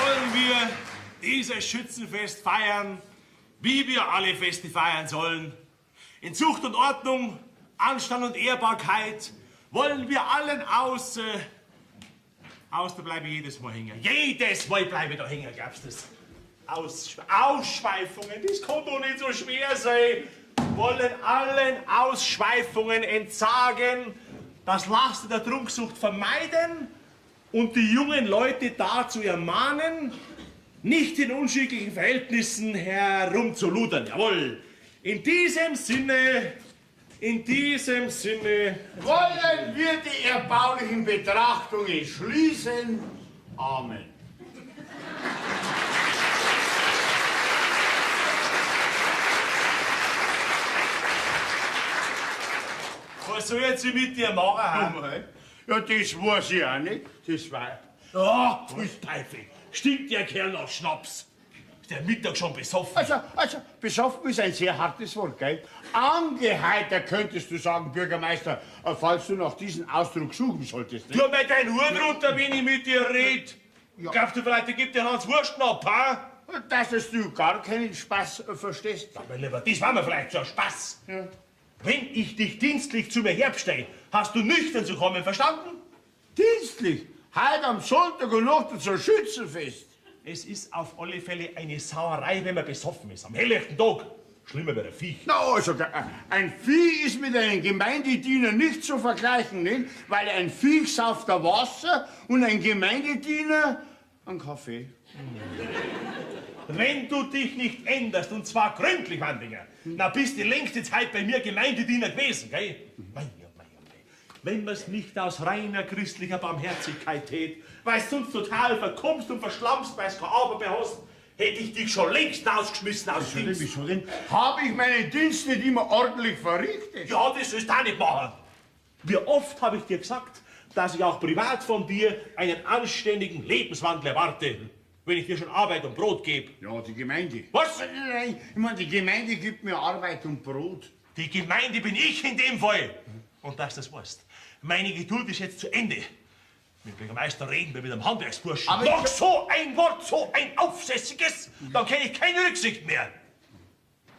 wollen wir dieses Schützenfest feiern, wie wir alle Feste feiern sollen. In Zucht und Ordnung, Anstand und Ehrbarkeit wollen wir allen da bleibe ich jedes Mal hängen. Jedes Mal bleibe ich da hängen, glaubst du das? Ausschweifungen, das kann doch nicht so schwer sein. Wollen allen Ausschweifungen entsagen, das Laster der Trunksucht vermeiden und die jungen Leute dazu ermahnen, nicht in unschicklichen Verhältnissen herumzuludern. Jawohl. In diesem Sinne. Wollen wir die erbaulichen Betrachtungen schließen? Amen. Was soll jetzt mit dir machen? Ja, das weiß ich auch nicht. Das war... Ah, Teufel. Stinkt der Kerl nach Schnaps? Ist der Mittag schon besoffen? Also, besoffen ist ein sehr hartes Wort, gell? Angeheitert könntest du sagen, Bürgermeister, falls du nach diesem Ausdruck suchen solltest. Tu mir deinen Hut runter, wenn ich mit dir red. Ja. Glaubst du vielleicht, der gibt dir Hans Wurst ab, ha? Dass du gar keinen Spaß verstehst. Ja, mein Lieber, das war mir vielleicht so ein Spaß. Ja. Wenn ich dich dienstlich zu mir herbstelle, hast du nüchtern zu kommen, verstanden? Dienstlich? Heute am Sonntag und Nacht zum Schützenfest. Es ist auf alle Fälle eine Sauerei, wenn man besoffen ist. Am helllichten Tag. Schlimmer wäre ein Viech. Na, also, ein Vieh ist mit einem Gemeindediener nicht zu vergleichen, nicht? Weil ein Viech sauft ein Wasser und ein Gemeindediener einen Kaffee. Wenn du dich nicht änderst, und zwar gründlich, Wandinger, na bist du längste Zeit bei mir Gemeindediener gewesen, gell? Mei. Wenn man's nicht aus reiner christlicher Barmherzigkeit tät, weil du sonst total verkommst und verschlammst, weil du keine Arbeit mehr hast, hätte ich dich schon längst rausgeschmissen aus dem Dienst. Wieso denn? Habe ich meinen Dienst nicht immer ordentlich verrichtet? Ja, das sollst du auch nicht machen. Wie oft habe ich dir gesagt, dass ich auch privat von dir einen anständigen Lebenswandel erwarte, wenn ich dir schon Arbeit und Brot gebe. Ja, die Gemeinde. Was? Nein, ich meine, die Gemeinde gibt mir Arbeit und Brot. Die Gemeinde bin ich in dem Fall. Und dass du das weißt. Meine Geduld ist jetzt zu Ende. Mit Bürgermeister reden wir mit einem Handwerksburschen. Aber noch so ein Wort, so ein aufsässiges, dann kenne ich keine Rücksicht mehr.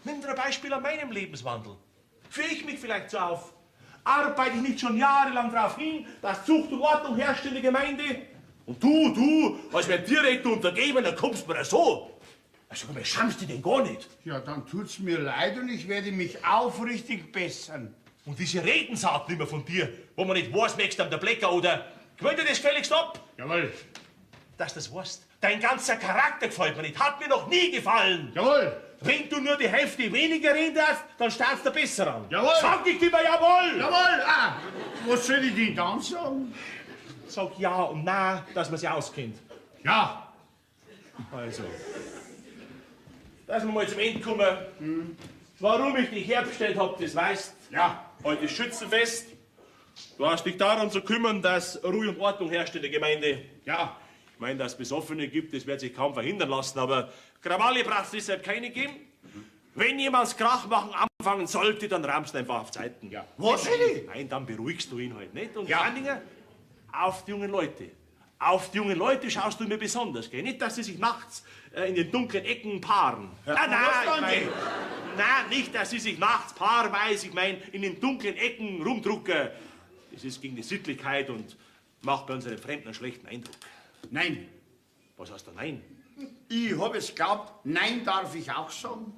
Nimm dir ein Beispiel an meinem Lebenswandel. Führe ich mich vielleicht so auf? Arbeite ich nicht schon jahrelang darauf hin, dass Zucht und Ordnung herrscht in der Gemeinde? Und du, als mein direkt Untergebener, kommst mir so. Also, mir schamst du denn gar nicht? Ja, dann tut's mir leid und ich werde mich aufrichtig bessern. Und diese Redensart nicht mehr von dir, wo man nicht weiß, möchtest du am der Blecker oder gewöhnt dir das gefälligst ab? Jawohl. Dass du das weißt. Dein ganzer Charakter gefällt mir nicht, hat mir noch nie gefallen. Jawohl. Wenn du nur die Hälfte weniger reden darfst, dann start's dir besser an. Jawohl. Sag dich lieber jawohl. Jawohl. Ah, was soll ich denn dann sagen? Sag ja und nein, dass man sich auskennt. Ja. Also. Dass wir mal zum Ende kommen. Warum ich dich herbestellt hab, das weißt. Ja. Heute ist Schützenfest. Du hast dich darum zu kümmern, dass Ruhe und Ordnung herrscht in der Gemeinde. Ja. Ich meine, dass es Besoffene gibt, das wird sich kaum verhindern lassen, aber Krawalle braucht es deshalb keine geben. Wenn jemand Krach machen anfangen sollte, dann rammst du einfach auf Zeiten. Ja. Was will ich? Nein, dann beruhigst du ihn halt nicht. Und ja. Andinger, auf die jungen Leute. Auf die jungen Leute schaust du mir besonders, gell? Nicht, dass sie sich nachts in den dunklen Ecken paaren. Ja, nein, nicht, dass sie sich nachts paarweise, ich meine, in den dunklen Ecken rumdrucken. Das ist gegen die Sittlichkeit und macht bei unseren Fremden einen schlechten Eindruck. Nein. Was heißt da nein? Ich habe es geglaubt, nein darf ich auch sagen.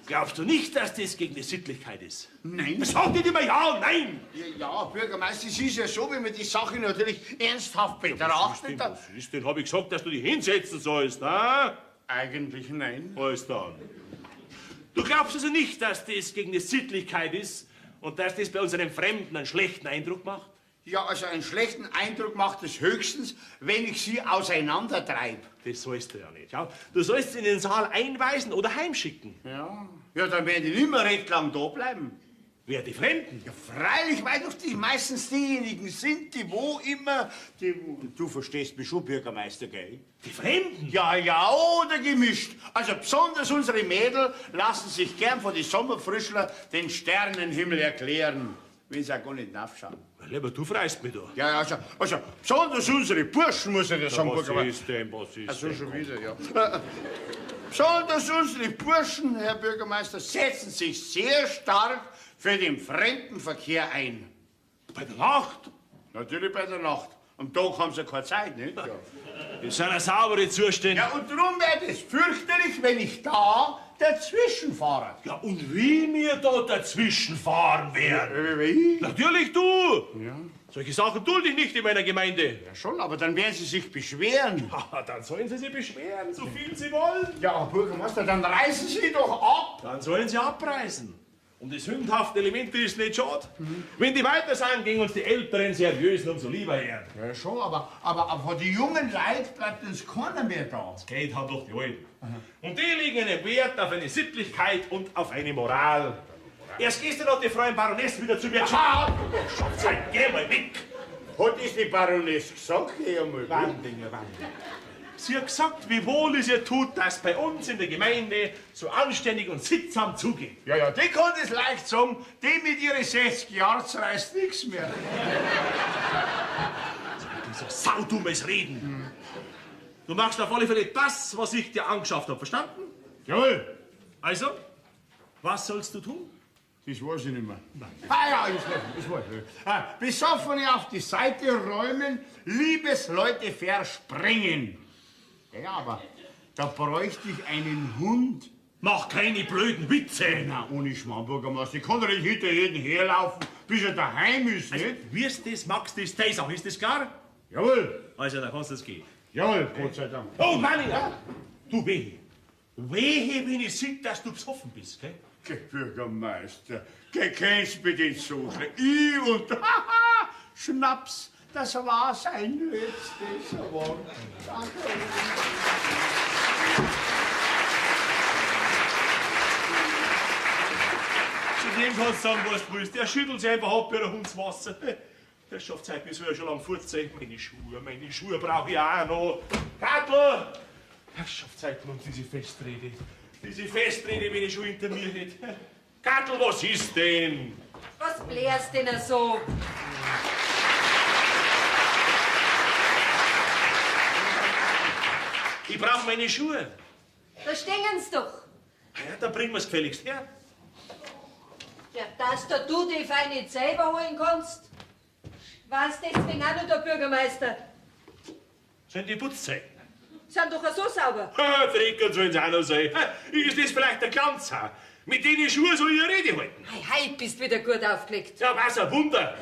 Glaubst du nicht, dass das gegen die Sittlichkeit ist? Nein. Sag nicht immer ja und nein! Ja, Bürgermeister, es ist ja so, wenn man die Sache natürlich ernsthaft betrachtet. Was ist denn? Hab ich gesagt, dass du dich hinsetzen sollst, ha? Eigentlich nein. Alles dann. Du glaubst also nicht, dass das gegen die Sittlichkeit ist und dass das bei unseren Fremden einen schlechten Eindruck macht? Ja, also einen schlechten Eindruck macht es höchstens, wenn ich sie auseinandertreibe. Das sollst du ja nicht. Ja? Du sollst sie in den Saal einweisen oder heimschicken. Ja, dann werden die nicht mehr recht lang da bleiben. Wer, die Fremden? Ja, freilich, weil doch die meistens diejenigen sind, die wo immer... Du verstehst mich schon, Bürgermeister, gell? Die Fremden? Ja, oder gemischt. Also besonders unsere Mädel lassen sich gern von den Sommerfrischler den Sternenhimmel erklären, wenn sie auch gar nicht nachschauen. Lieber, du freust mich da. Ja, also, besonders unsere Burschen, muss ich dir sagen, Was Bürgermeister. ist denn, was ist Also denn? schon wieder, ja. Besonders unsere Burschen, Herr Bürgermeister, setzen sich sehr stark für den Fremdenverkehr ein. Bei der Nacht? Natürlich bei der Nacht. Am Tag haben sie keine Zeit, nicht? Ja. Das sind ja saubere Zustände. Ja, und darum wäre es fürchterlich, wenn ich da dazwischen fahre. Ja, und wie wir da dazwischen fahren werden? Wie? Natürlich du! Ja. Solche Sachen tun dich nicht in meiner Gemeinde. Ja, schon, aber dann werden sie sich beschweren. Haha, dann sollen sie sich beschweren, so viel sie wollen. Ja, aber Bürgermeister, dann reißen sie doch ab. Dann sollen sie abreißen. Und das sündhafte Element ist nicht schade. Wenn die weiter sind, gehen uns die Älteren seriösen umso lieber her. Ja, schon, aber von den jungen Leuten bleibt uns keiner mehr da. Das geht halt doch die Alten. Und die legen einen Wert auf eine Sittlichkeit und auf eine Moral. Erst gestern hat die Frau Baroness wieder zu mir gesagt, Ah, Schatzeit, geh mal weg. hat das die Baroness gesagt? Geh einmal. Wandinger. Sie hat gesagt, wie wohl es ihr tut, dass bei uns in der Gemeinde so anständig und sittsam zugeht. Ja, die kann das leicht sagen. Die mit ihren 60 Jahren reißt nichts mehr. Dieser saudummes Reden. Du machst auf alle Fälle das, was ich dir angeschafft habe, verstanden? Jawohl. Also, was sollst du tun? Das weiß ich nicht mehr. Ja, ich weiß. Besoffene auf die Seite räumen, Liebesleute versprengen. Ja, aber da bräuchte ich einen Hund. Mach keine blöden Witze. Na, ohne Schmarrn, Bürgermeister. Ich kann doch nicht hinter jeden herlaufen, bis er daheim ist, Also, nicht? wirst das, magst das, das auch, ist das klar? Jawohl. Also, dann kannst du das gehen. Jawohl, Gott sei Dank. Oh, Manni, du wehe. Wehe, wenn ich sehe, dass du besoffen bist, gell? Geh, Bürgermeister, kennst du den so schlecht? Ich und haha, Schnaps, das war sein letztes Wort. Danke. Zu dem kannst du sagen, was du willst. Der schüttelt sich einfach ab wie ein Hundswasser. Der schafft Zeit, bis wir schon lange fortziehen. Meine Schuhe brauche ich auch noch. Kattel! Der schafft Zeit und diese Festrede. Diese Festrede, wenn ich schon hinter mir hätte. Kattel, was ist denn? Was blärst denn er so? Ich brauche meine Schuhe. Da stehen's doch. Ja, dann bringen wir es gefälligst her. Ja, dass da du die fein nicht selber holen kannst. Weißt deswegen auch nur der Bürgermeister. Sind die Putzzeiten? Sind doch auch so sauber. Dreckern sollen sie auch noch sein. Ist das vielleicht der Glanz? Mit denen Schuhen soll ich eine Rede halten. Hei, bist wieder gut aufgelegt. Ja, was ein Wunder.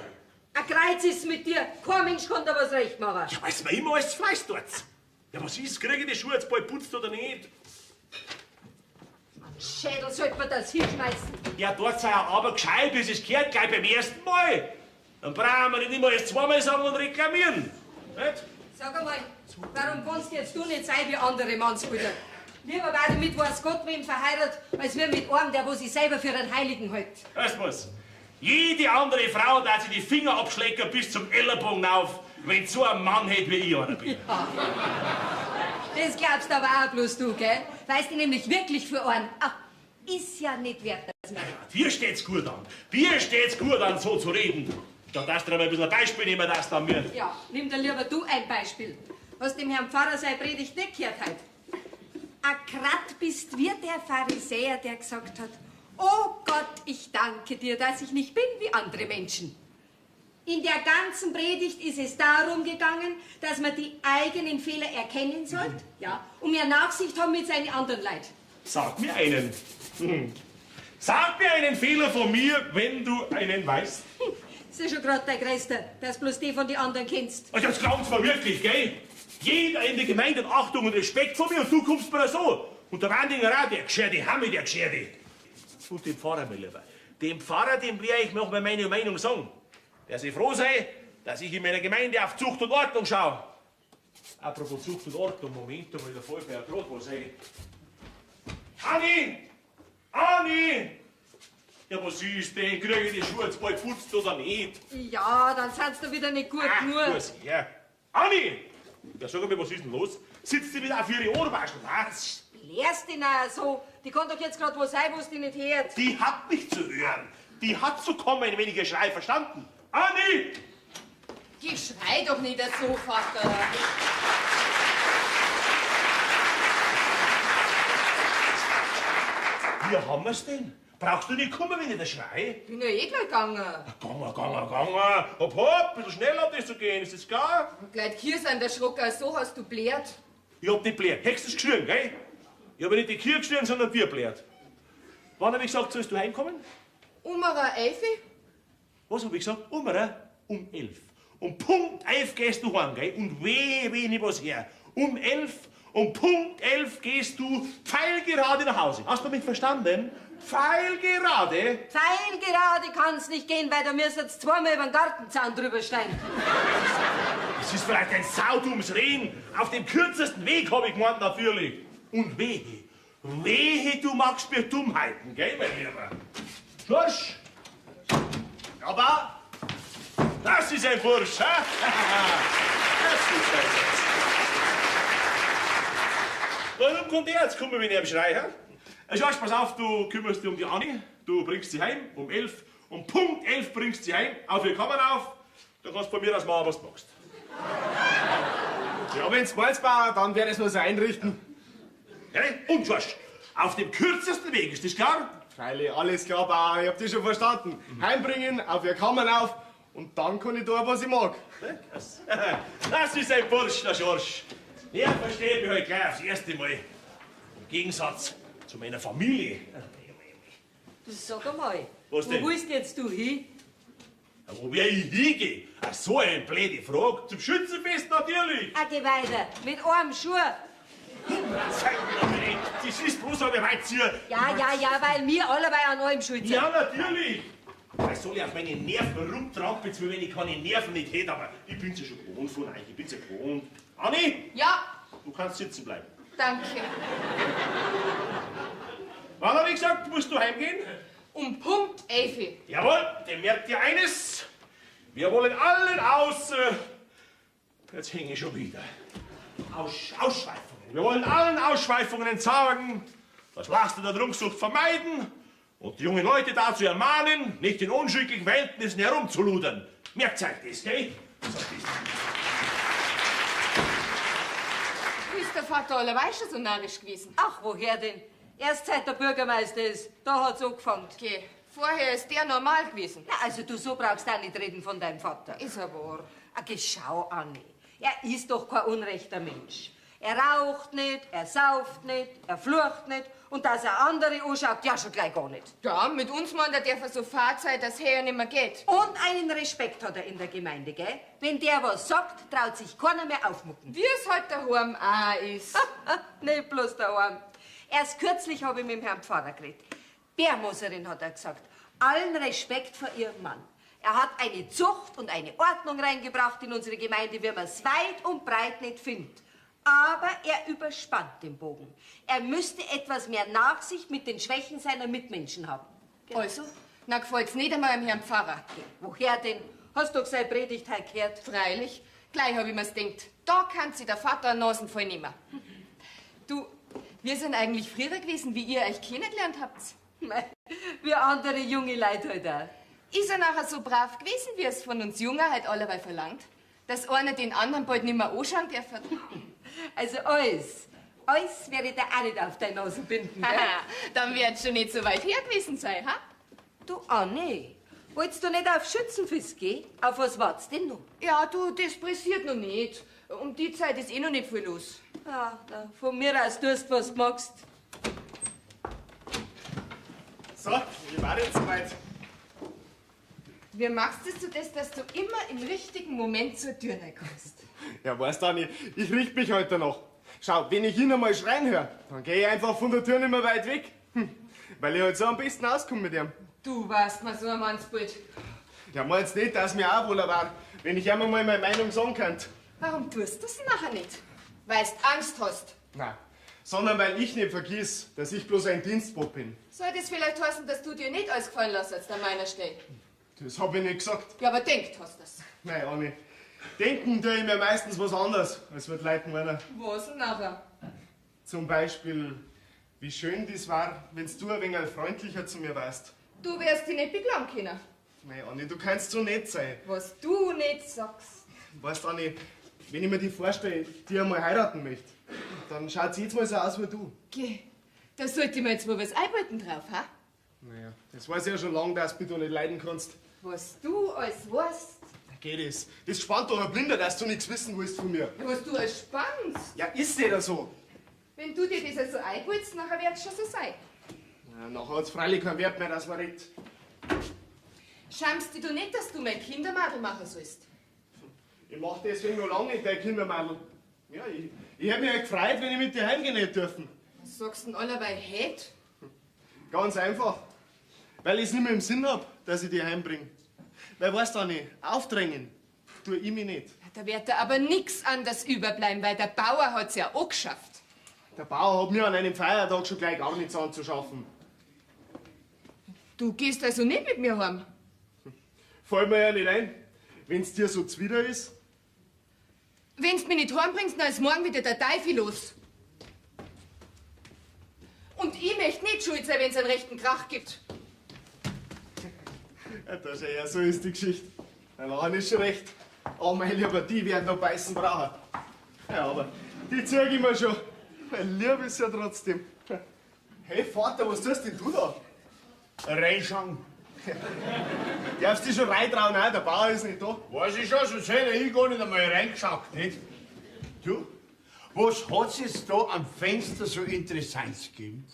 Ein Kreuz ist mit dir. Kein Mensch kann da was recht machen. Ja, weiß man immer alles Fleiß tut. Ja, was ist? Kriege ich die Schuhe jetzt bald putzt oder nicht? Schädel sollte man das hinschmeißen. Ja, dort sei er aber gescheit, bis es gehört, gleich beim ersten Mal. Dann brauchen wir nicht immer erst zweimal sagen und reklamieren. Nicht? Sag einmal, warum kannst jetzt du nicht sein wie andere Mannsbilder? Lieber war du mit weiß Gott wem verheiratet, als wir mit einem, der wo sich selber für einen Heiligen hält. Weißt du was? Jede andere Frau darf sich die Finger abschlecken bis zum Ellenbogen auf, wenn so ein Mann hätte, wie ich einer bin. Das glaubst aber auch bloß du, gell? Weißt du nämlich wirklich für einen. Ach, ist ja nicht wert, das mehr. Dir steht's gut an. Dir steht's gut an, so zu reden. Da darfst du dir mal ein bisschen ein Beispiel nehmen, dass da mir. Ja, nimm dir lieber du ein Beispiel. Hast dem Herrn Pfarrer seine Predigt nicht gehört heute? Akkurat bist wie der Pharisäer, der gesagt hat, oh Gott, ich danke dir, dass ich nicht bin wie andere Menschen. In der ganzen Predigt ist es darum gegangen, dass man die eigenen Fehler erkennen sollte, ja, und mehr Nachsicht haben mit seinen anderen Leuten. Sag mir einen. Sag mir einen Fehler von mir, wenn du einen weißt. Das ist ja schon gerade dein Größter, dass bloß die von den anderen kennst. Also das glaubst du mir wirklich, gell? Jeder in der Gemeinde hat Achtung und Respekt vor mir und du kommst mir so. Und der Wandinger auch, der Gescherte, Hammi, der Gescherte. Und dem Pfarrer, mein Lieber. Dem Pfarrer, dem werde ich noch mal meine Meinung sagen. Der soll froh sein, dass ich in meiner Gemeinde auf Zucht und Ordnung schaue. Apropos Zucht und Ordnung, Moment, da will der Vollbär gerade was sagen. Anni! Anni! Ja, was ist denn? Kriege ich die Schuhe jetzt bald putzt oder nicht? Ja, dann sind's da wieder nicht gut, nur... Was her? Anni! Ja, sag mal, was ist denn los? Sitzt sie wieder auf ihre Ohrwaschen? Was? Lehrst ihn auch so. Die kann doch jetzt gerade was sein, was die nicht hört. Die hat mich zu hören. Die hat zu kommen, wenn ich ihr Schrei verstanden. Anni! Geh, schrei doch nicht so, Vater. Wie haben wir's denn? Brauchst du nicht kommen, wenn ich da schrei? Bin ja eh gleich gegangen. Gange. Hopp, ein bisschen schneller das zu gehen, ist das klar? Und gleich hier sind der Schrocker, so hast du blärt. Ich hab nicht blärt. Hättest du geschrien, gell? Ich hab nicht die Kirche geschrien, sondern dir blärt. Wann hab ich gesagt, sollst du heimkommen? Umara Eifi? Was hab ich gesagt? Um 11. Um Punkt 11 gehst du heim, gell? Und wehe nicht was her. Um 11, um Punkt 11 gehst du pfeilgerade nach Hause. Hast du mich verstanden? Pfeilgerade? Pfeilgerade kann's nicht gehen, weil da müsst jetzt zweimal über den Gartenzaun drüber steigen. Es ist vielleicht ein saudummes Reden. Auf dem kürzesten Weg hab ich gemeint, natürlich. Und wehe, du magst mir Dummheiten, gell, mein Lieber? Schorsch! Aber das ist ein Bursch, ha? Das ist ein Bursch. Warum kommt er jetzt kommen, wenn ich am Schrei, ha? Schorsch, pass auf, du kümmerst dich um die Anni, du bringst sie heim um 11, um Punkt 11 bringst sie heim, auf ihr Kammern auf, dann kannst du von mir aus machen, was du magst. Ja, wenn's meinst, Bauer, dann werde ich es nur so einrichten. Gell? Und Schorsch, auf dem kürzesten Weg, ist das klar? Freilich, alles klar, Bauer, ich hab dich schon verstanden. Heimbringen, auf ihr Kammern auf und dann kann ich tun, was ich mag. Das ist ein Bursch, der Schorsch. Der versteht mich heute gleich aufs erste Mal. Im Gegensatz zu meiner Familie. Du sag einmal, Was denn? wo willst jetzt du hin? Wo wär ich hingehe? Ach, so eine blöde Frage. Zum Schützenfest natürlich. Geh weiter, mit einem Schuh. Das ist bloß eine Weizier. Ja, weil wir alle bei an allem schuld sind. Ja, natürlich. Ich soll ja auf meine Nerven rumtrampeln, als wenn ich keine Nerven nicht hätte, aber ich bin's ja schon gewohnt von euch. Ich bin's ja gewohnt. Anni, Ja, du kannst sitzen bleiben. danke. Wann hab ich gesagt, musst du heimgehen? Um Punkt 11. Jawohl, der merkt dir eines. Wir wollen allen jetzt hänge ich schon wieder. Ausschweifungen. Wir wollen allen Ausschweifungen entsagen, das Laster der Trunksucht vermeiden und die jungen Leute dazu ermahnen, nicht in unschicklichen Verhältnissen herumzuludern. Merkt euch das, gell? So, Wie ist der Vater allerweil schon so narrisch gewesen? Ach, woher denn? Erst seit der Bürgermeister ist, da hat's angefangen. Okay, vorher ist der normal gewesen. Na, also du so brauchst auch nicht reden von deinem Vater. Ist er wahr. Geh, schau, Anni. Er ist doch kein unrechter Mensch. Er raucht nicht, er sauft nicht, er flucht nicht und dass er andere anschaut, ja schon gleich gar nicht. Ja, mit uns meint er, darf er so fad sein, dass er ja nicht mehr geht. Und einen Respekt hat er in der Gemeinde, gell? Wenn der was sagt, traut sich keiner mehr aufmucken. Wie es halt daheim auch ist. Nicht bloß daheim. Erst kürzlich habe ich mit dem Herrn Pfarrer geredet. Bärmoserin hat er gesagt. Allen Respekt vor ihrem Mann. Er hat eine Zucht und eine Ordnung reingebracht in unsere Gemeinde, wie man es weit und breit nicht findet. Aber er überspannt den Bogen. Er müsste etwas mehr Nachsicht mit den Schwächen seiner Mitmenschen haben. Also, na gefällt's nicht einmal dem Herrn Pfarrer. Woher denn? Hast du seine Predigt heute gehört? Freilich. Gleich hab ich mir's gedacht, da kann sich der Vater einen Nasenfall nehmen. Du, wir sind eigentlich früher gewesen, wie ihr euch kennengelernt habt. Wie andere junge Leute halt auch. Ist er nachher so brav gewesen, wie es von uns Jungen halt alleweil verlangt? Dass einer den anderen bald nicht mehr anschauen darf? Also alles werde ich dir auch nicht auf deine Nase binden, gell? Dann wird's schon nicht so weit her gewesen sein, ha? Du, Anni, wolltest du nicht auf Schützenfest gehen? Auf was wart's denn noch? Ja, du, das pressiert noch nicht. Um die Zeit ist eh noch nicht viel los. Ja, von mir aus tust, was du magst. So, ich war jetzt soweit. Wie machst du das, dass du immer im richtigen Moment zur Tür reinkommst? Ja, weißt du, Anni, ich richte mich heute noch. Schau, wenn ich ihn einmal schreien höre, dann gehe ich einfach von der Tür nicht mehr weit weg. Weil ich halt so am besten auskomme mit ihm. Du warst mal so ein Mannsbild. Ja, meinst nicht, dass mir auch wohler war, wenn ich ihm einmal meine Meinung sagen könnte? Warum tust du das nachher nicht? Weil du Angst hast. Nein, sondern weil ich nicht vergiss, dass ich bloß ein Dienstbob bin. Soll das vielleicht heißen, dass du dir nicht alles gefallen lässt an meiner Stelle? Das hab ich nicht gesagt. Ja, aber denkt hast du das. Nein, Anni. Denken tue ich mir meistens was anderes, als wird Leuten meiner. Was denn nachher? Zum Beispiel, wie schön das war, wenn du ein wenig freundlicher zu mir warst. Du wirst dich nicht beklagen können. Nein, Anni, du kannst so nett sein. Was du nicht sagst. Weißt du, Anni, wenn ich mir die vorstelle, die einmal heiraten möchte, dann schaut sie jetzt mal so aus wie du. Geh, da sollte ich mir jetzt mal was einbehalten drauf, ha? Naja, das weiß ich ja schon lange, dass du mich da nicht leiden kannst. Was du alles weißt, Da geht es. Das spannt doch ein Blinder, dass du nichts wissen willst von mir. was du alles spannst. Ja, ist nicht so. Wenn du dir das also einbildest, nachher wird's schon so sein. Ja, nachher hat's freilich keinen Wert mehr, dass man redet. Schamst dich du nicht, dass du mein Kindermadel machen sollst? Ich mach deswegen noch lange nicht dein Kindermadel. Ja, ich hätte mich halt gefreut, wenn ich mit dir heimgehen hätte dürfen. Was sagst du denn allerweil heut? Ganz einfach. Weil ich es nicht mehr im Sinn hab, dass ich dich heimbringe. Weil, weißt du, Anni, aufdrängen tue ich mich nicht. Da wird da aber nix anderes überbleiben, weil der Bauer hat's ja auch geschafft. Der Bauer hat mir an einem Feiertag schon gleich gar nichts anzuschaffen. Du gehst also nicht mit mir heim? Fällt mir ja nicht ein, wenn's dir so zwider ist. Wenn's mich nicht heimbringst, dann ist morgen wieder der Teufel los. Und ich möchte nicht schuld sein, wenn's einen rechten Krach gibt. Ja, das ist ja so ist die Geschichte. Der Lachen ist schon recht. Oh, mein Lieber, die werden noch beißen brauchen. Ja, aber die zeig ich mir schon. Mein Lieb ist ja trotzdem. Hey, Vater, was tust denn du da? Reinschauen. Darfst du dich schon reintrauen? Nein, der Bauer ist nicht da. Weiß ich schon, sonst hätte ich gar nicht einmal reingeschaut, nicht? Du, was hat's jetzt da am Fenster so Interessantes gegeben?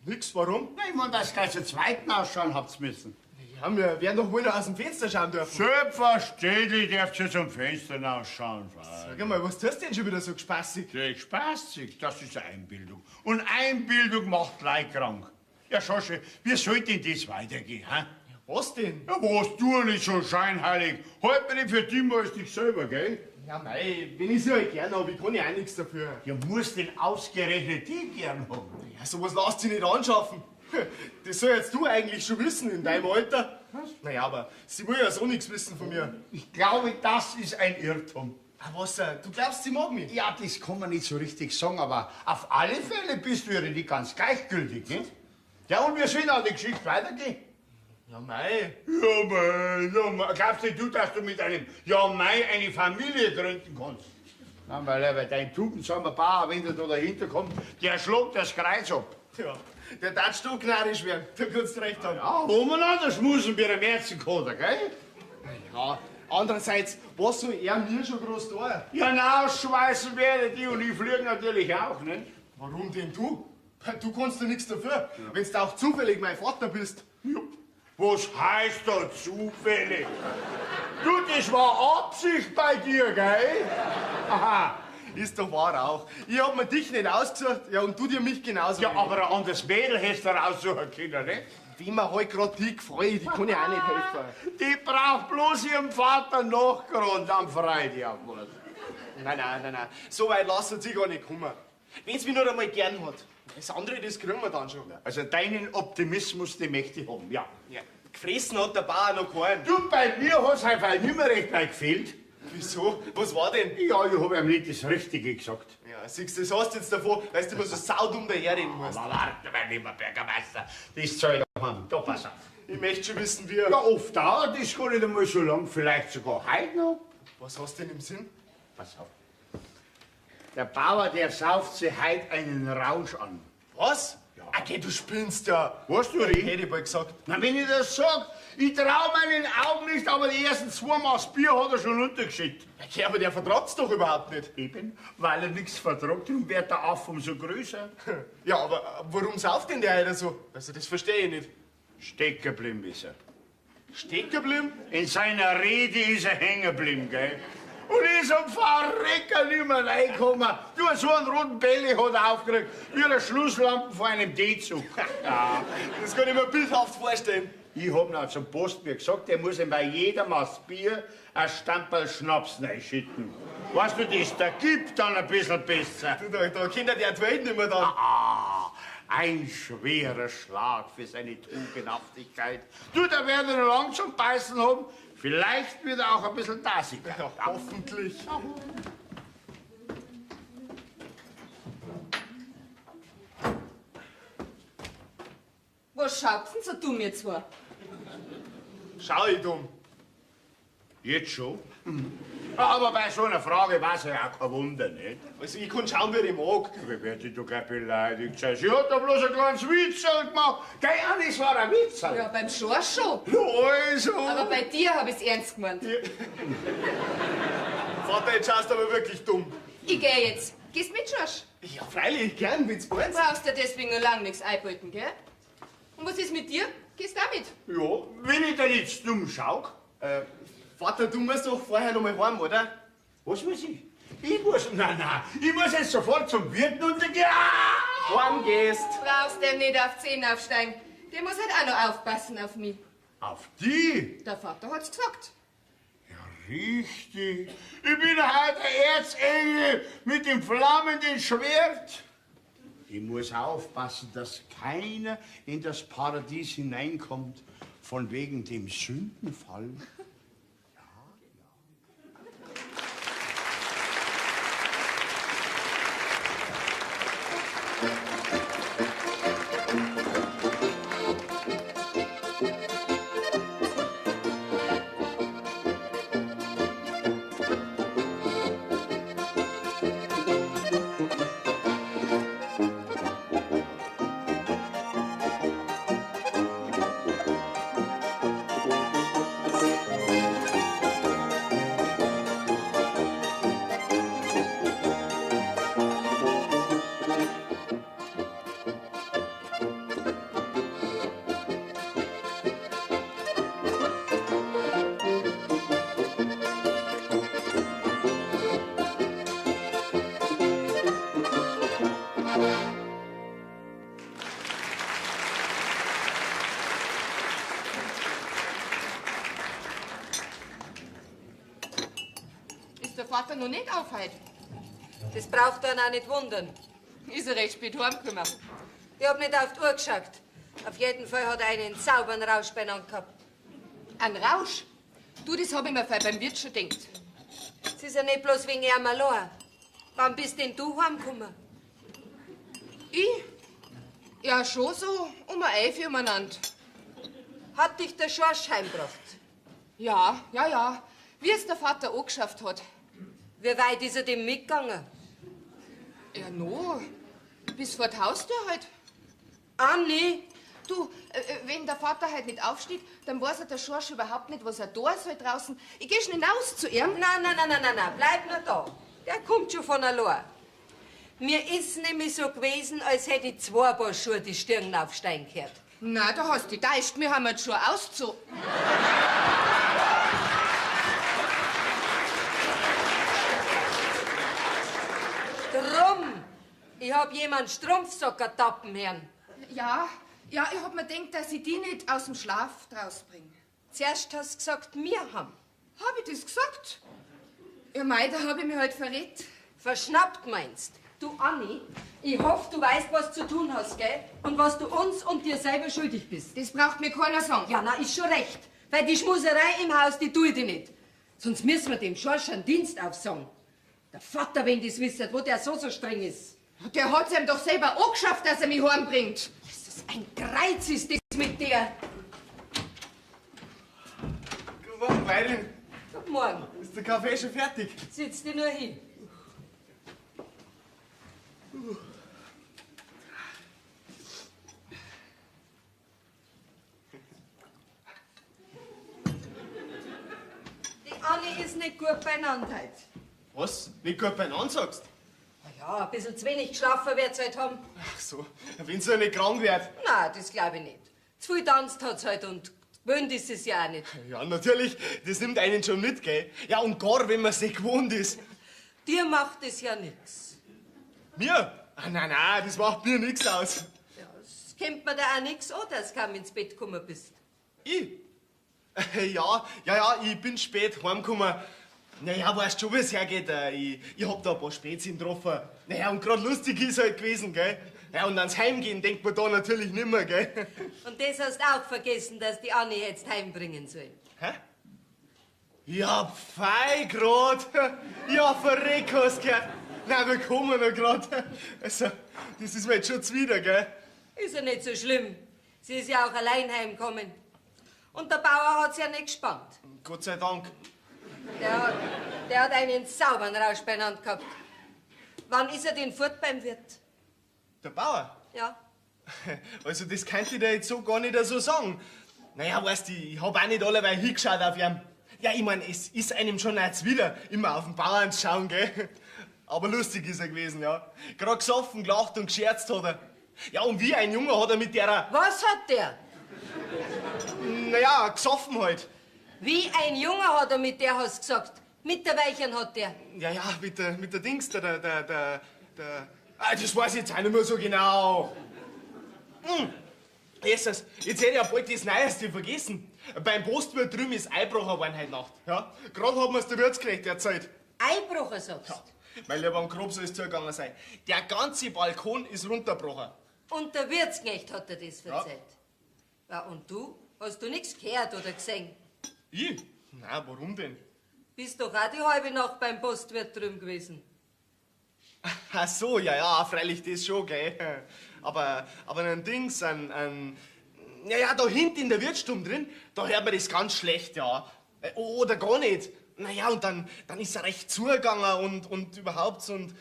Nix, warum? Na, ich meine, dass ihr gleich zur zweiten ausschauen habt müssen. Ja, wir werden doch wohl noch aus dem Fenster schauen dürfen. Selbstverständlich dürft ihr zum Fenster ausschauen. Sag mal, was tust du denn schon wieder so gespaßig? Der spaßig, das ist eine Einbildung. Und Einbildung macht Leute krank. Ja, schau schon, wie soll denn das weitergehen, hä? Was denn? Ja, was du nicht so scheinheilig? Halt mir nicht für dich mal als dich selber, gell? Ja, mei, wenn ich sie halt gern habe, ich kann ja auch nichts dafür. Ja, muss denn ausgerechnet die gern haben? Ja, sowas lässt sich nicht anschaffen. Das soll jetzt du eigentlich schon wissen in deinem Alter. Naja, aber sie will ja so nichts wissen von mir. Ich glaube, das ist ein Irrtum. Ah, was, du glaubst, sie mag mich? Ja, das kann man nicht so richtig sagen, aber auf alle Fälle bist du ihr nicht ganz gleichgültig, nicht? Ja, und wir sehen auch die Geschichte weitergehen. Ja, mei. Ja, mei. Glaubst du, dass du mit einem Ja, mei eine Familie gründen kannst? Nein, weil dein tugendsamer Bauer, wenn der da dahinter kommt, der schlägt das Kreuz ab. Ja, der darf du gnädisch werden. Da kannst du recht haben. Ja, wo man anders muss und bei einem Märzenkoder, gell? Ja, andererseits, was soll er mir schon groß tun? Ja, rausschmeißen werde die und ich fliege natürlich auch, nicht? Warum denn du? Du kannst ja nichts dafür, wenn du auch zufällig mein Vater bist. Ja. Was heißt da zufällig? Du, das war Absicht bei dir, gell? Aha, ist doch wahr auch. Ich hab mir dich nicht ausgesucht, ja, und du dir mich genauso. Ja, aber ein anderes Mädel hättest du raussuchen können, nicht? Wie mir halt grad die gefällt, die kann ich auch nicht helfen. Die braucht bloß ihrem Vater Nachgrund am Freitag. Nein. So weit lassen sie gar nicht kommen. Wenn's mich nur einmal gern hat. Das andere, das kriegen wir dann schon. Also deinen Optimismus, den möchte ich haben, ja. Ja, gefressen hat der Bauer noch keinen. Du, bei mir hat's einfach nicht mehr recht weit gefehlt. Wieso? Was war denn? Ja, ich hab ihm nicht das Richtige gesagt. Ja, siehst du, das hast du jetzt davon, weil du immer so saudumm daherreden musst. Aber warte, mein lieber Bürgermeister, das soll ich haben. Da pass auf. Ich möchte schon wissen, wie... Ja, oft dauert das gar nicht einmal so lang, vielleicht sogar heute noch. Was hast du denn im Sinn? Pass auf. Der Bauer, der sauft sich heute einen Rausch an. Was? Ja. Okay, du spinnst ja. Weißt du, Hätte Rie? ich bald gesagt. Na, wenn ich das sag, ich trau meinen Augen nicht, aber die ersten 2 Maß Bier hat er schon untergeschickt. Okay, aber der vertragt's doch überhaupt nicht. Eben, weil er nichts vertragt, darum wird der Auf umso größer. Ja, aber warum sauft denn der heute so? Also, das verstehe ich nicht. Stecken geblieben ist er. Stecken geblieben? In seiner Rede ist er hängen geblieben, gell? Und ist am Verrecker nicht mehr reingekommen. Du, so einen roten Belly hat er aufgekriegt, wie eine Schlusslampe vor einem D-Zug. Ja, das kann ich mir bildhaft vorstellen. Ich hab noch zum Postbier gesagt, der muss ihm bei jedem Maß Bier ein Stamperl Schnaps reinschütten. Weißt du, das da gibt dann ein bisschen besser. Du, da kennt er die Welt nicht mehr dann. Ah, ein schwerer Schlag für seine Tugendhaftigkeit. Du, da werden wir noch lang zum Beißen haben. Vielleicht wird er auch ein bisschen dasig. Ja, hoffentlich. Was schaut denn so dumm jetzt vor? Schau ich dumm. Jetzt schon? Aber bei so einer Frage war es ja auch kein Wunder, nicht? Also ich kann schauen, wie ich mag. Wie wird die doch gleich beleidigt sein? Sie hat da bloß ein kleines Witzel gemacht. Gell, Anni, war ein Witzel. Ja, beim Schorsch schon. Also. Aber bei dir hab ich's ernst gemeint. Vater, jetzt schaust du aber wirklich dumm. Ich geh jetzt. Gehst mit, Schorsch? Ja, freilich, gern, wenn's Du bald. brauchst dir deswegen noch lang nichts einbeuten, gell? Und was ist mit dir? Gehst du auch mit? Ja, wenn ich da jetzt dumm schau. Vater, du musst doch vorher noch mal heim, oder? Was muss ich? Ich muss, nein, ich muss jetzt sofort zum Wirt und dann gehen. Heim gehst. Brauchst dem nicht auf 10 aufsteigen. Der muss halt auch noch aufpassen auf mich. Auf die? Der Vater hat's gesagt. Ja, richtig. Ich bin heute der Erzengel mit dem flammenden Schwert. Ich muss aufpassen, dass keiner in das Paradies hineinkommt, von wegen dem Sündenfall. Ist der Vater noch nicht auf heute? Das braucht einen auch nicht wundern. Ist er recht spät heimgekommen? Ich hab nicht auf die Uhr geschaut. Auf jeden Fall hat er einen sauberen Rausch beieinander gehabt. Ein Rausch? Du, das hab ich mir beim Wirt schon gedacht. Es ist ja nicht bloß wegen ihm allein. Wann bist denn du heimgekommen? Ich? Ja, schon so um 11 Uhr umeinander. Hat dich der Schorsch heimgebracht? Ja. Wie es der Vater angeschafft hat. Wie weit ist er dem mitgegangen? Ja, no. Bis vor die Haustür halt. Anni, Du, wenn der Vater halt nicht aufsteht, dann weiß er der Schorsch überhaupt nicht, was er da soll draußen. Ich geh schnell raus zu ihm. nein, bleib nur da. Der kommt schon von allein. Mir ist nämlich so gewesen, als hätte ich 2 Paar Schuhe die Stirn aufsteigen gehört. Na, da hast du dich täuscht. Wir haben jetzt schon ausgezogen. Drum, ich hab jemand Strumpfsocker tappen hören. Ja, ich hab mir gedacht, dass ich die nicht aus dem Schlaf rausbringe. Zuerst hast du gesagt, wir haben. Hab ich das gesagt? Ja, mei, da hab ich mich halt verrät. Verschnappt meinst. Du, Anni, ich hoffe, du weißt, was du zu tun hast, gell? Und was du uns und dir selber schuldig bist. Das braucht mir keiner sagen. Ja, na, ist schon recht. Weil die Schmuserei im Haus, die tue ich dir nicht. Sonst müssen wir dem Schorsch einen Dienst aufsagen. Der Vater, wenn das wisst, wo der so streng ist. Der hat's ihm doch selber angeschafft, dass er mich heimbringt. Das ein Kreuz ist das mit dir. Guten Morgen, Weidin. Guten Morgen. Ist der Kaffee schon fertig? Sitz dir nur hin. Die Anni ist nicht gut beieinander heute. Was? Nicht gut beieinander sagst? Na ja, ein bisschen zu wenig geschlafen wird's heute haben. Ach so, wenn sie ja nicht krank wird. Nein, das glaube ich nicht. Zu viel tanzt hat's halt und gewöhnt ist es ja auch nicht. Ja, natürlich, das nimmt einen schon mit, gell? Ja, und gar, wenn man sich gewohnt ist. Dir macht es ja nichts. Mir? Ah, nein, das macht mir nichts aus. Ja, es kennt mir da auch nichts an, dass du kaum ins Bett gekommen bist. Ich? Ja, ich bin spät heimgekommen. Naja, weißt schon, wie es hergeht. Ich hab da ein paar Spätzchen getroffen. Naja, und grad lustig ist halt gewesen, gell? Ja, und ans Heimgehen denkt man da natürlich nimmer, gell? Und das hast du auch vergessen, dass die Anni jetzt heimbringen soll. Hä? Ja, fei grad. Ja, verreck hast gehört. Nein, wir kommen noch grad. Also, das ist mir jetzt schon zuwider, gell? Ist ja nicht so schlimm. Sie ist ja auch allein heimgekommen. Und der Bauer hat's ja nicht gespannt. Gott sei Dank. Der hat einen sauberen Rausch beieinander gehabt. Wann ist er denn fort beim Wirt? Der Bauer? Ja. Also, das kann ich dir jetzt so gar nicht so sagen. Naja, weißt du, ich hab auch nicht alleweil hingeschaut auf ihn. Ja, ich mein, es ist einem schon jetzt wieder immer auf den Bauern zu schauen, gell? Aber lustig ist er gewesen, ja. Gerade gesoffen, gelacht und gescherzt hat er. Ja, und wie ein Junge hat er mit der... Was hat der? Naja, gesoffen halt. Wie ein Junge hat er mit der, hast du gesagt. Mit der Weichern hat der. Ja, mit der Dings, das weiß ich jetzt auch nicht mehr so genau. Jetzt hätte ich ja bald das Neueste vergessen. Beim Postwirt drüben ist Einbruch geworden heute Nacht. Ja? Gerade hat mir's der Wirtsknecht erzählt. Einbrucher, sagst du? Ja. Mein Lieber, am Grob soll es zugegangen sein. Der ganze Balkon ist runtergebrochen. Und der Wirtsknecht hat dir das erzählt. Ja, und du? Hast du nichts gehört oder gesehen? Ich? Na, warum denn? Bist doch auch die halbe Nacht beim Postwirt drüben gewesen. Ach so, ja, freilich das schon, gell. Aber ein Dings, ja, da hinten in der Wirtsstube drin, da hört man das ganz schlecht, ja. Oder gar nicht. Naja, und dann ist er recht zugegangen und überhaupt und...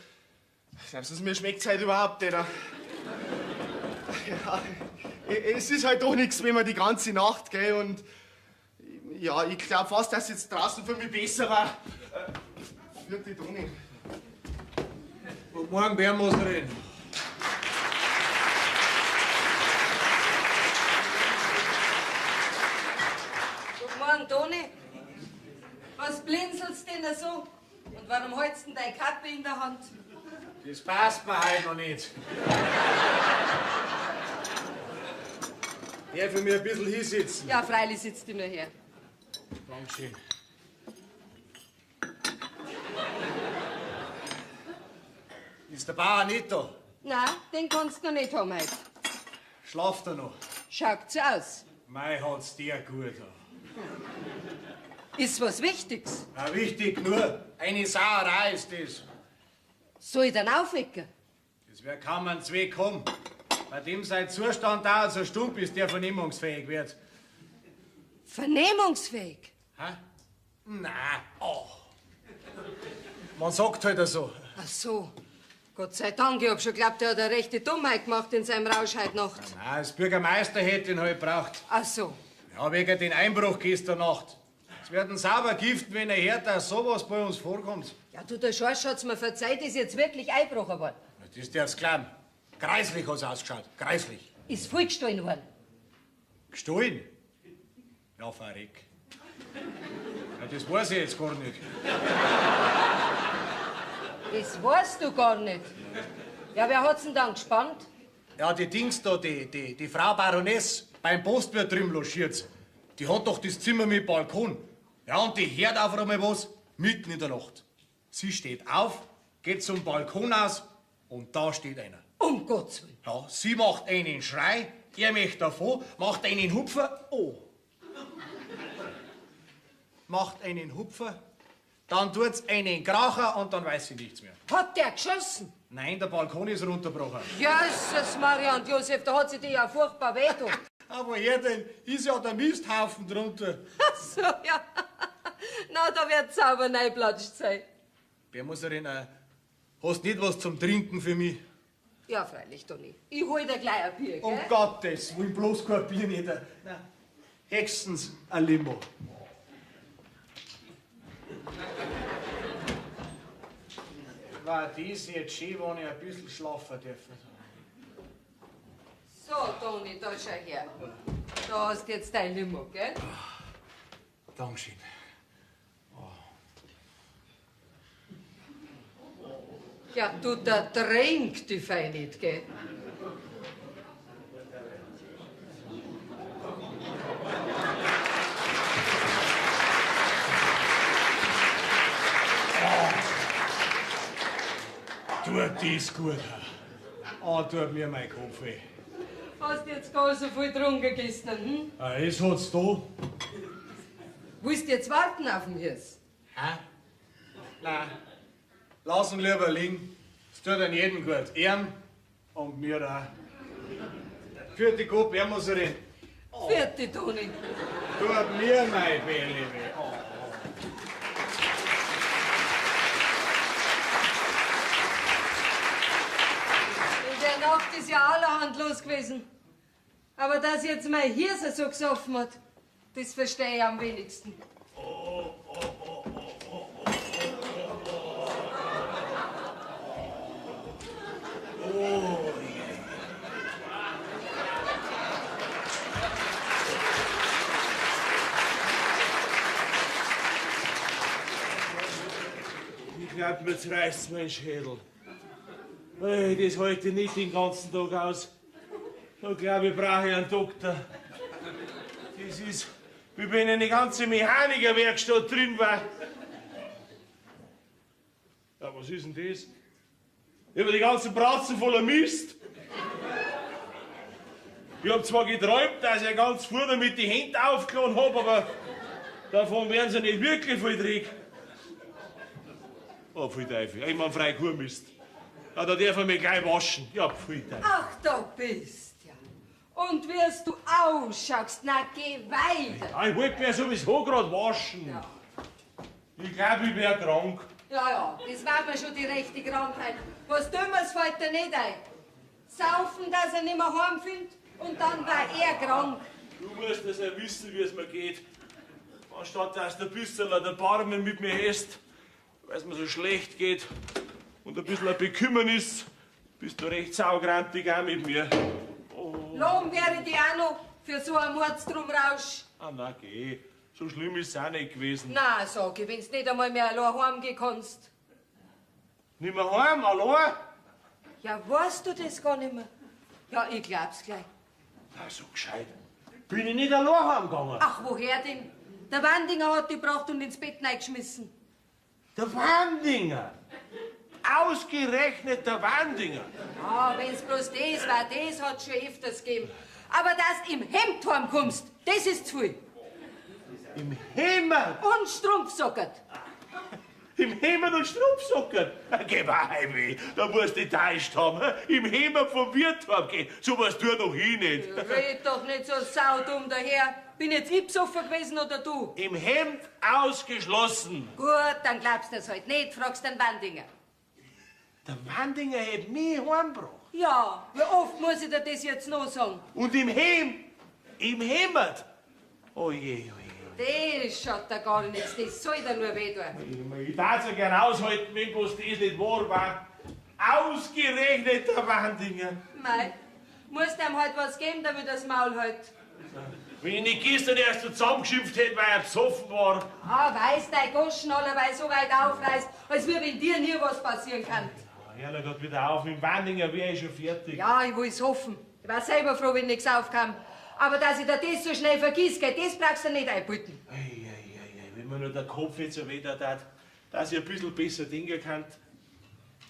Selbst mir schmeckt's halt überhaupt nicht. Ja, es ist halt doch nichts, wenn man die ganze Nacht, gell, und... Ja, ich glaube fast, dass jetzt draußen für mich besser war. Vierte Toni. Guten Morgen, Bärmoserin. Guten Morgen, Toni. Was blinzelst denn da so? Und warum hältst du denn deine Kappe in der Hand? Das passt mir heute noch nicht. Der für mich ein bisschen hinsitzen. Ja, freilich sitzt du nur her. Dankeschön. Ist der Bauer nicht da? Nein, den kannst du noch nicht haben heute. Schlaft er noch? Schaut so aus. Mei, hat's der gut. Ist was Wichtiges. Ja, wichtig nur, eine Sauerei ist das. Soll ich dann aufwecken? Das wär kaum ein Zweck kommen. Bei dem sein Zustand dauert so stumm, bis der vernehmungsfähig wird. Vernehmungsfähig? Hä? Na, oh. Man sagt halt so. Ach so. Gott sei Dank, ich hab schon geglaubt, er hat eine rechte Dummheit gemacht in seinem Rausch heute Nacht. Nein, das Bürgermeister hätte ihn halt braucht. Ach so. Ja, wegen den Einbruch gestern Nacht. Es werden sauber giften, wenn er hört, dass sowas bei uns vorkommt. Ja, du, der Schorsch hat's mir verzeiht, ist jetzt wirklich Einbruch geworden. Das darf's glauben. Kreislich hat's ausgeschaut. Kreislich. Ist voll gestohlen worden. Gestohlen? Ja, verreck. Ja, das weiß ich jetzt gar nicht. Das weißt du gar nicht. Ja, wer hat's denn dann gespannt? Ja, die Dings da, die Frau Baroness beim Postwirt drüben logiert. Die hat doch das Zimmer mit Balkon. Ja, und die hört auf einmal was mitten in der Nacht. Sie steht auf, geht zum Balkon aus und da steht einer. Um Gottes Willen. Ja, sie macht einen Schrei, er möchte davon, macht einen Hupfer, oh. Macht einen Hupfer, dann tut's einen Kracher und dann weiß sie nichts mehr. Hat der geschossen? Nein, der Balkon ist runtergebrochen. Jesus, Maria und Josef, da hat sie dir ja furchtbar wehgetan. Aber hier denn, ist ja der Misthaufen drunter. Ach so, ja. Na, da wird sauber neiplatscht sein. Bärmoserin, hast nicht was zum Trinken für mich? Ja, freilich, Toni. Ich hol dir gleich ein Bier, Um gell? Gottes Willen, bloß kein Bier nicht. Nein, höchstens ein Limo. War das jetzt schön, wenn ich ein bisschen schlafen dürfen. So, Toni, da schau her. Da hast du jetzt dein Limo, gell? Dankeschön. Ja, du, der trinkt die Fein nicht, gell? Tut das gut. Tut mir mein Kopf weh. Hast jetzt gar so viel getrunken gestern, hm? Es hat's da. Willst du jetzt warten auf den Hirs? Hä? Nein. Lass ihn lieber liegen. Es tut an jedem gut. Ihm und mir auch. Vierte Gott, Bärmoserin. Vierte, Toni. Tut mir mein Bärli weh. ist ja allerhand los gewesen. Aber dass jetzt mein Hirse so gesoffen hat, das verstehe ich am wenigsten. Ich glaub, mir reißt mein Schädel. Hey, das halte ich nicht den ganzen Tag aus. Da glaube ich, brauche ich einen Doktor. Das ist, wie wenn eine ganze Mechanikerwerkstatt drin war. Ja, was ist denn das? Ich habe die ganzen Bratzen voller Mist. Ich hab zwar geträumt, dass ich ganz vorne damit die Hände aufgeladen hab, aber davon werden sie nicht wirklich voll Dreck. Oh, voll Teufel. Ich mein, frei Kuhmist. Ja, da darf er mich gleich waschen. Ja, voll Teufel. Ach, da bist ja. Und wirst du ausschaust, na geh weiter. Ja, ich wollte mir sowieso gerade waschen. Ja. Ich glaube, ich wär krank. Ja, das war mir schon die rechte Krankheit. Was Dummes fällt dir nicht ein. Saufen, dass er nicht mehr heimfindet und dann war er krank. Du musst das ja wissen, wie es mir geht. Anstatt dass du ein bisschen der Barmen mit mir hast, weil es mir so schlecht geht und ein bisschen ein Bekümmernis, bist du recht saugrantig auch mit mir. Loben wäre die auch noch für so einen Mordstromrausch. Ah, na geh. So schlimm ist es auch nicht gewesen. Na, sag ich, wenn's nicht einmal mehr allein heimgehen kannst. Nicht mehr heim, allein? Ja, weißt du das gar nicht mehr? Ja, ich glaub's gleich. Na, so gescheit. Bin ich nicht allein heimgegangen? Ach, woher denn? Der Wandinger hat dich gebracht und ins Bett reingeschmissen. Der Wandinger! Ausgerechnet der Wandinger! Ah, wenn's bloß das war, das hat's schon öfters gegeben. Aber dass im Hemd heimkommst, das ist zu viel. Im Hemd! Und Strumpfsockert. Im Hemd und Strumpfsocken! Geh mal heim, da musst du dich täuscht haben. Im Hemd vom Wirt heimgehen, sowas tut doch ich nicht. Red doch nicht so saudumm daher. Bin jetzt ich besoffen gewesen oder du? Im Hemd ausgeschlossen. Gut, dann glaubst du das halt nicht, fragst den Wandinger. Der Wandinger hat mich heimgebracht. Ja, wie oft muss ich dir das jetzt noch sagen? Und im Hemd? Im Hemd? Oje, oje. Das schaut da gar nichts, das soll dir nur weh tun. Ich darf es ja gern aushalten, wenn bloß das nicht wahr war. Ausgerechnet der Wandinger. Mei, musst ihm halt was geben, damit er das Maul hält. Wenn ich nicht gestern erst so zusammengeschimpft hätte, weil er besoffen war. Ah, weiß dein Goschen allerweil so weit aufreißt, als würde in dir nie was passieren kann. Herrler Gott, wieder auf. Mit dem Wandinger wäre ich schon fertig. Ja, ich will's hoffen. Ich war selber froh, wenn nichts aufkam. Aber dass ich dir das so schnell vergiss, gell, das brauchst du nicht einbilden. Ei, wenn mir nur der Kopf jetzt so weh tat, dass ich ein bisschen besser denken kann.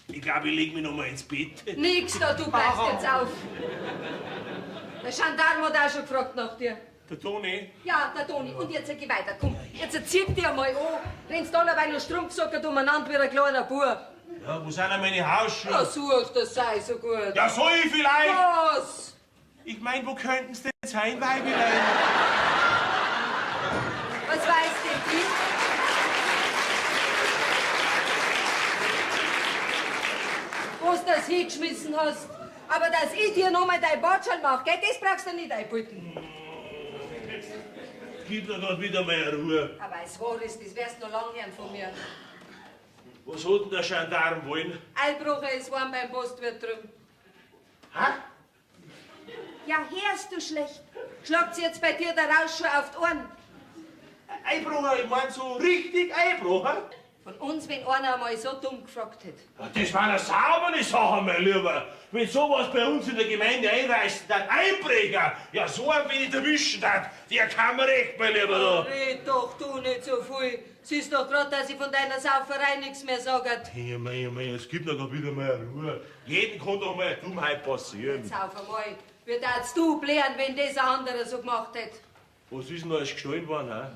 Ich glaube, ich leg mich noch mal ins Bett. Nix da, du bleibst jetzt auf. Der Gendarm hat auch schon gefragt nach dir. Der Toni? Ja, der Toni. Und jetzt geh weiter. Komm, jetzt zieh dich einmal an. Rennst allerweil noch Strumpfsocken umeinander wie ein kleiner Bub. Ja, wo sind denn meine Hausschuhe? Versuch, das sei so gut. Ja, soll ich vielleicht? Was? Ich mein, wo könnten's denn sein, Weibelein? Was weiß denn ich? Wo du das hingeschmissen hast. Aber dass ich dir nochmal dein Bartschal mach, gell, das brauchst du nicht einbilden. Gib mir grad wieder mal Ruhe. Aber es wahr ist, das wärst noch lang hören von mir. Was hat denn der Gendarm wollen? Einbrucher ist warm beim Postwirt drüben. Hä? Ja, hörst du schlecht? Schlagt's jetzt bei dir der Rausch schon auf die Ohren? Einbrucher, ich mein so richtig Einbrucher? Von uns, wenn einer einmal so dumm gefragt hätte. Ja, das war eine saubere Sache, mein Lieber. Wenn sowas bei uns in der Gemeinde einreißt, dann Einbrecher, ja so ein wenig erwischen hat, der kann mir recht, mein Lieber. Da. Red doch du nicht so viel. Siehst doch grad, dass ich von deiner Sauferei nichts mehr sage. Hey, mein, es gibt noch wieder mal Ruhe. Jeden kann doch mal eine Dummheit passieren. Sauf einmal. Wie darfst du blären, wenn das ein anderer so gemacht hätte? Was ist denn alles gestohlen worden, hä?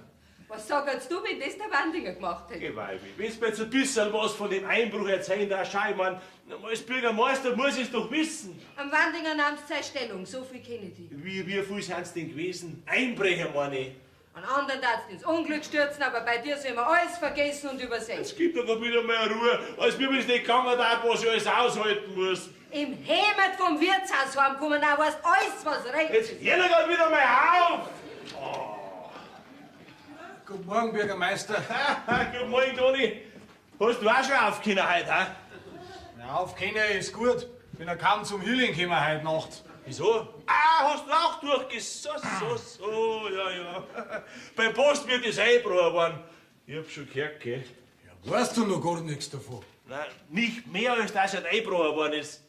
Was sagst du, wenn das der Wandinger gemacht hätte? Geh, Weibi, wenn du mir jetzt ein bisschen was von dem Einbruch erzählen darfst, schau, ich mein, als Bürgermeister muss ich es doch wissen. Am Wandinger nahm es seine Stellung, so viel kenne ich dich. Wie viel sind es denn gewesen? Einbrecher, meine ich. An anderen darfst du ins Unglück stürzen, aber bei dir soll man alles vergessen und übersehen. Es gibt doch wieder mehr Ruhe, als mir es nicht gegangen hat, was ich alles aushalten muss. Im Heimat vom Wirtshaus heimkommen, auch weißt alles, was recht Jetzt ist. hör doch grad wieder mal auf! Guten Morgen, Bürgermeister. Guten Morgen, Toni. Hast du auch schon aufgekommen heute, hä? Ja, aufkennen ist gut. Bin ja kaum zum Healing gekommen heute Nacht. Wieso? Ah, hast du auch durchgesetzt? So, ja. Beim Postwirt ist eingebrochen worden. Ich hab schon gehört, gell? Ja, weißt du noch gar nichts davon? Nein, nicht mehr, als dass er eingebrochen worden ist.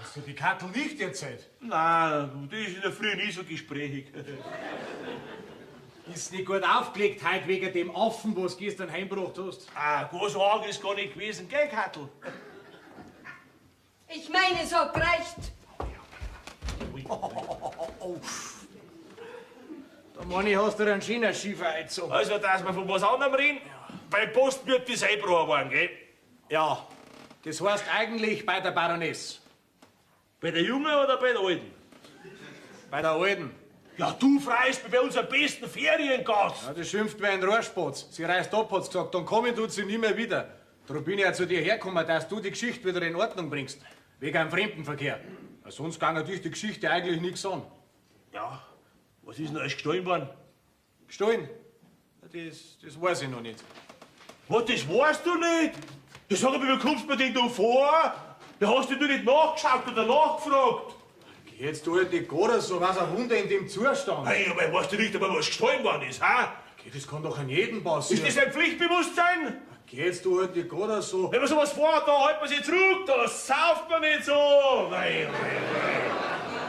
Hast du die Kattel nicht erzählt? Nein, die ist in der Früh nie so gesprächig. Ist nicht gut aufgelegt heute wegen dem Affen, was du gestern heimgebracht hast? Ah, ganz arg ist gar nicht gewesen, gell, Kattel? Ich meine, es hat gereicht. Da meine ich, hast du einen schönen Schiefer eingezogen. Also, dass wir von was anderem reden? Beim Postwirt ist eingebrochen worden, gell? Ja, das heißt eigentlich bei der Baroness. Bei der Jungen oder bei der Alten? Bei der Alten. Ja, du freist bei unserem besten Feriengast. Ja, das schimpft wie ein Rohrspatz. Sie reist ab, hat's gesagt, dann kommen tut sie nie mehr wieder. Darum bin ich ja zu dir hergekommen, dass du die Geschichte wieder in Ordnung bringst. Wegen einem Fremdenverkehr. Sonst kann natürlich die Geschichte eigentlich nichts an. Ja, was ist denn alles gestohlen worden? Gestohlen? Das weiß ich noch nicht. Was, das weißt du nicht? Ja, sag mal, wie kommst du mir denn da vor? Da hast du nicht nachgeschaut oder nachgefragt. Geh jetzt du halt nicht gar so, was ein Wunder in dem Zustand. Hey, aber weißt du nicht einmal, was gestohlen worden ist, ha? Geh, das kann doch an jeden passieren. Ist das ein Pflichtbewusstsein? Geh jetzt du halt nicht gar so. Wenn man sowas vorhat, da hält man sich zurück, da sauft man nicht so. Nein.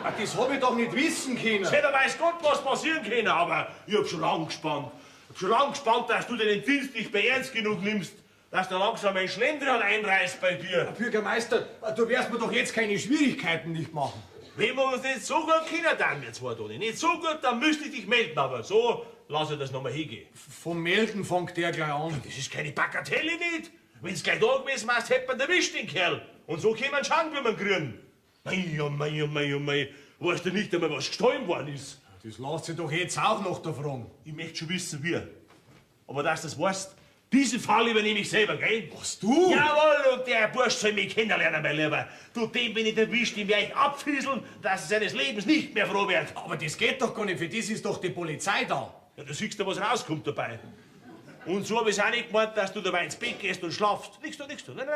Ach, das hab ich doch nicht wissen können. Jeder weiß Gott, was passieren kann, aber ich hab schon lang gespannt. Dass du den Dienst nicht mehr ernst genug nimmst. Dass da langsam ein Schlendrian einreißt bei dir. Bürgermeister, du wirst mir doch jetzt keine Schwierigkeiten nicht machen. Wenn wir uns nicht so gut kennen, dann wir zwei, Toni. Nicht so gut, dann müsste ich dich melden, aber so lass ich das nochmal hingehen. Vom Melden fängt der gleich an. Das ist keine Bagatelle nicht. Wenn's gleich da gewesen wärst, hätte man erwischt, den Kerl. Und so können wir einen Schankwürmer kriegen. Mei. Weißt du nicht einmal, was gestohlen worden ist? Das lässt sich doch jetzt auch noch da fragen. Ich möchte schon wissen, wie. Aber dass du das weißt, diesen Fall übernehme ich selber, gell? Was, du? Jawohl, und der Bursch soll mich kennenlernen, mein Lieber. Du, den bin ich erwischt, den werde ich abfieseln, dass er seines Lebens nicht mehr froh wird. Aber das geht doch gar nicht, für das ist doch die Polizei da. Ja, du siehst ja, was rauskommt dabei. Und so habe ich auch nicht gemeint, dass du dabei ins Bett gehst und schlafst. Nichts du. Nein.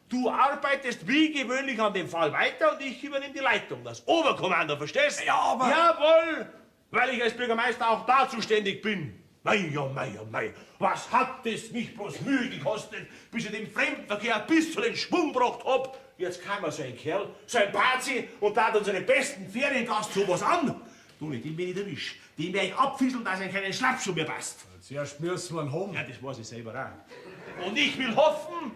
Du arbeitest wie gewöhnlich an dem Fall weiter und ich übernehme die Leitung. Das Oberkommando, verstehst? Ja, aber... Jawohl, weil ich als Bürgermeister auch da zuständig bin. Mei. Was hat es mich bloß Mühe gekostet, bis ich den Fremdenverkehr bis zu den Schwung gebracht hab. Jetzt kam so ein Kerl, so ein Pazi und tat unseren besten Feriengast sowas an. Du, den bin ich erwischt. Den werde ich abfieseln, dass er keinen Schlappschuh mehr passt. Zuerst müssen wir ihn haben. Ja, das weiß ich selber auch. Und ich will hoffen,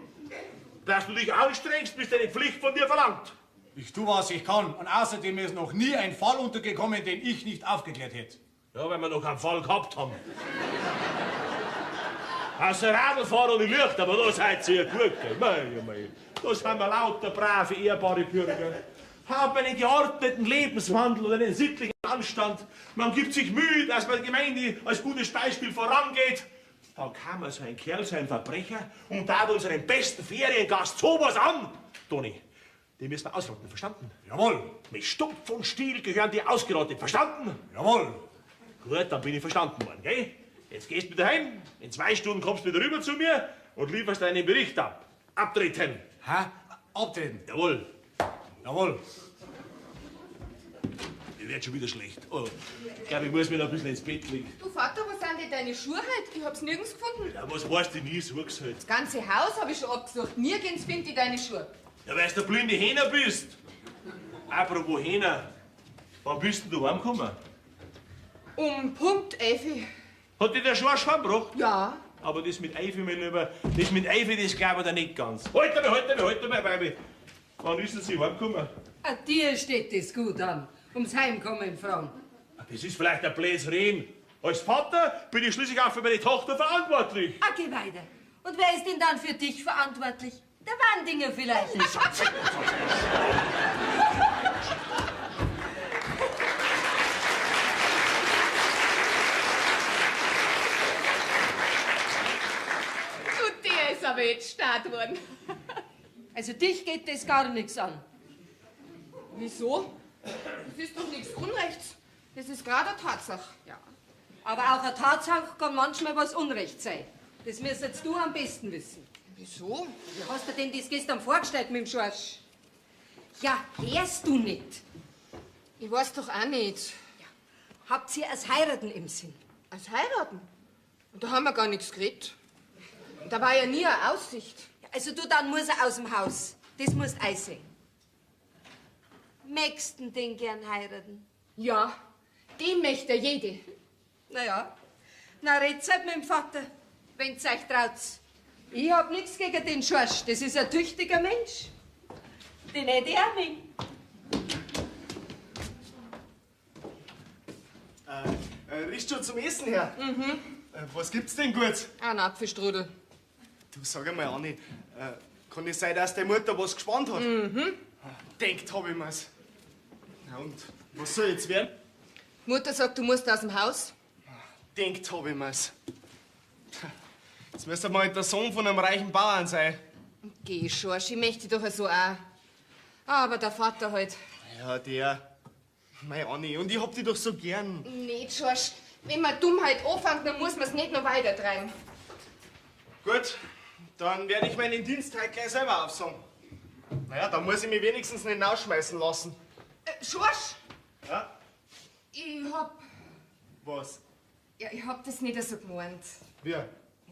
dass du dich anstrengst, bis deine Pflicht von dir verlangt. Ich tu, was ich kann. Und außerdem ist noch nie ein Fall untergekommen, den ich nicht aufgeklärt hätte. Ja, weil wir noch keinen Fall gehabt haben. Außer Radlfahrer und die Licht, aber da seid ihr gut. Mei. Da sind wir lauter brave, ehrbare Bürger. Hat man einen geordneten Lebenswandel und einen sittlichen Anstand. Man gibt sich Mühe, dass man der Gemeinde als gutes Beispiel vorangeht. Dann kam so ein Kerl, so ein Verbrecher, und tat unseren besten Feriengast sowas an. Toni, den müssen wir ausrotten, verstanden? Jawohl. Mit Stumpf und Stiel gehören die ausgerottet, verstanden? Jawohl. Gut, dann bin ich verstanden worden, gell? Jetzt gehst du wieder heim, in 2 Stunden kommst du wieder rüber zu mir und lieferst deinen Bericht ab. Abtreten. Hä? Abtreten? Jawohl. Jawohl. Mir wird schon wieder schlecht. Oh, ich glaube, ich muss mir noch ein bisschen ins Bett legen. Du Vater, wo sind denn deine Schuhe heute? Ich hab's nirgends gefunden. Ja, was weißt du nie, such's halt. Das ganze Haus habe ich schon abgesucht. Nirgends finde ich deine Schuhe. Ja, weil du der blinde Hähner bist. Apropos Hähner, wann bist denn du heimgekommen? Um Punkt, Effi. Hat dir der Schorsch heimgebracht? Ja. Aber das mit Eife, mein Lieber, das glaube ich dir nicht ganz. Halt mal, Baby. Wann ist denn sie heimgekommen? A dir steht das gut an. Ums Heimkommen fragen. Das ist vielleicht ein blödes Reden. Als Vater bin ich schließlich auch für meine Tochter verantwortlich. Geh weiter. Und wer ist denn dann für dich verantwortlich? Der Wandinger vielleicht. hart worden. Also dich geht das gar nichts an. Wieso? Das ist doch nichts Unrechts. Das ist gerade eine Tatsache. Ja. Aber auch eine Tatsache kann manchmal was Unrecht sein. Das müsstest du am besten wissen. Wieso? Wie hast du denn das gestern vorgestellt mit dem Schorsch? Ja, hörst du nicht? Ich weiß doch auch nicht. Habt ihr als Heiraten im Sinn? Als heiraten? Und da haben wir gar nichts geredet. Da war ja nie eine Aussicht. Ja, also du, dann muss er aus dem Haus. Das musst du einsehen. Möchtest du den gern heiraten? Ja, den möchte jede. Naja, na red's halt mit dem Vater, wenn's euch traut. Ich hab nichts gegen den Schorsch, das ist ein tüchtiger Mensch. Den hätte ich auch nicht. Riecht schon zum Essen her? Was gibt's denn gut? Ein Apfelstrudel. Du, sag einmal, Anni, kann es sein, dass deine Mutter was gespannt hat? Denkt hab ich mir's. Na und, was soll jetzt werden? Mutter sagt, du musst aus dem Haus. Denkt hab ich mir's. Jetzt müsste mal der Sohn von einem reichen Bauern sein. Geh, Schorsch, ich möchte doch so auch. Aber der Vater halt. Ja, der. Mei, Anni, und ich hab dich doch so gern. Nicht, Schorsch. Wenn man Dummheit anfängt, dann muss man's nicht noch weiter treiben. Gut, dann werde ich meinen Dienst halt gleich selber aufsagen. Naja, dann muss ich mich wenigstens nicht rausschmeißen lassen. Schorsch, Ja? ich hab... Was? Ja, ich hab das nicht so gemeint. Wie?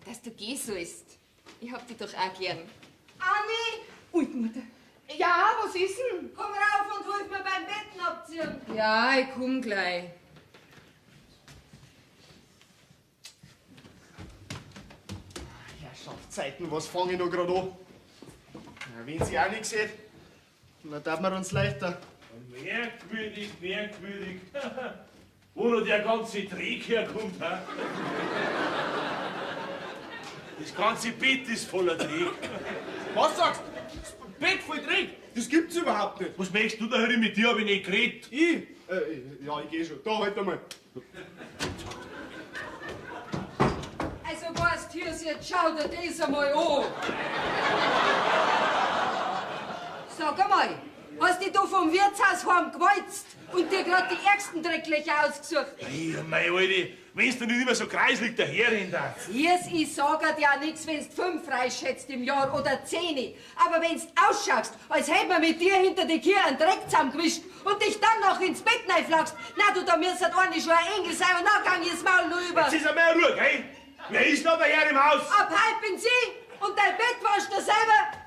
Dass du gehen sollst. Ich hab dich doch auch gern. Anni, Ui, Mutter. Ja, was ist denn? komm rauf und hilf mir beim Betten abziehen. Ja, ich komm gleich. Herrschaftszeiten, was fange ich noch grad an? Na, wenn sie auch nicht sieht, dann darf man uns leichter. Merkwürdig, merkwürdig. Wo noch der ganze Dreck herkommt, hä? Das ganze Bett ist voller Dreck. Was sagst du? Das Bett voll Dreck? Das gibt's überhaupt nicht. Was möchtest du da heute mit dir? Hab ich nicht geredet. Ich? Ja, ich geh schon. Da, halt einmal. Also weißt du, jetzt schau dir das einmal an. Sag einmal, hast dich da vom Wirtshaus heim gewalzt und dir grad die ärgsten Drecklöcher ausgesucht? Hey, mein Alte, wenn's du nicht immer so kreislig daherrennt. Yes, ich sag dir ja nix, wenn's 5 freischätzt im Jahr oder 10. Aber wenn's ausschaust, als hätt man mit dir hinter die Kirche einen Dreck zusammengewischt und dich dann noch ins Bett reinflagst, na du, da müsst eigentlich schon ein Engel sein und dann kann ich das Maul nur über. Jetzt ist er mehr Ruhe, gell? Wer ist noch der Herr im Haus? Ab halb bin sie und dein Bett waschst du selber.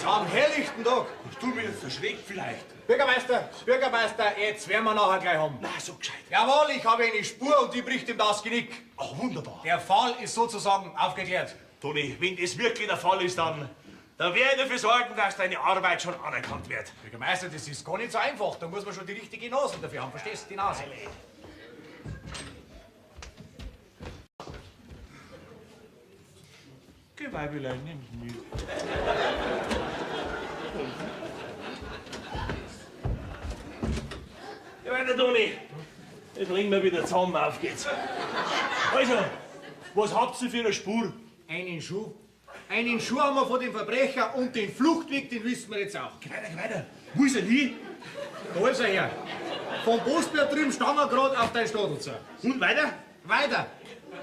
Am helllichten Tag. Hast du mich jetzt erschreckt vielleicht? Bürgermeister, jetzt werden wir nachher gleich haben. Na, so gescheit. Jawohl, ich habe eine Spur und die bricht ihm das Genick. Ach, wunderbar. Der Fall ist sozusagen aufgeklärt. Toni, wenn das wirklich der Fall ist, dann werde ich dafür sorgen, dass deine Arbeit schon anerkannt wird. Bürgermeister, das ist gar nicht so einfach. Da muss man schon die richtige Nase dafür haben. Verstehst du, die Nase? Geh, Weibelein, nimm's mit. Ja, weiter, Toni. Jetzt ringen wir wieder zusammen, auf geht's. Also, was habt ihr für eine Spur? Einen Schuh. Einen Schuh haben wir von dem Verbrecher und den Fluchtweg, den wissen wir jetzt auch. Geh weiter. Wo ist er hin? Da ist er her. Vom Postbier drüben stehen wir gerade auf dein Stadel zu. Und weiter? Weiter.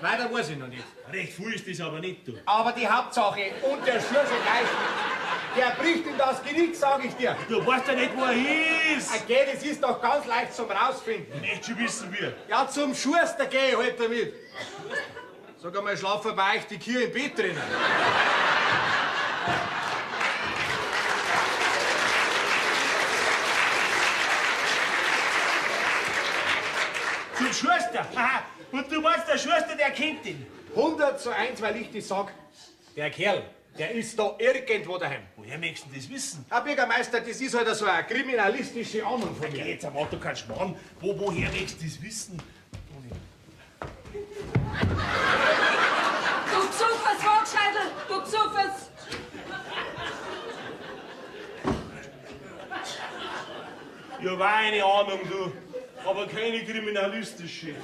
Weiter weiß ich noch nicht. Recht viel ist das aber nicht, du. Aber die Hauptsache und der Schuh schon gleich. Der bricht ihm das Genick, sag ich dir. Du weißt ja nicht, wo er ist. Okay, das ist doch ganz leicht zum rausfinden. Ich möchte schon wissen, wie. Ja, zum Schuster geh ich halt damit. Sag einmal, schlafen bei euch die Kühe im Bett drinnen. Zum Schuster. Aha. Und du meinst, der Schuster, der kennt ihn. 100:1, weil ich das sag. Der Kerl, der ist da irgendwo daheim. Woher möchtest du das wissen? Herr Bürgermeister, das ist halt so eine kriminalistische Ahnung von Geh mir. jetzt einmal, du kannst machen. Woher möchtest du das wissen? Du Psuffers, Wagscheidel, du Psuffers. Ja, war eine Ahnung, du. Aber keine kriminalistische.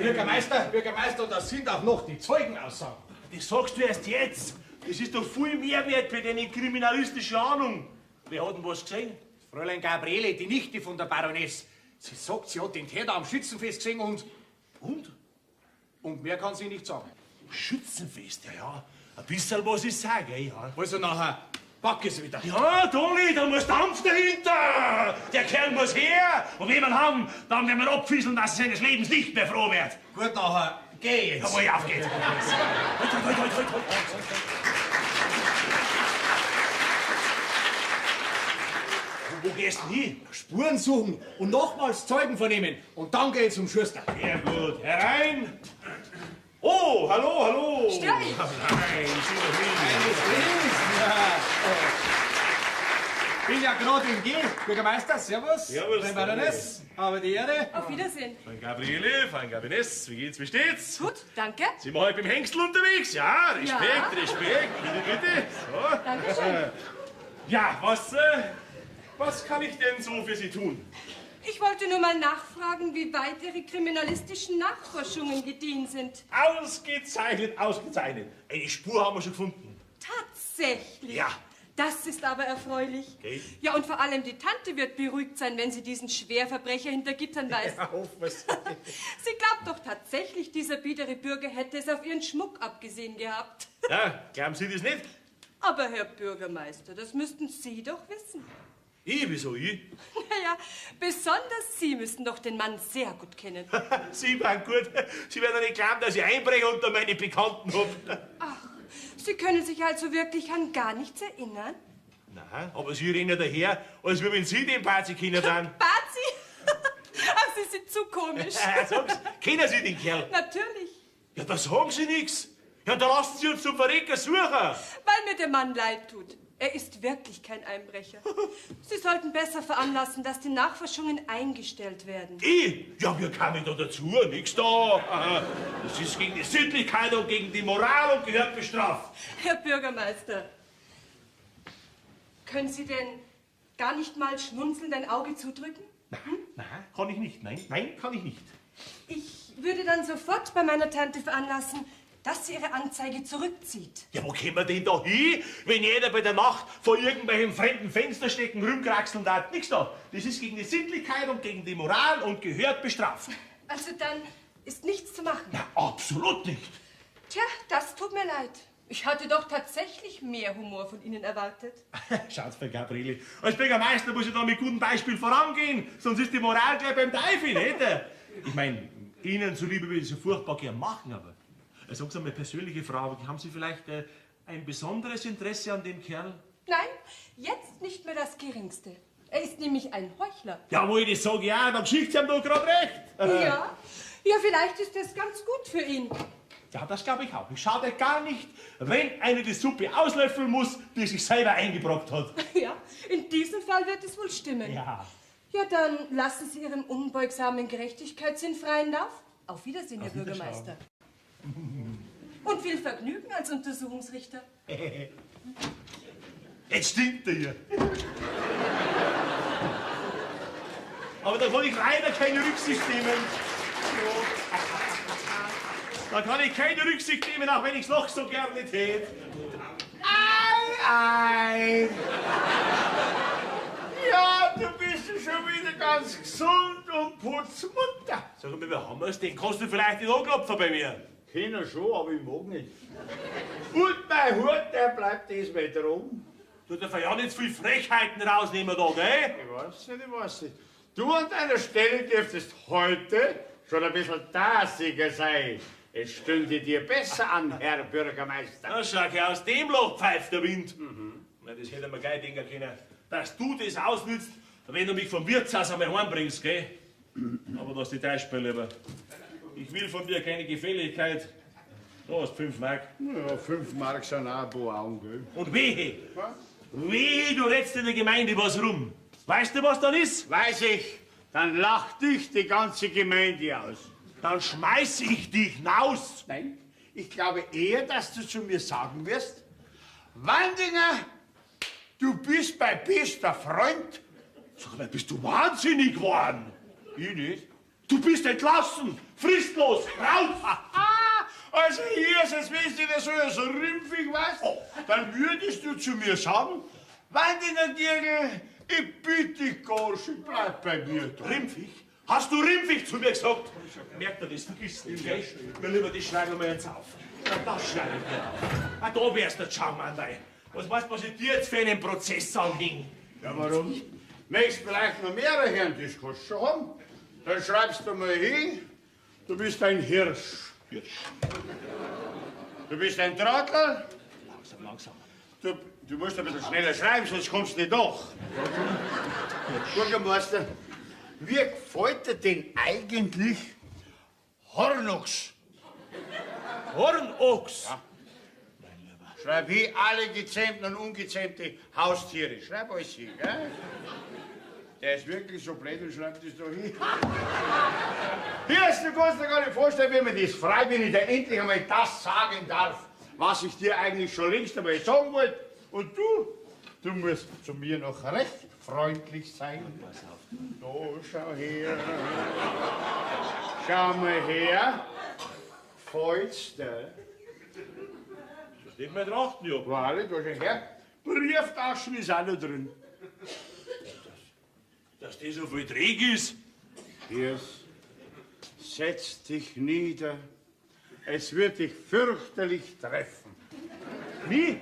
Bürgermeister, das sind auch noch die Zeugenaussagen. Das sagst du erst jetzt. Das ist doch viel mehr wert für deine kriminalistische Ahnung. Wer hat denn was gesehen? Fräulein Gabriele, die Nichte von der Baroness. Sie sagt, sie hat den Täter am Schützenfest gesehen und... Und? Und mehr kann sie nicht sagen. Schützenfest, ja. Ein bisschen was ich sage, ja. Also nachher pack es wieder. Ja, Toni, da muss Dampf dahinter. Der Kerl muss her. Und wenn wir ihn haben, dann werden wir abfieseln, dass er seines Lebens nicht mehr froh wird. Gut, nachher geh jetzt. Jawohl, auf geht's. Halt. Wo gehst du hin? Spuren suchen und nochmals Zeugen vernehmen. Und dann geht's zum Schuster. Sehr gut. Herein. Oh, hallo. Störe ich? Nein, sieh doch hin. Bin ja gerade im Geh. Bürgermeister, servus. Servus, Frau Baroness, habe die Ehre. Auf Wiedersehen. Fein Gabriele, fein Gabiness, wie geht's, wie steht's? Gut, danke. Sind wir heute beim Hengstl unterwegs? Ja, Respekt. Bitte. So. Dankeschön. Ja, was kann ich denn so für Sie tun? Ich wollte nur mal nachfragen, wie weit Ihre kriminalistischen Nachforschungen gediehen sind. Ausgezeichnet. Eine Spur haben wir schon gefunden. Tatsächlich? Ja. Das ist aber erfreulich. Okay. Ja, und vor allem die Tante wird beruhigt sein, wenn sie diesen Schwerverbrecher hinter Gittern weiß. Ja, hoffen wir's. Sie glaubt doch tatsächlich, dieser biedere Bürger hätte es auf ihren Schmuck abgesehen gehabt. Ja, glauben Sie das nicht? Aber, Herr Bürgermeister, das müssten Sie doch wissen. Wieso ich? Naja, besonders Sie müssten doch den Mann sehr gut kennen. Sie waren gut. Sie werden doch nicht glauben, dass ich Einbrecher unter meine Bekannten habe. Ach, Sie können sich also wirklich an gar nichts erinnern? Nein, aber Sie rennen daher, als wenn Sie den Pazi kennen dann. Bazi? Ach, Sie sind zu komisch. Sag's, kennen Sie den Kerl? Natürlich, Ja, da sagen Sie nichts. Ja, da lassen Sie uns zum Verrecker suchen. weil mir der Mann leid tut. Er ist wirklich kein Einbrecher. Sie sollten besser veranlassen, dass die Nachforschungen eingestellt werden. Ich? Ja, wir kamen da dazu, nix da. Das ist gegen die Sittlichkeit und gegen die Moral und gehört bestraft. Herr Bürgermeister, können Sie denn gar nicht mal schmunzelnd ein Auge zudrücken? Nein, kann ich nicht. Nein, kann ich nicht. Ich würde dann sofort bei meiner Tante veranlassen, dass sie ihre Anzeige zurückzieht. Ja, wo kommen wir denn da hin, wenn jeder bei der Nacht vor irgendwelchen fremden Fensterstecken rumkraxeln darf? Nix da. Das ist gegen die Sittlichkeit und gegen die Moral und gehört bestraft. Also dann ist nichts zu machen. Na, absolut nicht. Tja, das tut mir leid. Ich hatte doch tatsächlich mehr Humor von Ihnen erwartet. Schaut, Frau Gabriele, als Bürgermeister muss ich da mit gutem Beispiel vorangehen, sonst ist die Moral gleich beim Teufel, nicht? Ich meine, Ihnen zuliebe würde ich so furchtbar gern machen, aber sagen Sie mal, persönliche Frage, haben Sie vielleicht ein besonderes Interesse an dem Kerl? Nein, jetzt nicht mehr das Geringste. Er ist nämlich ein Heuchler. Ja, wo ich das sage, ja, dann schickt Sie ihm doch gerade recht. Ja, vielleicht ist das ganz gut für ihn. Ja, das glaube ich auch. Es schadet gar nicht, wenn einer die Suppe auslöffeln muss, die sich selber eingebrockt hat. Ja, in diesem Fall wird es wohl stimmen. Ja. Ja, dann lassen Sie Ihrem unbeugsamen Gerechtigkeitssinn freien Lauf. Auf Wiedersehen, Herr Bürgermeister. Und viel Vergnügen als Untersuchungsrichter. Jetzt stinkt er hier. Aber da kann ich leider keine Rücksicht nehmen. Da kann ich keine Rücksicht nehmen, auch wenn ich es noch so gerne tät. Ei! Ja, du bist ja schon wieder ganz gesund und putzmunter. Sag mal, wie haben wir es denn? Kannst du vielleicht nicht anklopfen bei mir? Keiner schon, aber ich mag nicht. Und mein Hut, der bleibt diesmal drum. Du darfst ja nicht viel Frechheiten rausnehmen da, gell? Ich weiß nicht. Du an deiner Stelle dürftest heute schon ein bisschen tasiger sein. Es stünde dir besser an, Herr Bürgermeister. Na, schau, aus dem Loch pfeift der Wind. Na, das hätte man gleich denken können, dass du das ausnützt, wenn du mich vom Wirtshaus einmal heimbringst, gell? Aber das die Teilspiel lieber. Ich will von dir keine Gefälligkeit. Du hast 5 Mark. Ja, 5 Mark sind auch ein paar Augen, gell? Und wehe, du redst in der Gemeinde was rum. Weißt du, was dann ist? Weiß ich, dann lacht dich die ganze Gemeinde aus. Dann schmeiß ich dich hinaus. Nein, ich glaube eher, dass du zu mir sagen wirst, Wandinger, du bist mein bester Freund, Sag mal, bist du wahnsinnig geworden? Ich nicht. Du bist entlassen, fristlos, raus! Also hier ist es, wenn du so rümpfig warst, dann würdest du zu mir sagen, Wandener Dirgel, ich bitte dich, Gorsche, bleib bei mir da. Rimpfig? Hast du rimpfig zu mir gesagt? Merkt er das, vergiss nicht, gell? Mir lieber, das schneiden wir jetzt auf. Ja, das schneide ich mir auf. Ah, da wär's der Schaumann, was weißt du, was ich dir jetzt für einen Prozess anhänge? Ja, warum? Möchtest vielleicht noch mehr hören, das kannst du schon haben. Dann schreibst du mal hin, du bist ein Hirsch. Du bist ein Trottel. Langsam, langsam. Du musst ein bisschen schneller schreiben, sonst kommst du nicht durch. Bürgermeister, wie gefällt dir denn eigentlich Hornochs? Hornochs? Ja. Schreib hin, alle gezähmten und ungezähmte Haustiere. Schreib alles hin, gell? Der ist wirklich so blöd und schreibt das da hin. Hier ist, du kannst dir gar nicht vorstellen, wie mir das freut, wenn ich dir endlich einmal das sagen darf, was ich dir eigentlich schon längst einmal sagen wollte. Und du musst zu mir noch recht freundlich sein. Pass auf. Oh, schau her. Schau mal her. Feulst du? Das steht mir drachten, ja. Warte, da schau her. Brieftaschen ist auch noch drin. Dass die so viel träg ist. Hier, setz dich nieder. Es wird dich fürchterlich treffen. Wie?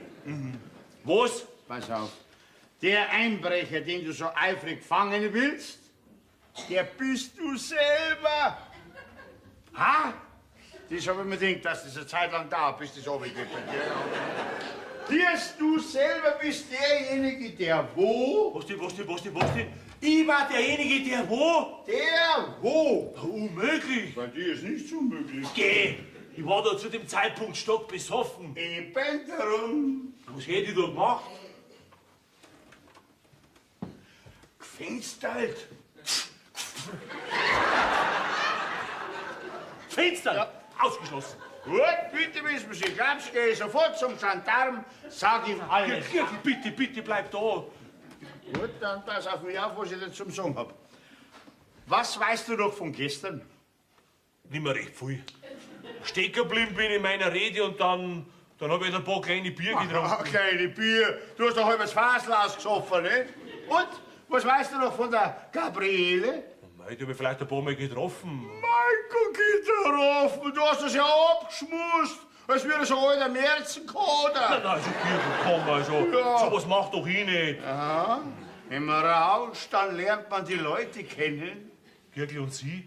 Was? Pass auf. Der Einbrecher, den du so eifrig fangen willst, der bist du selber. Ha? Das habe ich mir gedacht, dass das eine Zeit lang dauert, bis das runtergeht bei dir. Du selber bist derjenige, der wo? Was die? Ich war derjenige, der wo? Der wo? Unmöglich. Bei dir ist nichts unmöglich. Geh. Ich war da zu dem Zeitpunkt stockbesoffen. Eben darum. Was hätte ich da gemacht? Gefenstert. Fenster! Ja. Ausgeschlossen. Gut, bitte wissen Sie, glaubst, gehe sofort zum Gendarm, sag ihm alles. Bitte, bleib da. Gut, dann pass auf mich auf, was ich dir zum Sagen hab. Was weißt du noch von gestern? Nicht mehr recht viel. Stecken geblieben bin in meiner Rede und dann hab ich ein paar kleine Bier getrunken. Kleine Bier. Du hast doch halbes Fasel ausgesoffen, nicht? Und, was weißt du noch von der Gabriele? Mei, die hab ich vielleicht ein paar Mal getroffen. Mein Gott, getroffen, du hast das ja abgeschmust, als wäre so ein alter Märzenkader. Nein, also Kirche, komm, also. Ja. Sowas macht doch ich nicht. Aha. Wenn man rauscht, dann lernt man die Leute kennen. Kirche und sie?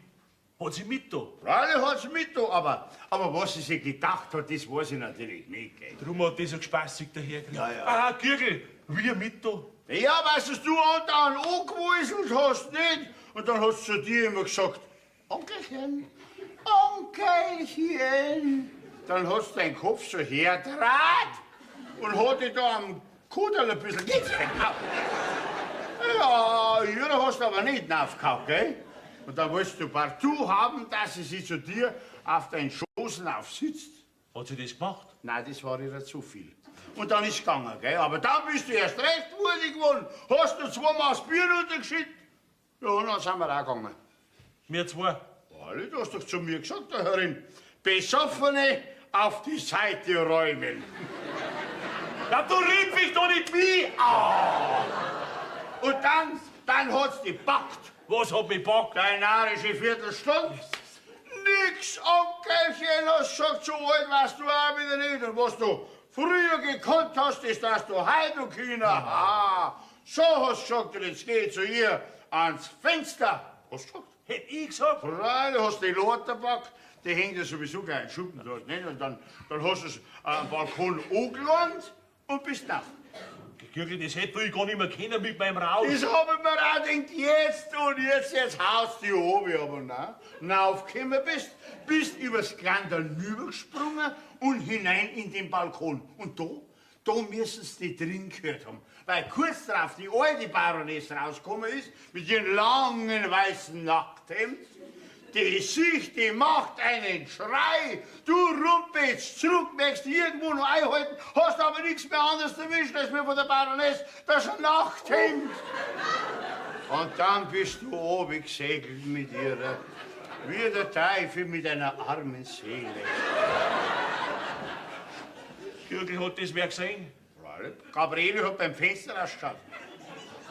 Hat sie mit da? Alle hat's mit, da, aber was sie sich gedacht hat, das weiß ich natürlich nicht. Gell? Drum hat die so gespassig dahergekriegt. Ja. Ah, Kirche, wir mit da. Ja, weißt du, andauernd angewuselt hast, nicht? Und dann hast du zu dir immer gesagt, Onkelchen, Onkelchen. Dann hast du deinen Kopf so herdraht und hat dich da am Kuderl ein bisschen gekauft. Ja, hier hast du aber nicht aufgehauen, gell? Und dann wolltest du partout haben, dass sie sich zu dir auf deinen Schoßen aufsitzt. Hat sie das gemacht? Nein, das war ihr zu viel. Und dann ist es gegangen, gell? Aber dann bist du erst recht wurstig geworden. Hast du 2 Maß Bier runtergeschüttet? Ja, und dann sind wir auch gegangen. Wir zwei. Alle, du hast doch zu mir gesagt, der Herrin, Besoffene auf die Seite räumen. Ja, du rieb mich doch nicht wie! Ah. Und dann hat's die packt. Was hat mich packt? Deine narische Viertelstunde. Nix, Onkelchen, hast gesagt, so alt warst du auch wieder nicht. Und was du früher gekonnt hast, ist, dass du heute können. Ah, so hast du gesagt, und jetzt geh zu ihr ans Fenster. Hast du gesagt? Hätt ich gesagt? Nein, du hast die Lotte gepackt, die hängt ja sowieso gleich in Schuppen dort, nicht? Und dann hast du es am Balkon angelangt und bist nach. Kirche, das hätte ich gar nicht mehr kennen mit meinem Rausch. Das hab ich mir auch gedacht, jetzt haust die oben, aber nein, aufgekommen bist übers Grandal rübergesprungen und hinein in den Balkon. Und da müssen sie die drin gehört haben. Weil kurz darauf die alte Baroness rausgekommen ist, mit ihrem langen weißen Nackthemd. Die Sicht, die macht einen Schrei. Du rumpelst zurück, möchtest irgendwo noch einhalten, hast aber nichts mehr anderes erwischt als mir von der Baroness das Nachthemd. Und dann bist du oben gesegelt mit ihr, wie der Teufel mit einer armen Seele. Gürgel, hat das wer gesehen? Gabriele hat beim Fenster rausgeschaut.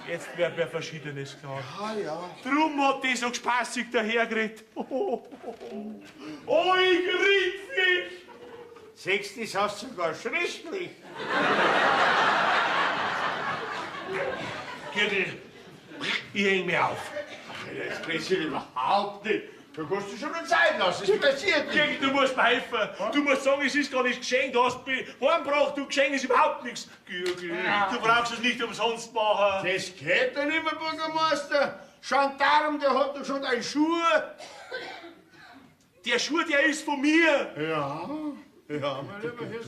Jetzt wird mir Verschiedenes klar. Ah ja. Drum hat die so spaßig dahergeredet. Oh, ich rief mich! Siehst du, das hast du sogar schriftlich. Gürgel, ich häng mich auf. Das passiert überhaupt nicht. Du kannst dir schon eine Zeit lassen, es passiert nicht. Gürgel, du musst mir helfen. Du musst sagen, es ist gar nicht geschenkt. Du hast mich heimgebracht, du geschenkt ist überhaupt nichts. Gürgel, du brauchst es nicht umsonst machen. Das geht doch nicht mehr, Bürgermeister. Gendarm, der hat doch schon einen Schuh. Der Schuh, der ist von mir. Ja, mein Lieber Hirsch.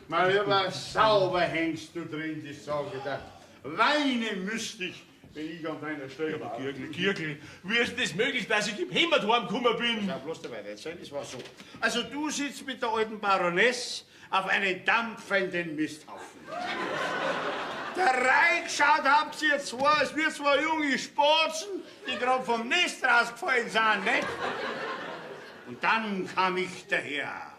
Mein Lieber, sauber hängst du drin, das sage ich dir. Weinen müsste ich, wenn ich an deiner Stelle war. Gürgel, wie ist das möglich, dass ich im Heimat heimgekommen bin? Ja, bloß dabei erzählen, das war so. Also du sitzt mit der alten Baroness auf einem dampfenden Misthaufen. Da reingeschaut habt ihr zwei, es wird zwei junge Spatzen, die gerade vom Nest rausgefallen sind, nicht? Und dann kam ich daher.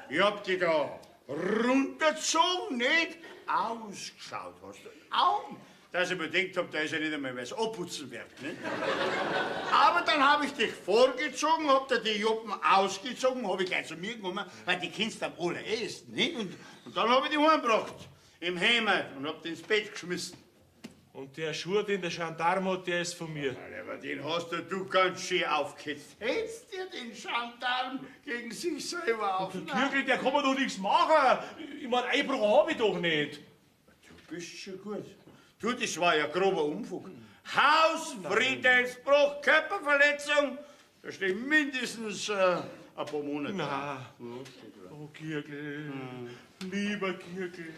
Ich hab die da runtergezogen, nicht? Ausgeschaut hast du. Augen. Dass ich mir gedacht hab, da ist ja nicht einmal was abputzen wert, nicht? Aber dann habe ich dich vorgezogen, hab dir die Juppen ausgezogen, hab ich gleich zu mir genommen, weil die kennst du am allerersten, nicht? Und dann hab ich die heimgebracht, im Heimat, und hab die ins Bett geschmissen. Und der Schuh, den der Gendarm hat, der ist von mir. Aber den hast du ganz schön aufgehetzt. Hättest dir den Gendarm gegen sich selber auf? Gürgel, der kann mir doch nichts machen. Ich mein, Einbruch hab ich doch nicht. Du bist schon gut. Du, das war ja grober Unfug. Hausfriedensbruch, Körperverletzung. Da stehen mindestens ein paar Monate. Na, oh Gürgel, lieber Gürgel,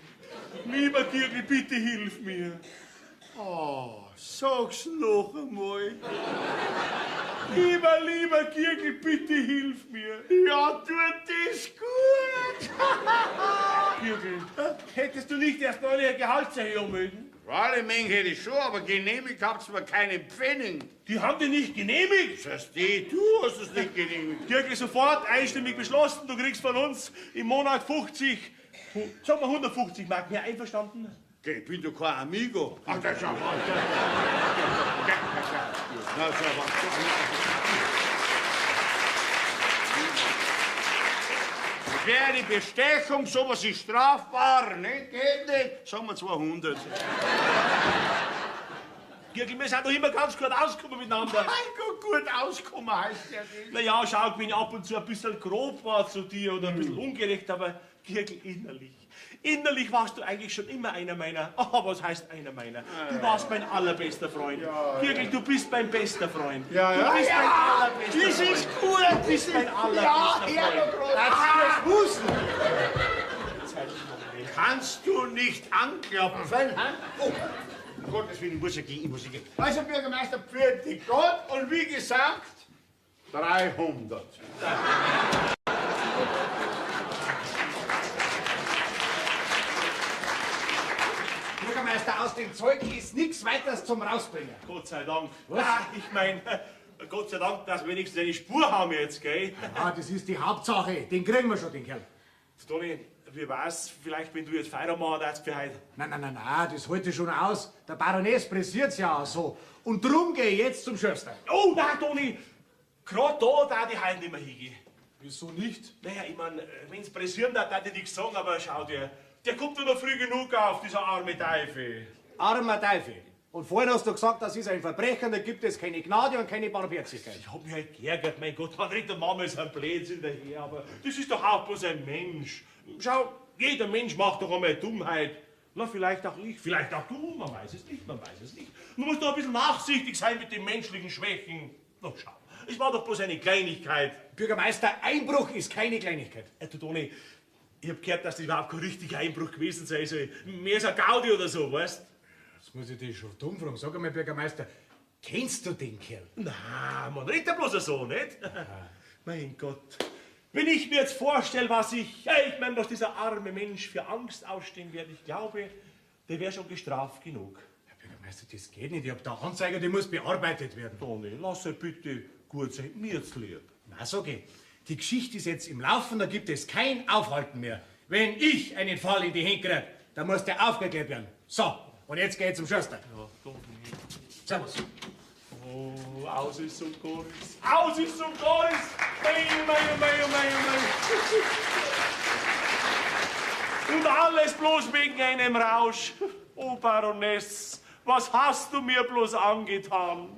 bitte hilf mir. Oh, sag's noch einmal. Lieber Gürgel, bitte hilf mir. Ja, tut das gut. Gürgel, hättest du nicht erst noch eine Gehaltserhöhung mögen? Alle Menge hätte ich schon, aber genehmigt habt's mir keinen Pfennig. Die haben die nicht genehmigt. Das heißt, du hast es nicht genehmigt. Gürgel, sofort einstimmig beschlossen, du kriegst von uns im Monat 50, sagen wir 150 Mark mehr, einverstanden? Ich bin doch kein Amigo. Ach, das ist ja was. Na, so was. Wäre die Bestechung, sowas ist strafbar, nicht? Geht nicht. Sagen wir 200. Gürgel, wir sind doch immer ganz gut ausgekommen miteinander. Mein Gott, gut auskommen heißt ja nicht. Naja, schau, ich bin ab und zu ein bisschen grob war zu dir oder ein bisschen ungerecht, aber Gürgel, innerlich warst du eigentlich schon immer einer meiner, was heißt einer meiner? Du warst mein allerbester Freund. Gürgel, du bist mein bester Freund. Du bist mein allerbester Das Freund. ist gut. Du bist mein allerbester Freund. Kannst du nicht anklopfen? Oh, um Gottes Willen, ich muss gehen. Also, Bürgermeister, für die Gott und wie gesagt, 300. Bürgermeister, aus dem Zeug ist nichts weiteres zum Rausbringen. Gott sei Dank. Ah, ich mein, Gott sei Dank, dass wir wenigstens eine Spur haben jetzt, gell? Ja, das ist die Hauptsache. Den kriegen wir schon, den Kerl. Toni, wie war's? Vielleicht, wenn du jetzt Feierabend machen darfst für heute. Nein, das halte ich schon aus. Der Baroness pressiert's ja auch so. Und drum gehe ich jetzt zum Schöpster. Oh, nein, Toni! Gerade da die heute nicht mehr hingehen. Wieso nicht? Naja, ich mein, wenn's pressieren darf ich nichts sagen, aber schau dir, der kommt ja noch früh genug auf, dieser arme Teufel. Armer Teufel. Und vorhin hast du gesagt, das ist ein Verbrecher, da gibt es keine Gnade und keine Barmherzigkeit. Ich hab mich halt geärgert, mein Gott, man redet der Mama ist ein Blödsinn daher, aber das ist doch auch bloß ein Mensch. Schau, jeder Mensch macht doch einmal Dummheit. Na, vielleicht auch ich, vielleicht auch du, man weiß es nicht. Man muss doch ein bisschen nachsichtig sein mit den menschlichen Schwächen. Na, schau, es war doch bloß eine Kleinigkeit. Bürgermeister, Einbruch ist keine Kleinigkeit. Du, Toni, ich hab gehört, dass das überhaupt kein richtiger Einbruch gewesen sein soll. Mehr so ein Gaudi oder so, weißt? Das muss ich dich schon dumm fragen. Sag einmal, Bürgermeister, kennst du den Kerl? Na, man redet ja bloß so, nicht? Mein Gott. Wenn ich mir jetzt vorstelle, was was dieser arme Mensch für Angst ausstehen wird, ich glaube, der wäre schon gestraft genug. Also, das geht nicht. Ich hab da eine Anzeige, die muss bearbeitet werden. Toni, lass sie bitte gut sein, mir jetzt lieb. Na, so geht. Die Geschichte ist jetzt im Laufen, da gibt es kein Aufhalten mehr. Wenn ich einen Fall in die Hände kriege, dann muss der aufgeklärt werden. So, und jetzt geht's zum Schuster. Ja, Toni. Servus. Oh, aus ist und gar ist. Aus ist und gar ist. Mei, mei, mei, mei, mei. Und alles bloß wegen einem Rausch. Oh, Baroness, was hast du mir bloß angetan?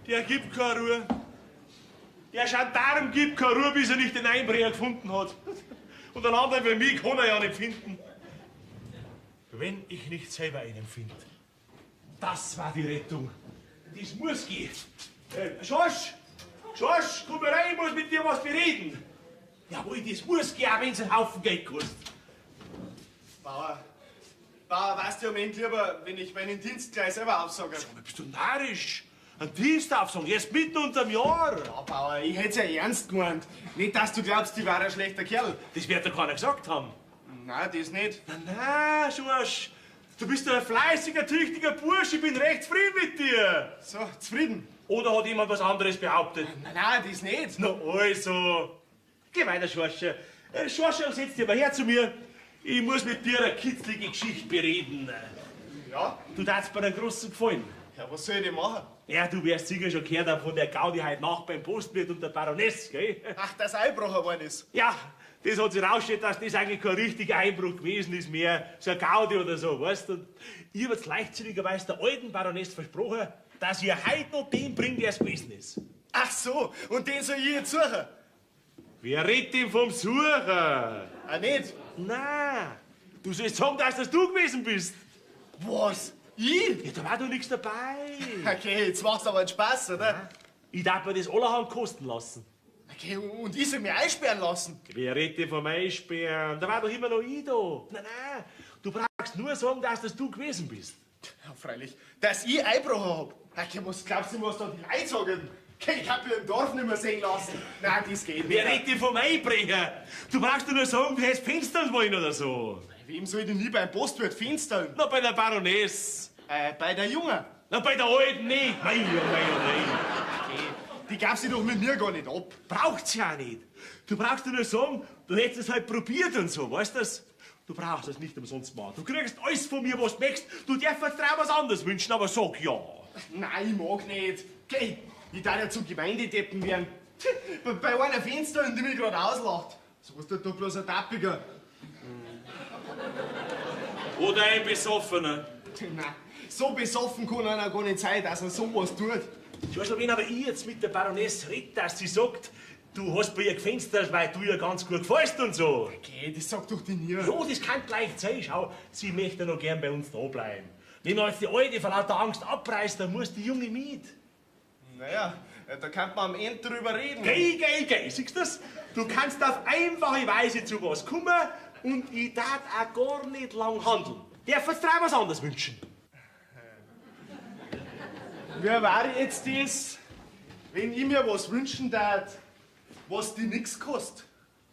Der gibt keine Ruhe. Der Gendarm gibt keine Ruhe, bis er nicht den Einbrecher gefunden hat. Und einen anderen wie mich kann er ja nicht finden. Wenn ich nicht selber einen finde. Das war die Rettung. Das muss gehen. Schorsch! Schorsch, komm mal rein, ich muss mit dir was bereden. Jawohl, das muss gehen, auch wenn es einen Haufen Geld kostet. Bauer, weißt du am Ende lieber, wenn ich meinen Dienst gleich selber aufsage? Bist du narrisch? Ein Dienstaufsang, erst mitten unterm Jahr. Ja, Bauer, ich hätt's ja ernst gemeint. Nicht, dass du glaubst, ich war ein schlechter Kerl. Das wird doch keiner gesagt haben. Nein, das nicht. Na, Schorsch, du bist ein fleißiger, tüchtiger Bursch, ich bin recht zufrieden mit dir. So, zufrieden? Oder hat jemand was anderes behauptet? Nein, das nicht. Na also, geh weiter, Schorscher. Schorscher, setz dich mal her zu mir. Ich muss mit dir eine kitzlige Geschichte bereden. Ja? Du darfst mir einen großen gefallen. Ja, was soll ich denn machen? Ja, du wirst sicher schon gehört haben von der Gaudi heute Nacht beim Postwirt und der Baroness, gell? Ach, dass Einbruch geworden ist. Ja, das hat sich rausgestellt, dass das eigentlich kein richtiger Einbruch gewesen ist, mehr so ein Gaudi oder so, weißt du? Und ich hab jetzt leichtsinnigerweise der alten Baroness versprochen, dass ihr heute noch den bringt, der es gewesen ist. Ach so, und den soll ich jetzt suchen? Wer redet denn vom Suchen? Nicht? Nein, du sollst sagen, dass das du gewesen bist. Was? Ich? Ja, da war doch nichts dabei. Okay, jetzt machst du aber einen Spaß, oder? Ich darf mir das allerhand kosten lassen. Okay, und ich soll mich einsperren lassen? Wer redet vom Einsperren? Da war doch immer noch ich da. Nein, du brauchst nur sagen, dass das du gewesen bist. Ja, freilich. Dass ich Einbruch hab. Okay, was glaubst du, was da die Leute sagen? Okay, ich hab mich im Dorf nicht mehr sehen lassen. Nein, das geht nicht. Wer redet vom Einbrecher? Du brauchst nur sagen, du hättest Fenstern wollen oder so. Wem soll ich denn nie beim Postwirt finstern? Na, bei der Baroness. Bei der Jungen. Na, bei der Alten nicht. Mei, oh mei, oh mei. Okay, die gab sie doch mit mir gar nicht ab. Braucht's ja nicht. Du brauchst nur sagen, du hättest es halt probiert und so, weißt du das? Du brauchst es nicht umsonst machen. Du kriegst alles von mir, was du möchtest. Du darfst dir auch was anderes wünschen, aber sag ja. Nein, ich mag nicht. Okay, ich darf ja zum Gemeindedeppen werden. Bei einer Fenster, die mich gerade auslacht. So was tut da bloß ein Tappiger. Oder ein Besoffener. Nein, so besoffen kann einer gar nicht sein, dass er sowas tut. Schau, wenn aber ich jetzt mit der Baroness rede, dass sie sagt, du hast bei ihr gefenstert, weil du ihr ganz gut gefällst und so. Okay, das sagt doch die nie. Ja, das kann leicht sein. Schau, sie möchte noch gern bei uns da bleiben. Wenn man jetzt die Alte vor lauter Angst abreißt, dann muss die Junge mit. Naja, da kann man am Ende drüber reden. Geh, siehst du das? Du kannst auf einfache Weise zu was kommen und ich darf auch gar nicht lang handeln. Darf jetzt drei was anderes wünschen. Wer war jetzt das? wenn ich mir was wünschen darf, was die nix kostet.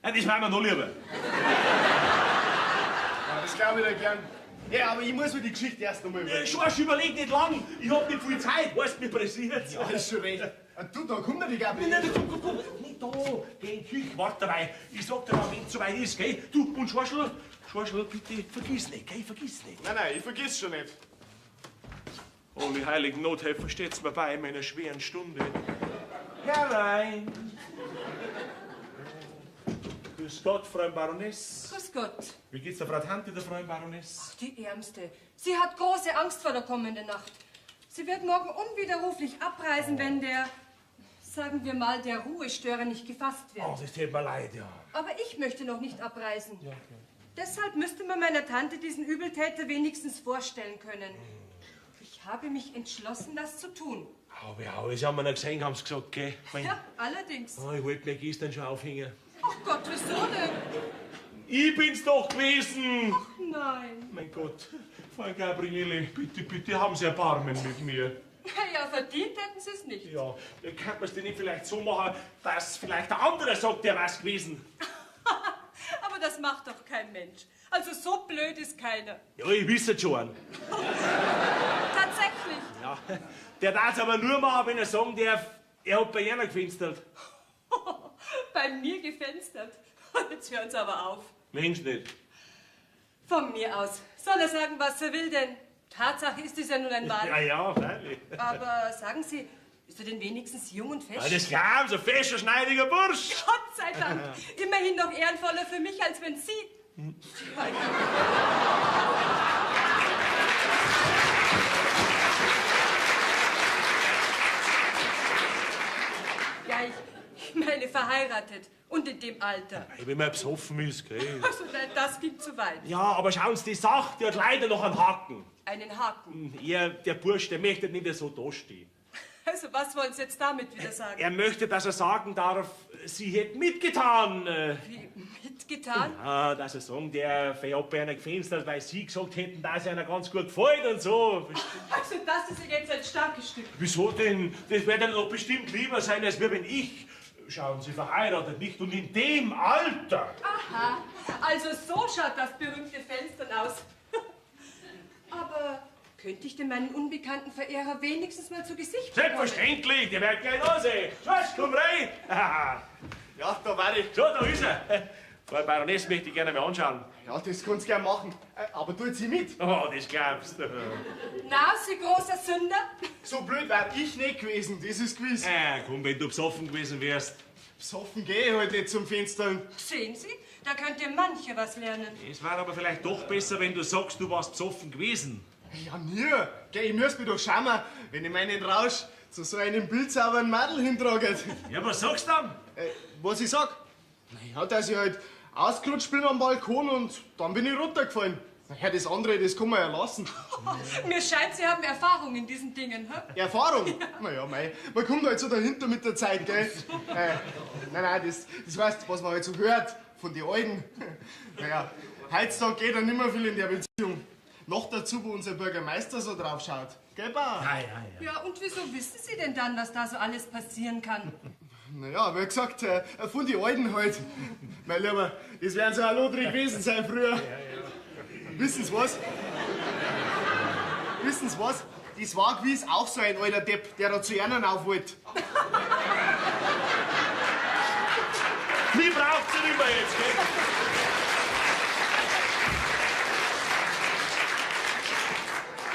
Ja, das wäre mir noch lieber. Ja, das glaube ich dir gern. Ja, aber ich muss mir die Geschichte erst noch mal überlegen. Schorsch, überleg nicht lang. Ich hab nicht viel Zeit. Weißt du, mir pressiert. Ja, ist schon recht. Du, da kommt er die Gabi. Nein, komm. Nicht da. Geh in die Küche, warte dabei. Ich sag dir dann, wenn es soweit ist, gell? Du, und Schorschl, bitte vergiss nicht, gell? Vergiss nicht. Nein, ich vergiss schon nicht. Oh, die heiligen Nothelfer, steht's mir bei in meiner schweren Stunde. Herein! Grüß Gott, Frau Baroness. Grüß Gott. Wie geht's der Frau Tante, der Frau Baroness? Die Ärmste. Sie hat große Angst vor der kommenden Nacht. Sie wird morgen unwiderruflich abreisen, wenn der, sagen wir mal, der Ruhestörer nicht gefasst wird. Oh, das tut mir leid, ja. Aber ich möchte noch nicht abreisen. Ja, okay. Deshalb müsste man meiner Tante diesen Übeltäter wenigstens vorstellen können. Ich habe mich entschlossen, das zu tun. Aber das haben wir noch gesehen, haben sie gesagt, gell? Ja, allerdings. Oh, ich wollte mir gestern schon aufhängen. Ach Gott, wieso denn? Ich bin's doch gewesen! Ach nein. Mein Gott, Frau Gabriele, bitte haben Sie Erbarmen mit mir. Ja, verdient hätten Sie es nicht. Ja, könnte man es denn nicht vielleicht so machen, dass vielleicht der andere sagt, der war's gewesen? Aber das macht doch kein Mensch. Also so blöd ist keiner. Ja, ich weiß es schon. Tatsächlich. Ja, der darf es aber nur machen, wenn er sagen darf, er hat bei einer gefenstert. Bei mir gefenstert. Jetzt hören Sie aber auf. Mensch nicht. Von mir aus. Soll er sagen, was er will, denn Tatsache ist es ja nun einmal. Ja, freilich. Aber sagen Sie, ist er denn wenigstens jung und fesch? Ja, das glauben Sie, fescher, schneidiger Bursch. Gott sei Dank. Immerhin noch ehrenvoller für mich, als wenn Sie... Ja, ich meine verheiratet und in dem Alter. Wenn man besoffen ist, gell? Also nein, das ging zu weit. Ja, aber schauen Sie, die Sache, die hat leider noch einen Haken. Einen Haken. Der Bursch, der möchte nicht so dastehen. Also was wollen Sie jetzt damit wieder sagen? Er möchte, dass er sagen darf, Sie hätten mitgetan. Wie, mitgetan? Ja, dass er sagen, der hat bei einer gefenstert, weil Sie gesagt hätten, dass er einer ganz gut gefällt und so. Also das ist jetzt ein starkes Stück. Wieso denn? Das wird dann doch bestimmt lieber sein, als wenn ich, schauen Sie, verheiratet nicht und in dem Alter. Aha, also so schaut das berühmte Fenstern aus. Aber könnte ich denn meinen unbekannten Verehrer wenigstens mal zu Gesicht bekommen? Selbstverständlich, der wird gleich da sein. Schwarz, komm rein. Ja, da war ich. So, da ist er. Frau Baroness möchte ich gerne mal anschauen. Ja, das kannst du gern machen. Aber tut sie mit. Oh, das glaubst du. Na, Sie großer Sünder? So blöd wär ich nicht gewesen, das ist gewiss. Komm, wenn du besoffen gewesen wärst. Besoffen geh ich halt nicht zum Fenstern. Sehen Sie, da könnt ihr manche was lernen. Es wäre aber vielleicht doch besser, wenn du sagst, du warst besoffen gewesen. Ja, nie. Geh, ich muss mich doch schauen, wenn ich meinen Rausch zu so einem bildsauberen Madel hintrage. Ja, was sagst du dann? Was ich sag? Naja, dass ich halt ausgerutscht bin am Balkon und dann bin ich runtergefallen. Naja, das andere, das kann man ja lassen. Mir scheint, Sie haben Erfahrung in diesen Dingen. Hä? Erfahrung? Ja. Naja, mei, man kommt halt so dahinter mit der Zeit, gell? Nein, das heißt, was man halt so hört von den Alten. Naja, heutzutage geht ja nicht mehr viel in der Beziehung. Noch dazu, wo unser Bürgermeister so drauf schaut. Gell, Bauer? Ja, und wieso wissen Sie denn dann, was da so alles passieren kann? Naja, wie gesagt, von den Alten halt. Mein Lieber, das werden so ein Lotri gewesen sein früher. Wissen Sie was? Wissen Sie was? Das war gewiss auch so ein alter Depp, der da zu Ernen auf wollte. Die braucht sie nicht mehr jetzt, gell?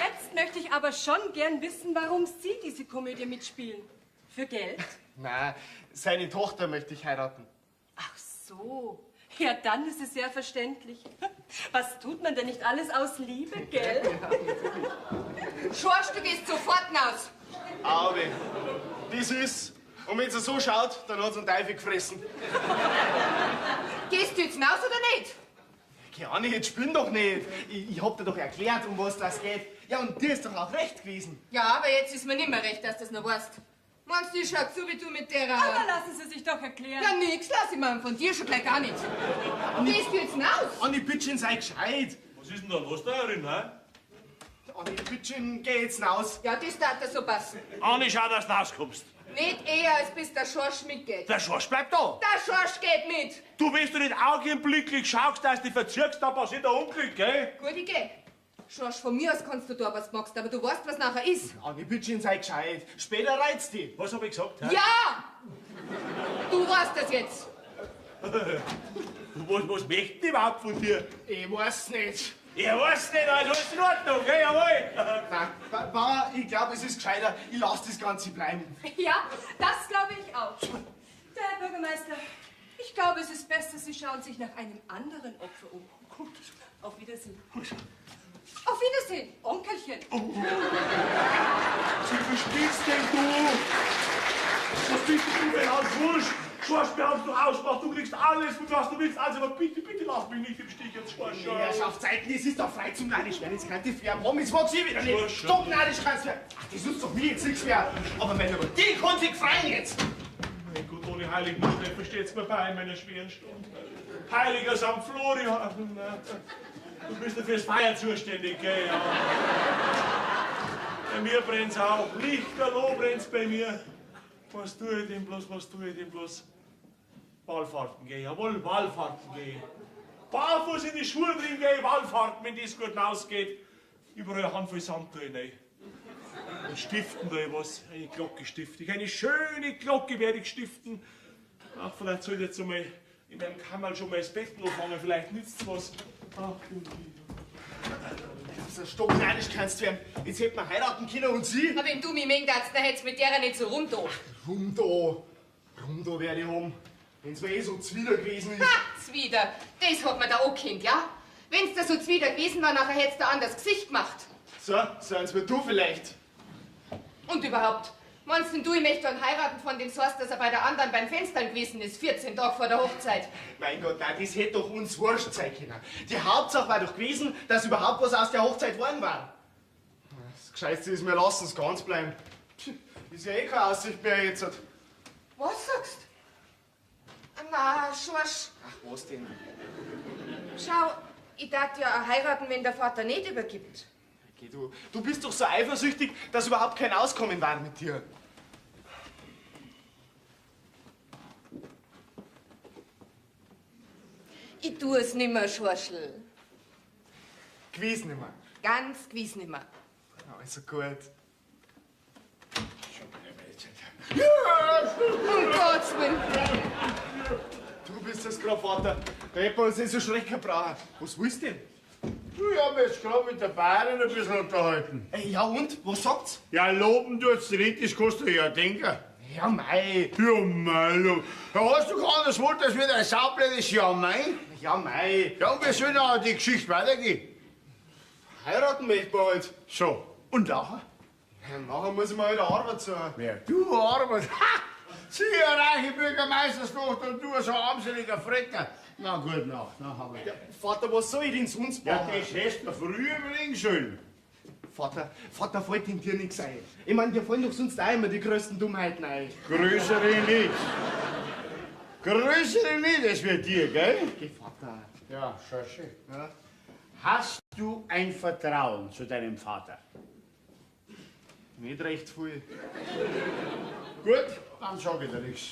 Jetzt möchte ich aber schon gern wissen, warum Sie diese Komödie mitspielen. Für Geld? Nein, seine Tochter möchte ich heiraten. Ach so. Ja, dann ist es sehr verständlich. Was tut man denn nicht alles aus Liebe, gell? Schorsch, du gehst sofort hinaus. Aber das ist, und wenn es so schaut, dann hat es einen Teufel gefressen. Gehst du jetzt hinaus oder nicht? Keine Ahnung, jetzt spinn doch nicht. Ich hab dir doch erklärt, um was das geht. Ja, und dir ist doch auch recht gewesen. Ja, aber jetzt ist mir nicht mehr recht, dass du das noch weißt. Meinst du, ich schau so wie du mit der... Aber lassen Sie sich doch erklären. Ja, nix, lass ich mir von dir schon gleich gar nichts. Gehst du jetzt hinaus? Anni, bitte schön, sei gescheit. Was ist denn da los da drin, hä? Anni, bitte, geh jetzt raus. Ja, das darf so passen. Anni, schau, dass du rauskommst. Nicht eher, als bis der Schorsch mitgeht. Der Schorsch bleibt da. Der Schorsch geht mit. Du willst doch nicht augenblicklich schaust, dass du dich verzirkst, dann passiert ein Unglück, gell? Gut, ich geh. Schorsch, von mir aus kannst du da, was du magst, aber du weißt, was nachher ist. Anni, bitte, sei gescheit. Später reizt dich. Was hab ich gesagt? hä? Ja! Du weißt das jetzt. Was möchten die überhaupt von dir? Ich weiß nicht. Ich weiß nicht, also ist in Ordnung, gell? Jawohl. Nein, Bauer, ich glaube, es ist gescheiter. Ich lasse das Ganze bleiben. Ja, das glaube ich auch. Der Herr Bürgermeister, ich glaube, es ist besser, Sie schauen sich nach einem anderen Opfer um. Auf Wiedersehen. Auf Wiedersehen, Onkelchen. Wie spielst denn du? Was bist du denn als Wurscht? Schorsch, wir haben's doch ausgemacht, du kriegst alles, was du willst. Also, aber bitte, bitte lass mich nicht im Stich jetzt, Schorsch. Herrschaftszeiten, es ist doch frei zum Neidisch werden. Jetzt kann die Färben rum, jetzt mag's ich wieder nicht. Schorsch. Stopp, neidisch kannst du. Ach, das nutzt doch mir jetzt nichts mehr. Aber wenn aber die Konfig freien jetzt. Mein Gott, ohne heiligen Stefan steht's mir bei in meiner schweren Stunde. Heiliger St. Florian, du bist ja fürs Feiern zuständig, gell? Ja. Bei mir brennt's auch. Lichterloh brennt's bei mir. Was tue ich denn bloß, was tue ich denn bloß? Wallfahrten gehen, jawohl, Wallfahrten gehen. Barfuß in die Schuhe drin gehen, Wallfahrten, wenn das gut ausgeht. Überall eine Handvoll Sand tue ich rein. Und stiften da ich was. Eine Glocke stifte ich. Eine schöne Glocke werde ich stiften. Ach, vielleicht soll ich jetzt einmal in meinem Kammerl schon mal das Bett anfangen, vielleicht nützt's was. Ach, du So stopp, neidisch kannst du werden. Jetzt hätten wir heiraten können und sie. Aber wenn du mich mengen darfst, dann hätt's mit der nicht so rum da. Rum da werde ich haben. Wenn's mir eh so zwider gewesen ist. Ha, zwider. Das hat man da auch kennt, ja? Wenn's da so zwider gewesen war, nachher hätt's da anders Gesicht gemacht. So, sind's mir du vielleicht. Und überhaupt, meinst denn du, ich möchte dann heiraten, von dem sagst, dass er bei der anderen beim Fenstern gewesen ist, 14 Tage vor der Hochzeit? Mein Gott, nein, das hätte doch uns wurscht sein können. Die Hauptsache war doch gewesen, dass überhaupt was aus der Hochzeit geworden war. Das Gescheitste ist, wir lassen es ganz bleiben. Ist ja eh keine Aussicht mehr jetzt. Was sagst du? Na, Schorsch, Ach, was denn? schau, ich darf ja heiraten, wenn der Vater nicht übergibt. Geh, du bist doch so eifersüchtig, dass überhaupt kein Auskommen war mit dir. Ich tu es nimmer, Schorschl. Gewiss nimmer. Ganz gewiss nimmer. Also gut. Um Gottes Willen. Du bist das gerade, Vater. Da hätten wir uns nicht so schrecken brauchen. Was willst du denn? Ich hab jetzt gerade mit der Bayerin ein bisschen unterhalten. Ja und? Was sagt's? Ja, loben tut's nicht, das kannst du ja denken. Ja, mei. Ja, mei, du. Ja, hast du gar nicht das Wort, das wird ein saublödes Ja, mei? Ja, mei. Ja, und wie soll dann die Geschichte weitergehen? Heiraten möchte man halt. So, und nachher? Ja, nachher muss ich mal wieder Arbeit suchen. Wer? Du Arbeit? Ha! Sie, eine reiche Bürgermeisterstochter und du so ein armseliger Fretter. Na gut, na haben wir. Ja, Vater, was soll ich denn sonst Ja, machen? das hättest du früher überlegen sollen. Vater, fällt in dir nichts ein. Ich meine, dir fallen doch sonst auch immer die größten Dummheiten ein. Größere nicht. Größere nicht, das wird dir, gell? Geh, Vater. Ja, schön. Ja. Hast du ein Vertrauen zu deinem Vater? Nicht recht viel. Gut, dann sag ich dir nichts.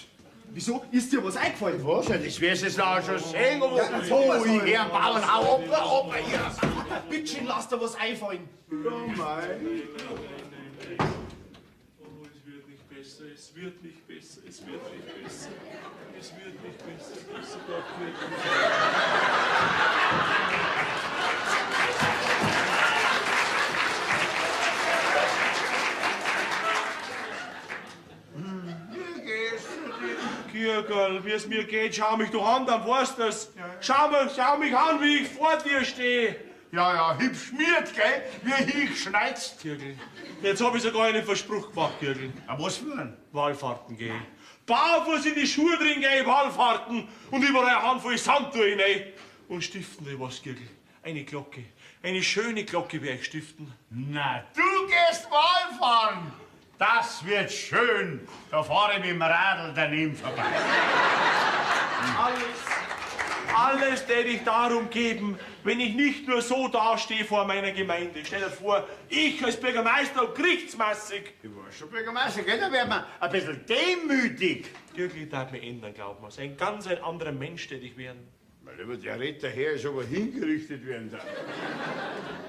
Wieso? Ist dir was eingefallen? Was? Ja, das wirst du jetzt nachher schon sehen. Aber Ja, so, ich geh am Bauern, hau ab, hier. Bittchen, lass dir was einfallen. Ja, mei. Oh, es wird nicht besser, es wird nicht besser, es wird nicht besser. Es wird nicht besser, dieser Gott wird nicht besser. Wie geht's dir? Kirgerl, wie es mir geht, schau mich doch an, dann weißt du das. Schau mich an, wie ich vor dir stehe. Ja, hübsch miert, gell? Wie ich schneizt. Kirgel, jetzt hab ich sogar einen Verspruch gemacht, Kirgel. Aber was für ein? Wallfahrten gehen. Barfuß in die Schuhe drin gehen, Wallfahrten und überall eine Handvoll Sand tue ich rein. Und stiften dir was, Kirgel. Eine Glocke. Eine schöne Glocke werde ich stiften. Na, du gehst Wallfahren. Das wird schön. Da fahre ich mit dem Radl daneben vorbei. Alles tät ich darum geben, wenn ich nicht nur so dastehe vor meiner Gemeinde. Stell dir vor, ich als Bürgermeister und gerichtsmäßig. Ich war schon Bürgermeister, gell? Da wird man ein bisschen demütig. Wirklich darf mich ändern, glaub mir. Ein ganz ein anderer Mensch tät ich werden. Weil über der Ritter her ist aber hingerichtet werden da.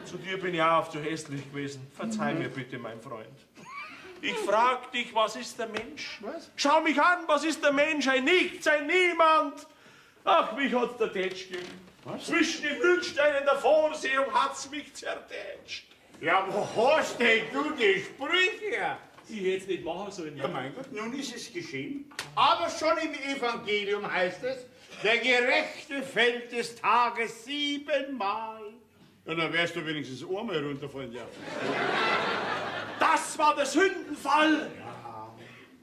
Zu dir bin ich auch zu hässlich gewesen. Verzeih mir bitte, mein Freund. Ich frag dich, was ist der Mensch? Was? Schau mich an, was ist der Mensch? Ein Nichts, ein Niemand. Ach, mich hat's der Tätsch gegeben. Zwischen den Mühlsteinen der Vorsehung hat's mich zertätscht. Ja, wo hast denn du die Sprüche? Ich hätt's nicht machen sollen. Ja, mein Gott, nun ist es geschehen. Aber schon im Evangelium heißt es, der Gerechte fällt des Tages 7-mal. Ja, dann wärst du wenigstens einmal runterfallen, ja. Das war der Sündenfall.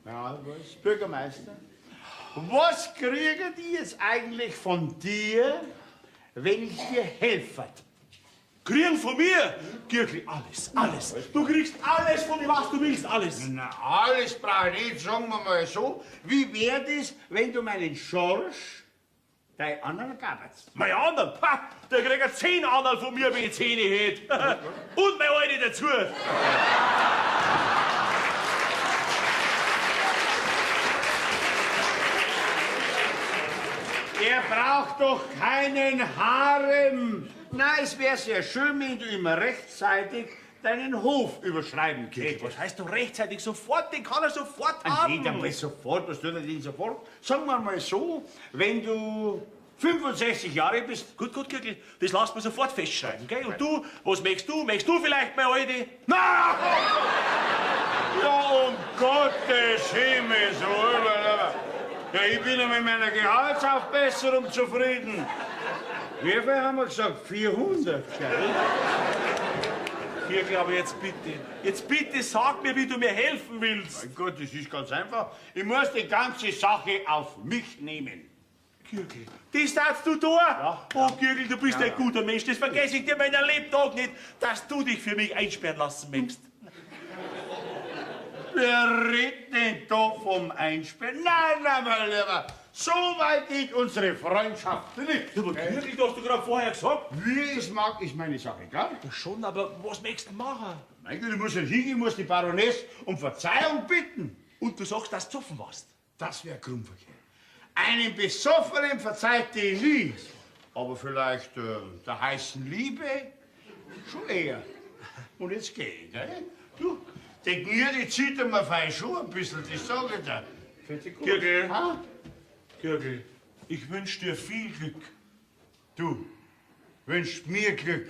Ja, was, Bürgermeister? Was kriege ich jetzt eigentlich von dir, wenn ich dir helfe? Kriegen von mir, Gürkli, alles, alles. Du kriegst alles von mir, was du willst, alles. Na, alles brauche ich nicht, sagen wir mal so. Wie wäre das, wenn du meinen Schorsch deinen anderen gabst? Mein anderen, der kriegt 10 Anal von mir, wenn ich 10 hätte. Und mein Alte dazu. Er braucht doch keinen Harem. Na, es wäre sehr schön, wenn du ihm rechtzeitig deinen Hof überschreiben könntest. Was heißt doch rechtzeitig sofort? Den kann er sofort haben. Jeder mal sofort, was tut er denn sofort? Sagen wir mal so, wenn du 65 Jahre bist. Gut, Gürkli, das lassen wir sofort festschreiben, gell? Und du, was möchtest du? Möchtest du vielleicht, mein Alte? Na! Ja, um Gottes Himmels Willen. Ja, ich bin ja mit meiner Gehaltsaufbesserung zufrieden. Wie viel haben wir gesagt? 400, gell? Gürkli, aber jetzt bitte sag mir, wie du mir helfen willst. Mein Gott, das ist ganz einfach. Ich muss die ganze Sache auf mich nehmen. Gürkli, das darfst du tun? Ja. Oh, Gürkli, du bist ein guter Mensch. Das vergesse ich dir meinen Lebtag nicht, dass du dich für mich einsperren lassen möchtest. Wer redet denn da vom Einsperren? Nein, mein Lieber. So weit geht unsere Freundschaft nicht. Aber Gürkli, du hast doch gerade vorher gesagt. Wie ich mag, ist meine Sache, gell? Ja, schon, aber was möchtest du machen? Mein Gott, ich muss nicht hingehen, ich muss die Baroness um Verzeihung bitten. Und du sagst, dass du pfiffen warst. Das wäre Krummverkehr. Einem Besoffenen verzeiht die nie. Aber vielleicht der heißen Liebe schon eher. Und jetzt geh ich, gell? Du, die Gnade zieht mir fein schon ein bisschen, das sag ich dir. Gürkli, Ha? Gürkli, ich wünsch dir viel Glück. Du wünschst mir Glück.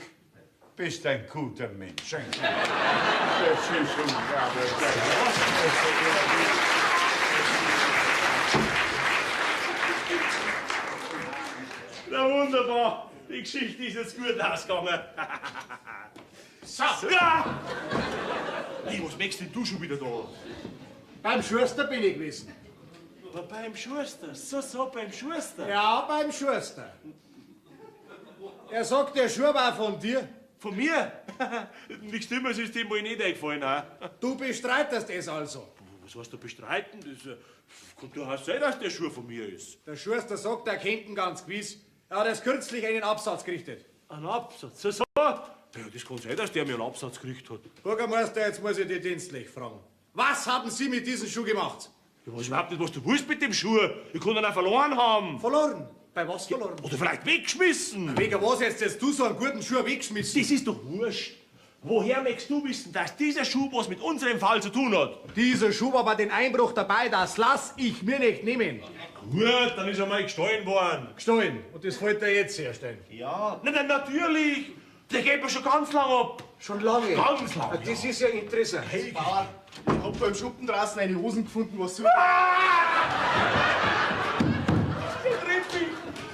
Bist ein guter Mensch. Das ist unglaublich. Na wunderbar, die Geschichte ist jetzt gut ausgegangen. So. Ja! Hey, was möchtest denn du schon wieder da? Beim Schuster bin ich gewesen. Aber beim Schuster, so, beim Schuster. Ja, beim Schuster. Er sagt, der Schuh war von dir. Von mir? Nichts Dummes ist dem wohl nicht eingefallen. Auch. Du bestreitest es also. Was hast du bestreiten? Das kann durchaus sein, dass der Schuh von mir ist. Der Schuster sagt, er kennt ihn ganz gewiss. Er hat erst kürzlich einen Absatz gerichtet. Ein Absatz? So. Ja, das kann sein, dass der mir einen Absatz gekriegt hat. Bürgermeister, jetzt muss ich dich dienstlich fragen. Was haben Sie mit diesem Schuh gemacht? Ich weiß überhaupt nicht, was du willst mit dem Schuh. Ich kann ihn auch verloren haben. Verloren. Bei was verloren? Oder vielleicht weggeschmissen. Wegen was jetzt du so einen guten Schuh weggeschmissen? Das ist doch wurscht. Woher möchtest du wissen, dass dieser Schuh was mit unserem Fall zu tun hat? Dieser Schuh war bei den Einbruch dabei, das lass ich mir nicht nehmen. Gut, dann ist er mal gestohlen worden. Gestohlen. Und das wollte er jetzt herstellen. Ja. Nein, natürlich. Der geht mir schon ganz lang ab. Schon lange? Ganz lang, Das ist ja interessant. Hey, Bauer, ich hab beim Schuppen draußen eine Hosen gefunden, was so...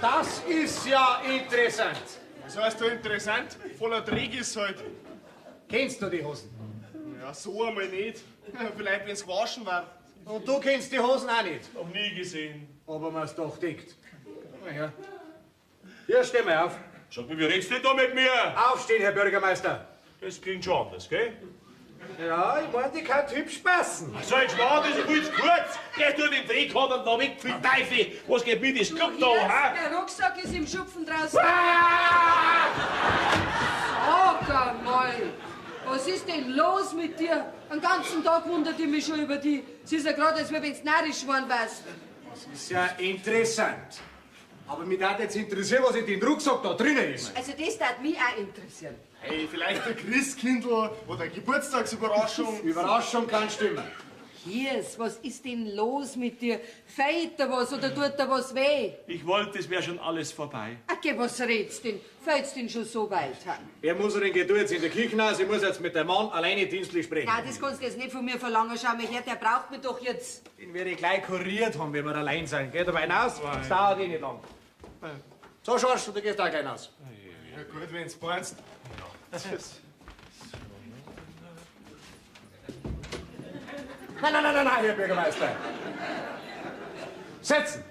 Das ist ja interessant. Was heißt da interessant? Voller Dreck ist halt. Kennst du die Hosen? Ja, so einmal nicht. Vielleicht, wenn's gewaschen war. Und du kennst die Hosen auch nicht. Noch nie gesehen. Aber man's doch denkt. Na ja. Hier, steh mal auf. Sag mir, wie redst du da mit mir? Aufstehen, Herr Bürgermeister. Das klingt schon anders, gell? Ja, ich mein, die kann hübsch passen. So ein Schwan ist viel zu kurz. Der tut den Trikot und da weg, viel Teufel. Was geht mit, ist Club da, ha? Der Rucksack ist im Schupfen draußen. Ah! Sag einmal, was ist denn los mit dir? Den ganzen Tag wundert ich mich schon über die. Es ist ja gerade, als wenn du narrisch geworden wärst. Das ist ja interessant. Aber mich darf jetzt interessieren, was in dem Rucksack da drinnen ist. Also das darf mich auch interessieren. Hey, vielleicht ein Christkindl oder eine Geburtstagsüberraschung. Überraschung kann stimmen. Kiers, was ist denn los mit dir? Fällt dir was oder tut dir was weh? Ich wollte, es wäre schon alles vorbei. Okay, was redst denn? Fällt's denn schon so weit an? Wer muss er denn gehen? Du jetzt in der Kirche hinaus? Ich muss jetzt mit dem Mann alleine dienstlich sprechen. Nein, das kannst du jetzt nicht von mir verlangen. Schau mal her, der braucht mich doch jetzt. Den werde ich gleich kuriert haben, wenn wir allein sein. Geht aber hinaus? Das dauert eh nicht lang. So, Schorsch, du gehst auch gleich hinaus. Ja gut, wenn's meinst. Nein, Herr Bürgermeister. Setzen.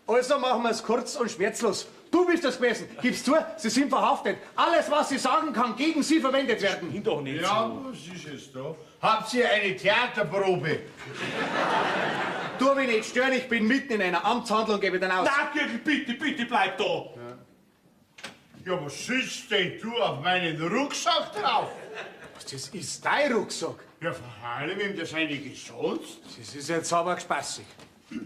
Also machen wir es kurz und schmerzlos. Du bist das gewesen. Gib's zu, Sie sind verhaftet. Alles, was Sie sagen, kann gegen Sie verwendet werden. Ihn doch nicht. Ja, was ist es da? Habt ihr eine Theaterprobe? Du, mich nicht stören, ich bin mitten in einer Amtshandlung, gebe dann aus. Na, Gürtel, bitte, bleib da. Ja, was sitzt denn du auf meinen Rucksack drauf? Das ist dein Rucksack. Ja, vor allem, wem das einige sonst? Das ist jetzt aber spaßig. Aber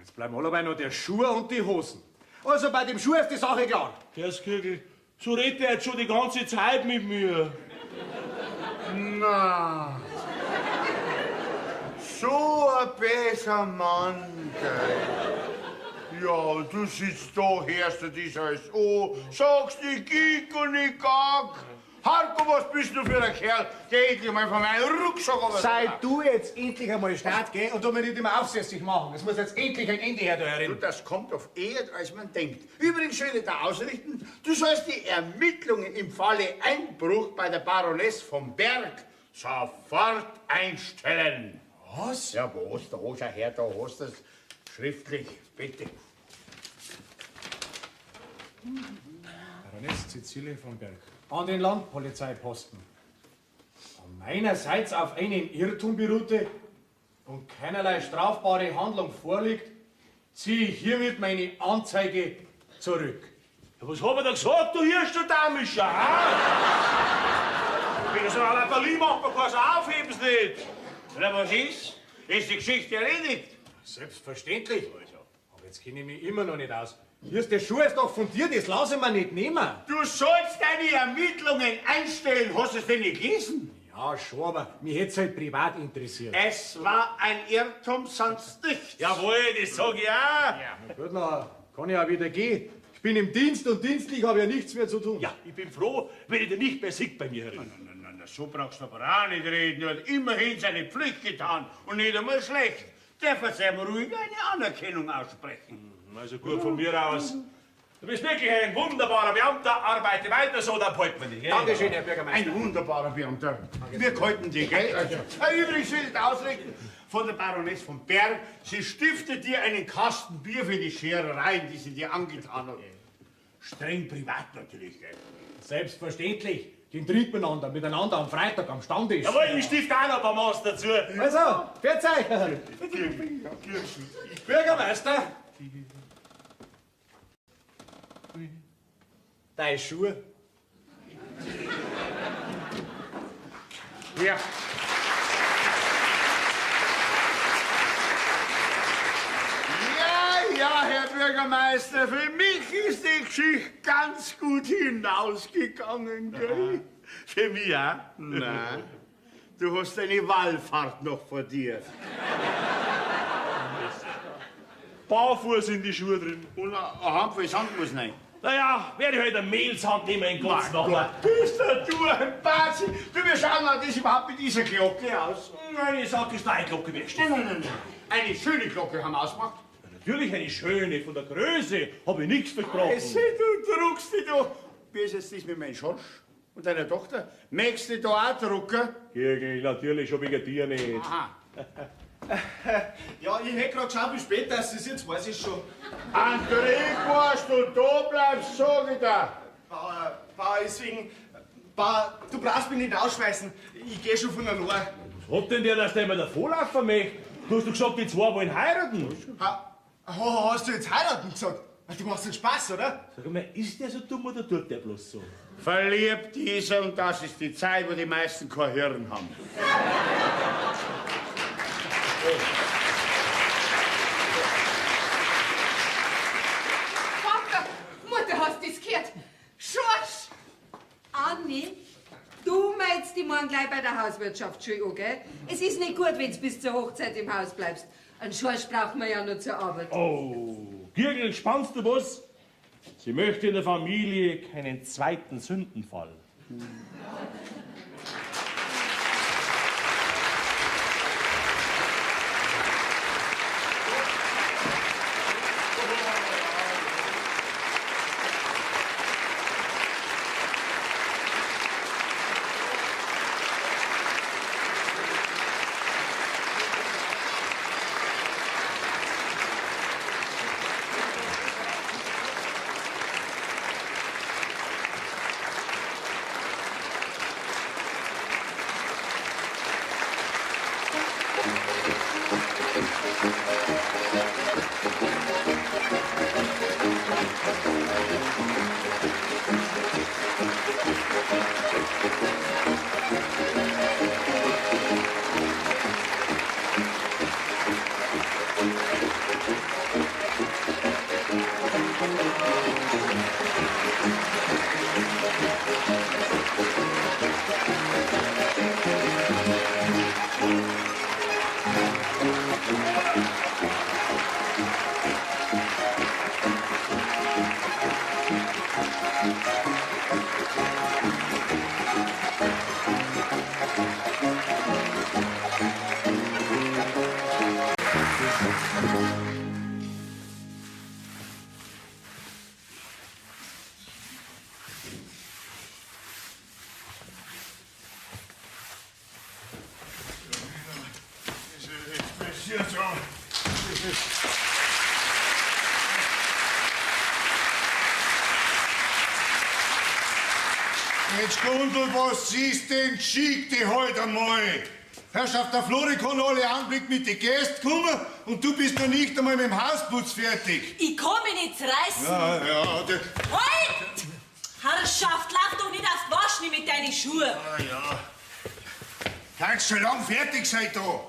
jetzt bleiben alle noch der Schuh und die Hosen. Also bei dem Schuh ist die Sache klar. Kerskirgel, so redet er jetzt schon die ganze Zeit mit mir. Na, so ein besser Mann, gell? Ja, und du sitzt da, hörst du das alles an, sagst nicht Gig und nicht Gag. Harko, was bist du für ein Kerl? Geh endlich mal von meinem Rucksack runter. Sei du jetzt endlich einmal Staat, geh, und du mir nicht immer aufsässig machen. Es muss jetzt endlich ein Ende her, da Du, herin. das kommt auf eher, als man denkt. Übrigens schön da ausrichten, du sollst die Ermittlungen im Falle Einbruch bei der Baroness vom Berg sofort einstellen. Was? Ja, was? Da schau her, da hast du es schriftlich, bitte. Baroness Cäcilie von Berg. An den Landpolizeiposten. An meinerseits auf einen Irrtum beruhte und keinerlei strafbare Handlung vorliegt, ziehe ich hiermit meine Anzeige zurück. Ja, was hab ich da gesagt, du hirst du Damischer, ha? Wenn du so ein Berlin macht, man kann's aufhebens nicht. Na, was ist? Ist die Geschichte erledigt? Selbstverständlich. Aber jetzt kenne ich mich immer noch nicht aus. Hier ist der Schuh ist doch von dir, das lasse ich mir nicht nehmen. Du sollst deine Ermittlungen einstellen. Hast du es denn nicht gelesen? Ja, schon, aber mich hätte es halt privat interessiert. Es war ein Irrtum, sonst nichts. Jawohl, das sag ich auch. Na gut, na, kann ich auch wieder gehen. Ich bin im Dienst und dienstlich habe ja nichts mehr zu tun. Ja, ich bin froh, wenn ich dich nicht mehr sieg bei mir herin. Na, so brauchst du aber auch nicht reden. Er hat immerhin seine Pflicht getan und nicht einmal schlecht. Der verzeiht mir ruhig eine Anerkennung aussprechen. Also gut von mir aus. Du bist wirklich ein wunderbarer Beamter. Arbeite weiter so, dann behalten wir dich. gell? Dankeschön, Herr Bürgermeister. Ein wunderbarer Beamter. Wir halten dich, gell? Also, übrigens will ich ausrichten von der Baroness von Berg. Sie stiftet dir einen Kasten Bier für die Scherereien, die sie dir angetan hat. Streng privat natürlich, gell? Selbstverständlich. Den trinkt miteinander am Freitag am Stammtisch. Jawohl, ich stift auch noch ein paar Maß dazu. Also, verzeih. Bürgermeister. Deine Schuhe. Ja. Ja, Herr Bürgermeister, für mich ist die Geschichte ganz gut hinausgegangen, gell? Für mich auch? Nein. Du hast eine Wallfahrt noch vor dir. Barfuß in die Schuhe drin. Und ein Handvoll Sand muss rein. Naja, werde ich halt eine Mehlshand nehmen in Gottes Namen. Bist du ein Bazi? Du, wir schauen mal, das überhaupt mit dieser Glocke aus. Nein, ich sag, ist eine Glocke wärst. Nein. Eine schöne Glocke haben wir ausgemacht. Natürlich eine schöne, von der Größe habe ich nichts versprochen. Du druckst dich doch. Wie ist jetzt das mit meinem Schorsch und deiner Tochter? Möchtest du da auch drucken? Kirgel, natürlich, hab ich dir nicht. Aha. Ja, ich hätte gerade geschaut, wie spät das ist, jetzt weiß ich schon. André, was du da bleibst, sag ich dir. Bauer, deswegen... Bauer, du brauchst mich nicht ausschmeißen. Ich geh schon von allein. Was hat denn der, dass der immer davonlaufen möchte? Du hast doch gesagt, die zwei wollen heiraten. Hast du jetzt heiraten gesagt? Du machst den Spaß, oder? Sag mal, ist der so dumm oder tut der bloß so? Verliebt ist er und das ist die Zeit, wo die meisten kein Hirn haben. Vater, Mutter, hast du das gehört? Schorsch! Anni, du meinst die morgen gleich bei der Hauswirtschaftsschule an, gell? Es ist nicht gut, wenn du bis zur Hochzeit im Haus bleibst. Einen Schorsch braucht man ja nur zur Arbeit. Oh, Girgel, spannst du was? Sie möchte in der Familie keinen zweiten Sündenfall. Jetzt, Gundel, was siehst denn schick die heute einmal? Herrschaft, der Flori kann alle Anblick mit den Gästen kommen und du bist noch nicht einmal mit dem Hausputz fertig. Ich kann mich nicht reißen. Ja, Halt! Herrschaft, lauf doch nicht aufs Waschen mit deinen Schuhen. ja. Kannst schon lang fertig sein da.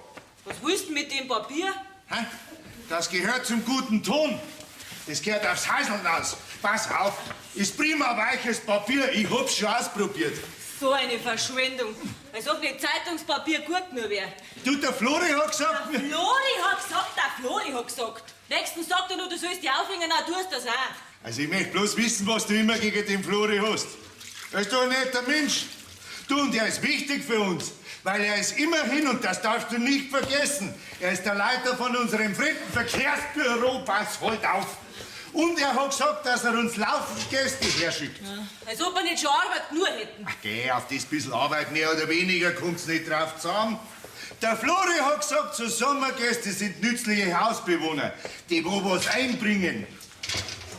Was willst du mit dem Papier? Hä? Das gehört zum guten Ton. Das gehört aufs Häuseln aus. Pass auf, ist prima weiches Papier. Ich hab's schon ausprobiert. So eine Verschwendung. Als ob nicht Zeitungspapier gut nur wäre. Du, der Flori hat gesagt... Der Flori hat gesagt. Nächstens sagt er nur, du sollst dich aufhängen, na, tust das auch. Also ich möchte bloß wissen, was du immer gegen den Flori hast. Er ist doch ein netter Mensch. Du, und er ist wichtig für uns. Weil er ist immerhin, und das darfst du nicht vergessen, er ist der Leiter von unserem Fremdenverkehrsbüro, pass halt auf. Und er hat gesagt, dass er uns laufend Gäste herschickt. Ja, als ob wir nicht schon Arbeit nur hätten. Ach, geh, auf das bisschen Arbeit mehr oder weniger kommt's nicht drauf zusammen. Der Flori hat gesagt, so Sommergäste sind nützliche Hausbewohner, die wo was einbringen.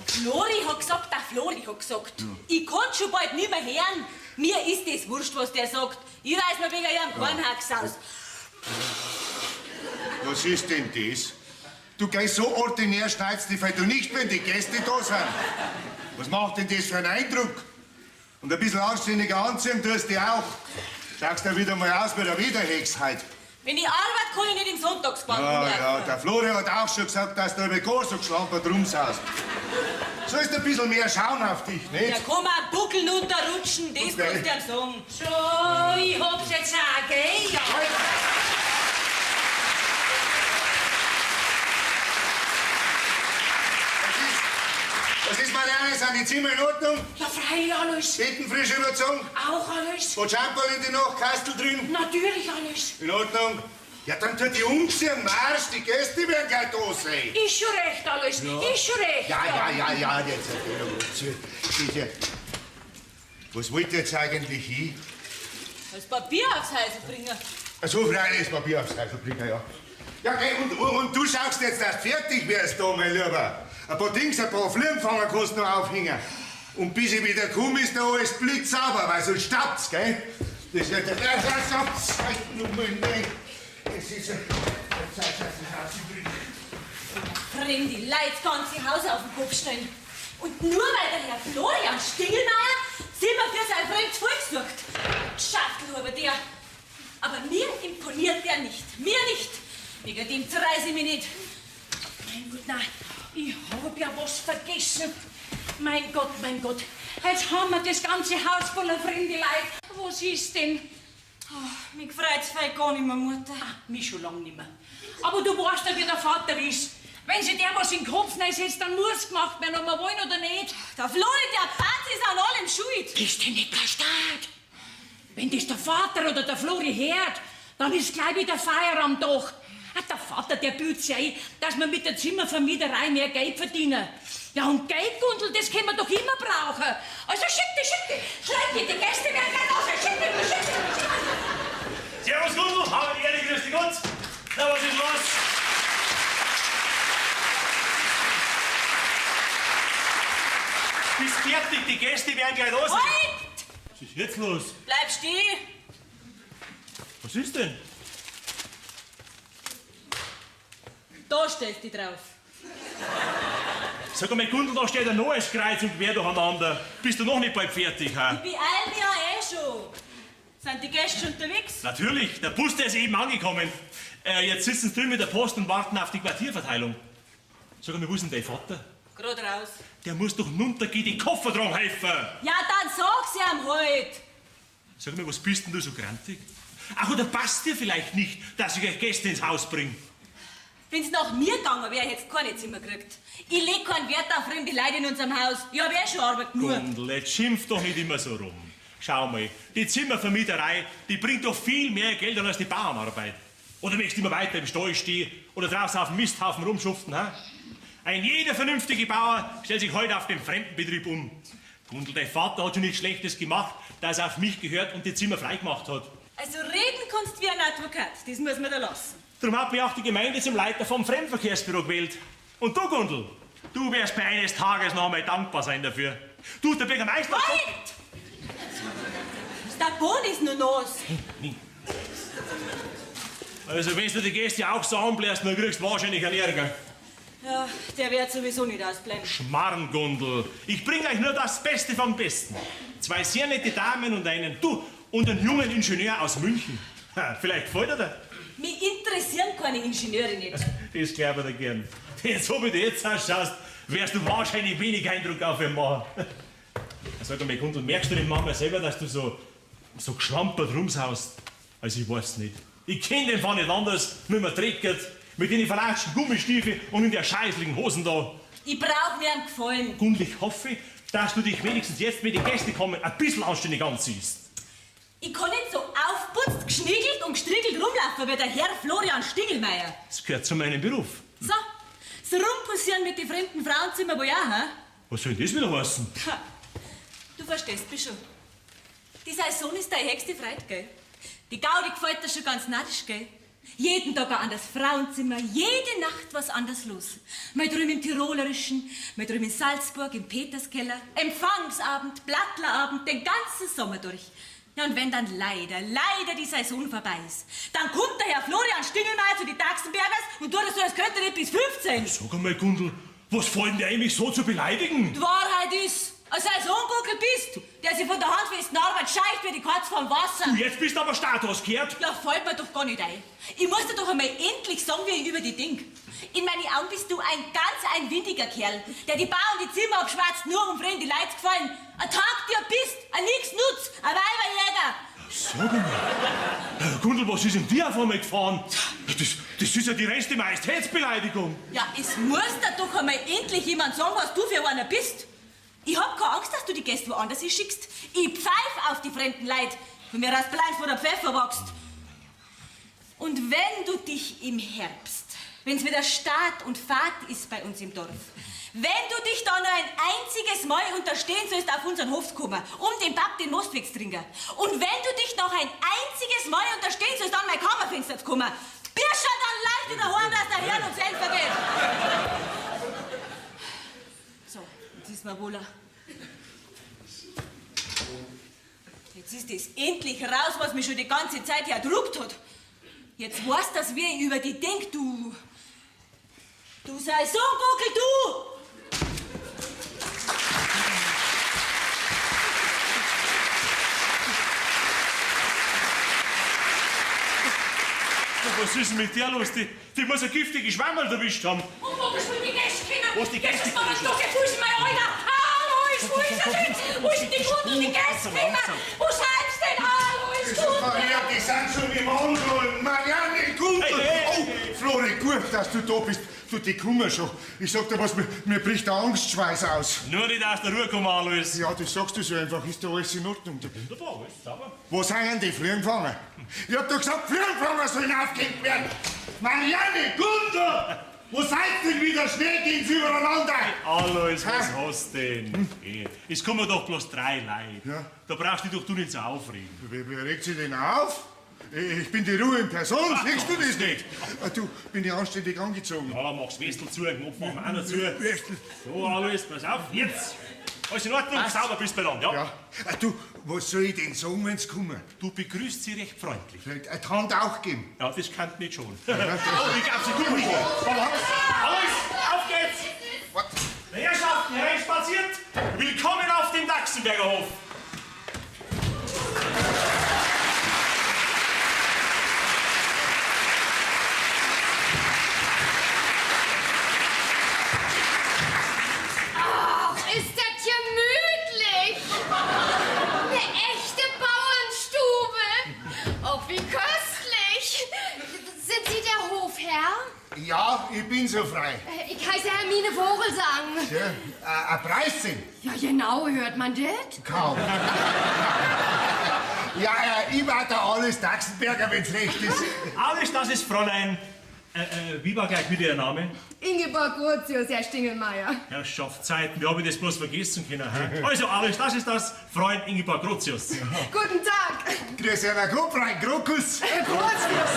Flori hat gesagt. Ja. Ich kann schon bald nicht mehr hören. Mir ist das wurscht, was der sagt. Ich reiß mir wegen ihrem Kornhax aus. Was ist denn das? Du gehst so ordinär schneidest die Fette nicht, wenn die Gäste da sind. Was macht denn das für einen Eindruck? Und ein bisschen anständiger anziehen tust du auch. Schaust du wieder mal aus wie der Wiederhex heute. Wenn ich arbeite, kann ich nicht im Sonntagsbank Ja, der Flori hat auch schon gesagt, dass du über gar so geschlampert rumsaust. Sollst ein bisschen mehr schauen auf dich, nicht? Ja, komm mal, buckeln unterrutschen, das musst du ihm sagen. Schon, ich hab's jetzt auch, gell? Ja. Was ist, Marianne? Sind die Zimmer in Ordnung? Ja, freilich alles. Betten frisch überzogen? Auch alles. Hat Shampoo in die Nachtkastel drin? Natürlich alles. In Ordnung. Ja, dann tut die umziehen, Marsch, die Gäste werden gleich da sein. Ist schon recht alles, ist schon recht. Ja, jetzt bitte. Was wollt ihr jetzt eigentlich hin? Das Papier aufs Häusl bringen. So freilich das Papier aufs Häusl bringen, ja. Ja, okay, und du schaust jetzt, dass du fertig wärst da, mein Lieber. Ein paar Dings, ein paar Flirnfanger kannst du noch aufhängen. Und bis ich wieder komme, ist da alles blitzsauber, weil sonst staubt's, gell? Das ist ja der Satz. Das ist ja der Zeit, dass das Haus übrig. Fremde Leute das ganze Haus auf den Kopf stellen. Und nur weil der Herr Florian Stingelmeier Zimmer für sein fremdes Volk sucht. Schachtelhuber der. Aber mir imponiert der nicht. Mir nicht. Wegen dem zerreiß ich mich nicht. Mein Gott, nein. Ich hab ja was vergessen. Mein Gott, jetzt haben wir das ganze Haus voller fremde Leute. Was ist denn? Oh, mich freut's vielleicht gar nicht mehr, Mutter. Mich schon lang nicht mehr. Aber du weißt ja, wie der Vater ist. Wenn sich der was in den Kopf setzt, dann muss gemacht werden, ob wir wollen oder nicht. Der Flori, der Patz ist an allem schuld. Ist denn nicht der Staat? Wenn das der Vater oder der Flori hört, dann ist gleich wieder Feier am Dach. Der Vater, der bildet sich ein, dass wir mit der Zimmervermieterei mehr Geld verdienen. Ja, und Geldgundel, das können wir doch immer brauchen. Also schick die. Schreib die Gäste werden gleich raus. Schick die. Servus, Gundel. Haben die Ehre, grüß dich Gott. Na, was ist los? Bist fertig, die Gäste werden gleich los. Halt! Was ist jetzt los? Bleib stehen. Was ist denn? Da stellst du dich drauf. Sag einmal, Gundel, da steht ein neues Kreuz und quer durcheinander. Bist du noch nicht bald fertig, Ich ha? beeil mich ja eh schon. Sind die Gäste schon unterwegs? Natürlich, der Bus, der ist eben angekommen. Jetzt sitzen sie drüben mit der Post und warten auf die Quartierverteilung. Sag einmal, wo ist denn dein Vater? Gerade raus. Der muss doch runtergehen, die Koffer dran helfen. Ja, dann sag sie ihm halt. Sag mal, was bist denn du so grantig? Ach, oder passt dir vielleicht nicht, dass ich euch Gäste ins Haus bringe? Wenn's nach mir gegangen wäre, hätt's keine Zimmer gekriegt. Ich leg keinen Wert auf fremde Leute in unserem Haus. Ich hab eh schon Arbeit genug. Gundel, jetzt schimpf doch nicht immer so rum. Schau mal, die Zimmervermieterei, die bringt doch viel mehr Geld an als die Bauernarbeit. Oder möchtest du immer weiter im Stall stehen oder draußen auf dem Misthaufen rumschuften, ha? Ein jeder vernünftige Bauer stellt sich heute auf den Fremdenbetrieb um. Gundel, dein Vater hat schon nichts Schlechtes gemacht, dass er auf mich gehört und die Zimmer freigemacht hat. Also reden kannst wie ein Advokat. Das muss man da lassen. Darum hat mich auch die Gemeinde zum Leiter vom Fremdenverkehrsbüro gewählt. Und du, Gundel, du wirst mir eines Tages noch einmal dankbar sein dafür. Du, der Bürgermeister... Halt! Der Boden ist nur nass. Also, wenn du die Gäste auch so anbläst, dann kriegst du wahrscheinlich einen Ärger. Ja, der wird sowieso nicht ausbleiben. Schmarrn, Gundel. Ich bringe euch nur das Beste vom Besten. 2 sehr nette Damen und einen jungen Ingenieur aus München. Ha, vielleicht gefällt er dir. Mich interessieren keine Ingenieure nicht. Das glaube ich dir gern. Denn so wie du jetzt ausschaust, wirst du wahrscheinlich wenig Eindruck auf ihn machen. Sag einmal, Gundel, merkst du denn manchmal selber, dass du so geschlampert rumsaust? Also ich weiß nicht. Ich kenn den Fall nicht anders, nur man treckert, mit den verlatschten Gummistiefeln und in der scheißlichen Hosen da. Ich brauch mir einen Gefallen. Gundel, ich hoffe, dass du dich wenigstens jetzt, wenn die Gäste kommen, ein bisschen anständig anziehst. Ich kann nicht so aufputzt, geschniegelt und gestriegelt rumlaufen wie der Herr Florian Stingelmeier. Das gehört zu meinem Beruf. So, das Rumpussieren mit den fremden Frauenzimmer wohl auch, hä? Was soll denn das wieder heißen? Ha, du verstehst mich schon. Die Saison ist deine höchste Freude, gell? Die Gaudi gefällt dir schon ganz narrisch, gell? Jeden Tag ein anderes Frauenzimmer, jede Nacht was anders los. Mal drüben im Tirolerischen, mal drüben in Salzburg, im Peterskeller, Empfangsabend, Blattlerabend, den ganzen Sommer durch. Ja, und wenn dann leider die Saison vorbei ist, dann kommt der Herr Florian Stingelmeier zu den Taxenbergers und tut so, als könnte er nicht bis 15. Sag einmal, Gundel, was fällt dir eigentlich so zu beleidigen? Die Wahrheit ist, als Saisonguckel bist, der sich von der handfesten Arbeit scheicht wie die Katze vom Wasser. Du, jetzt bist du aber Status gehört. Ja, fällt mir doch gar nicht ein. Ich muss dir doch einmal endlich sagen, wie ich über die denk. In meinen Augen bist du ein windiger Kerl, der die Bauern die Zimmer abschwatzt, nur um fremde Leute zu gefallen. Ein Tagtier bist, ein Nichtsnutz, ein Weiberjäger. Sag einmal, Gundel, was ist denn dir auf einmal gefahren? Das ist ja die reste Majestätsbeleidigung. Ja, es muss dir doch einmal endlich jemand sagen, was du für einer bist. Ich hab keine Angst, dass du die Gäste woanders hinschickst. Ich pfeif auf die fremden Leute, von mir aus bleib vor der Pfeffer wächst. Und wenn du dich im Herbst, wenn's wieder Start und Fahrt ist bei uns im Dorf, wenn du dich da nur ein einziges Mal unterstehen sollst, auf unseren Hof zu kommen, um den Papp den Mostweg zu trinken, und wenn du dich noch ein einziges Mal unterstehen sollst, an mein Kammerfenster zu kommen, bist schon dann leicht wieder heim, dass der Herr uns helfen geht. So, jetzt ist mir wohl. Jetzt ist das endlich raus, was mich schon die ganze Zeit erdrückt hat. Jetzt weißt du, dass wie ich über die denk, du. Du sei so ein Gockel, du! Was ist denn mit der los? Die muss ein giftiges Schwammerl erwischt haben. Und wo bist du mit den Gästen gekommen? Wo ist die Gäste? Jetzt ist doch gefusst, mein Alter! Hallo, wo ist er denn? Wo ist denn die Kunden, die Gäste gekommen? Wo seid's denn? Hallo, ist gut! Maria, die sind schon im Anrollen. Marianne, Gunther! Hey. Oh, Flori, gut, dass du da bist. Du, die kommen schon. Ich sag dir was, mir bricht der Angstschweiß aus. Nur nicht aus der Ruhe kommen, Alois. Ja, das sagst du so einfach. Ist da alles in Ordnung? Wunderbar, alles sauber. Wo sind denn die Fliegenfanger? Ich hab doch gesagt, Fliegenfanger sollen aufgehängt werden. Marianne, Gunther! Wo seid denn wieder? Schnell gehen's übereinander! Alois, was hast du denn? Es kommen doch bloß 3 Leute. Ja. Da brauchst du dich doch nicht so aufregen. Wer regt sich denn auf? Ich bin die Ruhe in Person, siehst du das nicht? Du, bin ich anständig angezogen. Ja, mach's Westel zu, den Knopf machen wir auch noch zu. So, Alois, pass auf, jetzt! Alles in Ordnung, sauber bist du beieinander, ja? Du, was soll ich denn sagen, wenn's kommen? Du begrüßt sie recht freundlich. Vielleicht eine Hand auch geben. Ja, das kann nicht schon. Oh, ich glaub, sie kommen schon. Alois, auf geht's! Herrschaften, hereinspaziert! Willkommen auf dem Dachsenberger Hof! Ist das gemütlich? Eine echte Bauernstube. Oh, wie köstlich. Sind Sie der Hofherr? Ja, ich bin so frei. Ich heiße Hermine Vogelsang. Ja, ein Preissinn? Ja, genau, hört man das? Kaum. Ja, ich war der Alois Dachsenberger, wenn's recht ist. Alois, das ist Fräulein. Wie war gleich wieder Ihr Name? Ingeborg Grotius, Herr Stingelmeier. Herrschaftszeiten, wie habe ich das bloß vergessen können? Hä? Also, Alois, das ist das Freund Ingeborg Grotius. Guten Tag. Grüß Herr Grobrein, Krokus. Grotius.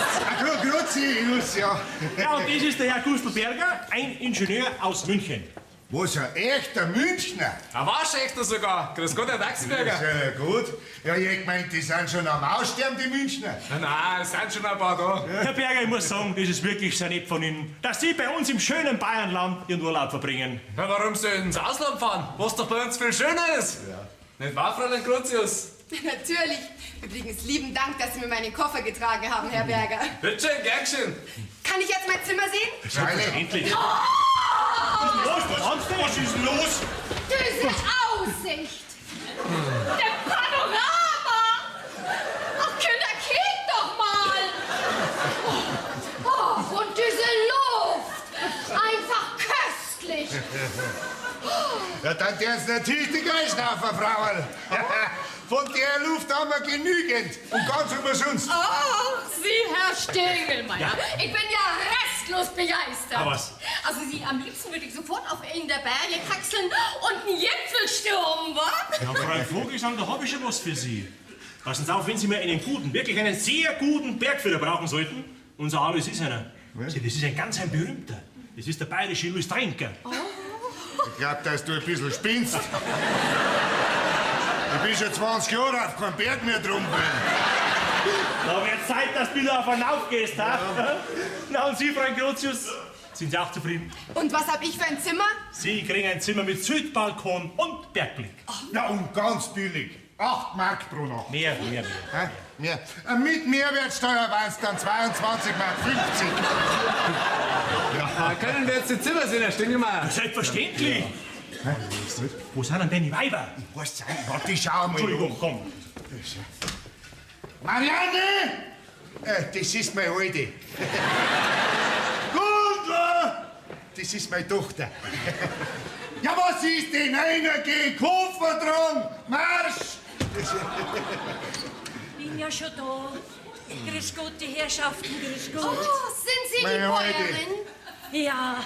Grotius, ja. Ja, und das ist der Herr Gustl-Berger, ein Ingenieur aus München. Was, ein echter Münchner? Ein Waschechter sogar. Grüß Gott, Herr Dachsenberger. Ist ja gut. Ja, ich meint, die sind schon am Aussterben, die Münchner. Nein, es sind schon ein paar da. Herr Berger, ich muss sagen, das ist wirklich sehr nett von Ihnen, dass Sie bei uns im schönen Bayernland Ihren Urlaub verbringen. Ja, warum soll ich ins Ausland fahren? Was doch bei uns viel schöner ist. Ja. Nicht wahr, Fräulein Grotius? Natürlich. Übrigens, lieben Dank, dass Sie mir meinen Koffer getragen haben, Herr Berger. Bitte schön, gern geschehen. Kann ich jetzt mein Zimmer sehen? Selbstverständlich. Was ist denn los? Diese Aussicht. Der Panorama. Ach, Kinder, geht doch mal. Oh, und diese Luft. Einfach köstlich. Ja, dann der's natürlich die Geistnaufer, Frauel. Von der Luft haben wir genügend. Und ganz umsonst. Ach, Sie, Herr Stingelmeier. Ich bin ja restlos begeistert. Aber was? Also Sie, am liebsten würde ich sofort auf einen der Berge kraxeln und einen Gipfelsturm, wa? Ja, Frau Vogelsang, da habe ich schon was für Sie. Passen Sie auf, wenn Sie mir einen guten, wirklich einen sehr guten Bergführer brauchen sollten. Unser Alois ist einer. Sie, das ist ein ganz berühmter. Das ist der bayerische Louis Trenker. Oh. Ich glaub, dass du ein bisschen spinnst. Ich bin schon 20 Jahre auf keinen Berg mehr drum bin. Da wird Zeit, dass du wieder auf einen aufgehst, ha? Na, und Sie, Freund Grotius, sind Sie auch zufrieden? Und was hab ich für ein Zimmer? Sie kriegen ein Zimmer mit Südbalkon und Bergblick. Ja, und ganz billig. 8 Mark pro Nacht. Mehr. Hä? Mehr. Mit Mehrwertsteuer waren es dann 22,50 Mark. Können wir jetzt die Zimmer sehen, Herr Stingelmeier? Selbstverständlich. Wo sind denn die Weiber? Was sein? Warte, ich schau mal. Entschuldigung, komm. Marianne! Das ist meine Alte. Gundler! Das ist meine Tochter. Ja, was ist denn? Einer geht Koffer dran! Marsch! Bin ja schon da. Grüß Gott, die Herrschaften, grüß Gott. Oh, sind Sie die Meine Alte. Bäuerin? Ja,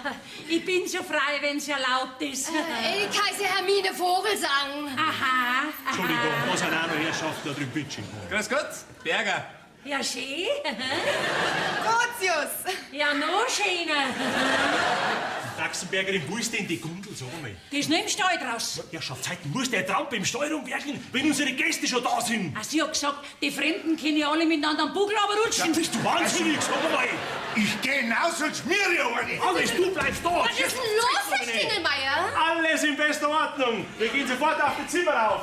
ich bin so frei, wenn's erlaubt ist. Ich heiße Hermine Vogelsang. Aha. Entschuldigung, was sind auch noch Herrschaften da drüben, bitte? Grüß Gott, Berger. Ja, schön. Grotius. Ja, noch schöner. Daxenbergerin, wo ist denn die Gundel? Sag mal. Die ist noch im Stall draus. Ja, schau, Zeiten muss der Trampe im Stall rumwerkeln, wenn unsere Gäste schon da sind. Sie hat gesagt, die Fremden können ja alle miteinander am Bugel runterrutschen. Ja, bist du wahnsinnig, sag mal. Ich geh hinaus und schmiere eine. Alles, du bleibst da. Was ist denn los, Herr Stingelmeier? Alles in bester Ordnung. Wir gehen sofort auf das Zimmer rauf.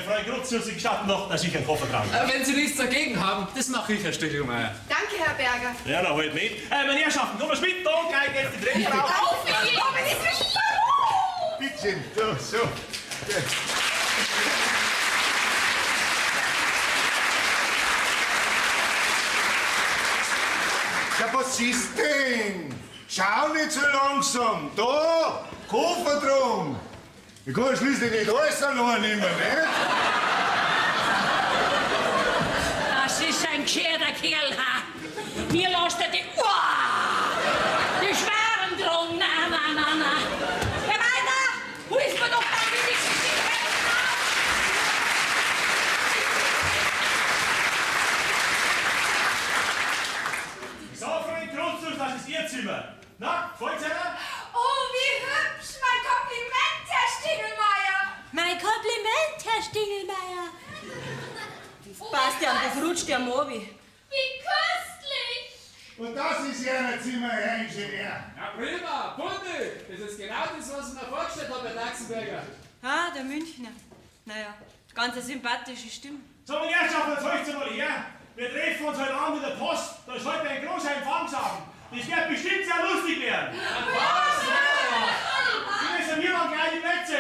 Frau Gruzius, ich gestatten noch, dass ich einen Koffer trage. Wenn Sie nichts dagegen haben, das mache ich, Herr Stiegelmeier. Danke, Herr Berger. Ja, na halt nicht. Meine Herrschaften, kommen wir mit, da gleich geht's die Treppe rauf. Auf, Bitte, so. Ja, was ist denn? Schau nicht so langsam. Da, Koffer drum. Ich kann schließlich nicht alles allein nehmen, nicht? Das ist ein gescheiter Kerl, ha. Mir lasst er die... Die schweren drum. Na. Herr Weiner, wo ist mir doch dann wenigstens die So, Frau Gruzius, das ist Ihr Zimmer. Na, gefällt's einer? Oh, wie hübsch! Mein Kompliment, Herr Stingelmeier! Mein Kompliment, Herr Stingelmeier. Bastian, das rutscht ja Mobi. Wie köstlich! Und das ist ja ein Zimmer, Herr Ingenieur. Ja, prima, Bunde. Das ist genau das, was ich mir vorgestellt habe, Herr Daxenberger. Ah, der Münchner. Naja, ganz eine sympathische Stimme. So, meine Herrschaften, jetzt holt's mal her. Wir treffen uns heute Abend in der Post. Da ist heute ein großer Empfangsabend. Das wird bestimmt sehr lustig werden. Wir reservieren auch gleich die Plätze.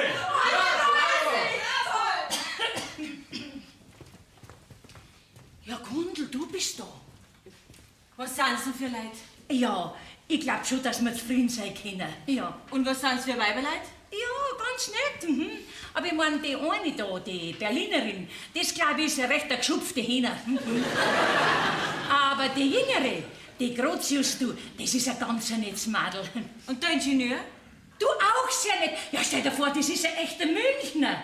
Ja, Gundel, du bist da. Was sind sie für Leute? Ja, ich glaub schon, dass wir zufrieden sein können. Ja. Und was sind sie für Weiberleute? Ja, ganz nett. Aber ich meine, die eine da, die Berlinerin, das glaube ich ist eine recht geschupfte Hähne. Aber die Jüngere, die Grozius, du, das ist ein ganz nettes Mädel. Und der Ingenieur? Du auch sehr nett. Ja, stell dir vor, das ist ein echter Münchner.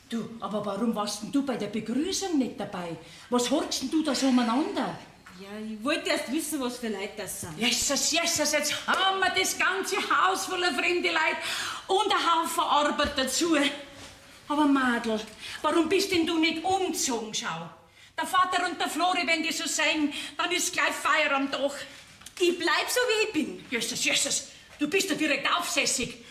Du, aber warum warst denn du bei der Begrüßung nicht dabei? Was horchst denn du da so umeinander? Ja, ich wollte erst wissen, was für Leute das sind. Jesus, jetzt haben wir das ganze Haus voller fremde Leute und ein Haufen Arbeit dazu. Aber Madel, warum bist denn du nicht umgezogen, schau? Der Vater und der Flori, wenn die so sagen, dann ist gleich Feierabend doch. Ich bleib so, wie ich bin. Jesus, du bist ja direkt aufsässig.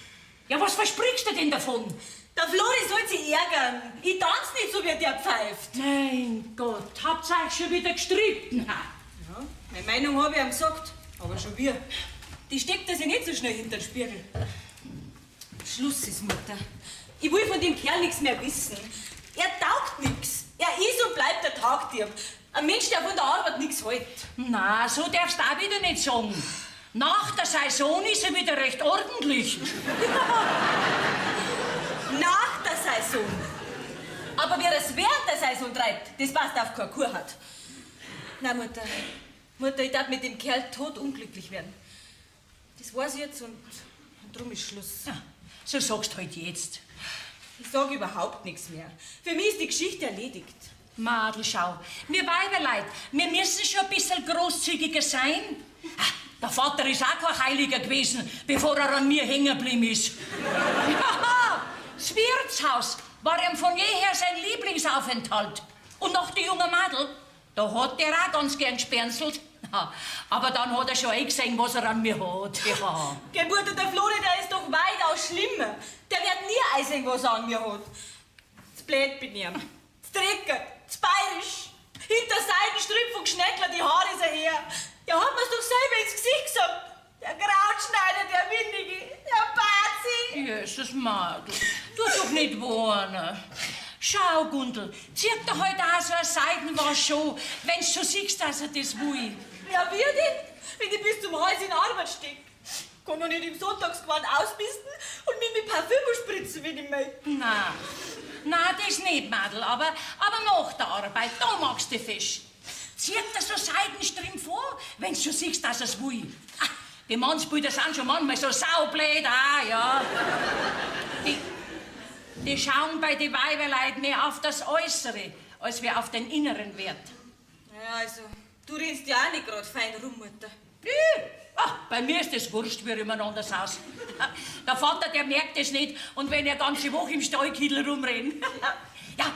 Ja, was versprichst du denn davon? Der Flori soll sich ärgern. Ich tanz nicht so, wie der pfeift. Mein Gott, habt ihr euch schon wieder gestritten? Ja, meine Meinung habe ich ihm gesagt. Aber schon wir. Die steckt er sich nicht so schnell hinter den Spiegel. Schluss ist, Mutter. Ich will von dem Kerl nichts mehr wissen. Er taugt nichts. Er ist und bleibt der Tagdieb. Ein Mensch, der von der Arbeit nichts hält. Na, so darfst du auch wieder nicht sagen. Nach der Saison ist er wieder recht ordentlich. Nach der Saison. Aber wer es während der Saison treibt, das passt auf keine Kur hat. Na, Mutter, ich darf mit dem Kerl totunglücklich werden. Das weiß ich jetzt und drum ist Schluss. Ja, so sagst du halt jetzt. Ich sag überhaupt nichts mehr. Für mich ist die Geschichte erledigt. Madel, schau, wir Weiberleut, wir müssen schon ein bisschen großzügiger sein. Der Vater ist auch kein Heiliger gewesen, bevor er an mir hängen geblieben ist. Ja, das Wirtshaus war ihm von jeher sein Lieblingsaufenthalt. Und noch die junge Madel, da hat der auch ganz gern gespernselt. Aber dann hat er schon eingesehen, was er an mir hat. Ja. Geh, Mutter, der Flori, der ist doch weitaus schlimmer. Der wird nie einsehen, was er an mir hat. Das blöd bin ich. Das Drecker, das Bayerisch. Hinter Seidenstrümpf und Geschneckler, die Haare ist er her. Der hat mir's doch selber ins Gesicht gesagt. Der Krautschneider, der Windige, der Bazi. Jesus, Madel, tu doch nicht wohnen. Schau, Gundel, zieht dir heute auch so ein Seidenwasch schon, wenn du schon siehst, dass er das will. Ja, wie denn? Wenn ich bis zum Hals in Arbeit steck. Kann doch nicht im Sonntagsgewand ausbisten und mich mit Parfüm spritzen, wenn ich möchte. Nein, das nicht, Madel, aber nach der Arbeit, da magst du fest. Zieht dir so Seidenstrümpf vor, wenn du schon siehst, dass er's will. Die Mannsbilder sind schon manchmal so saublöd auch, ja. Die schauen bei den Weiberleuten mehr auf das Äußere, als wir auf den inneren Wert. Ja, also, du redest ja auch nicht gerade fein rum, Mutter. Nö, Ah, bei mir ist das wurscht, wie jemand anders aus. Der Vater, der merkt es nicht und wenn er ganze Woche im Stallkittel rumrennen. Ja,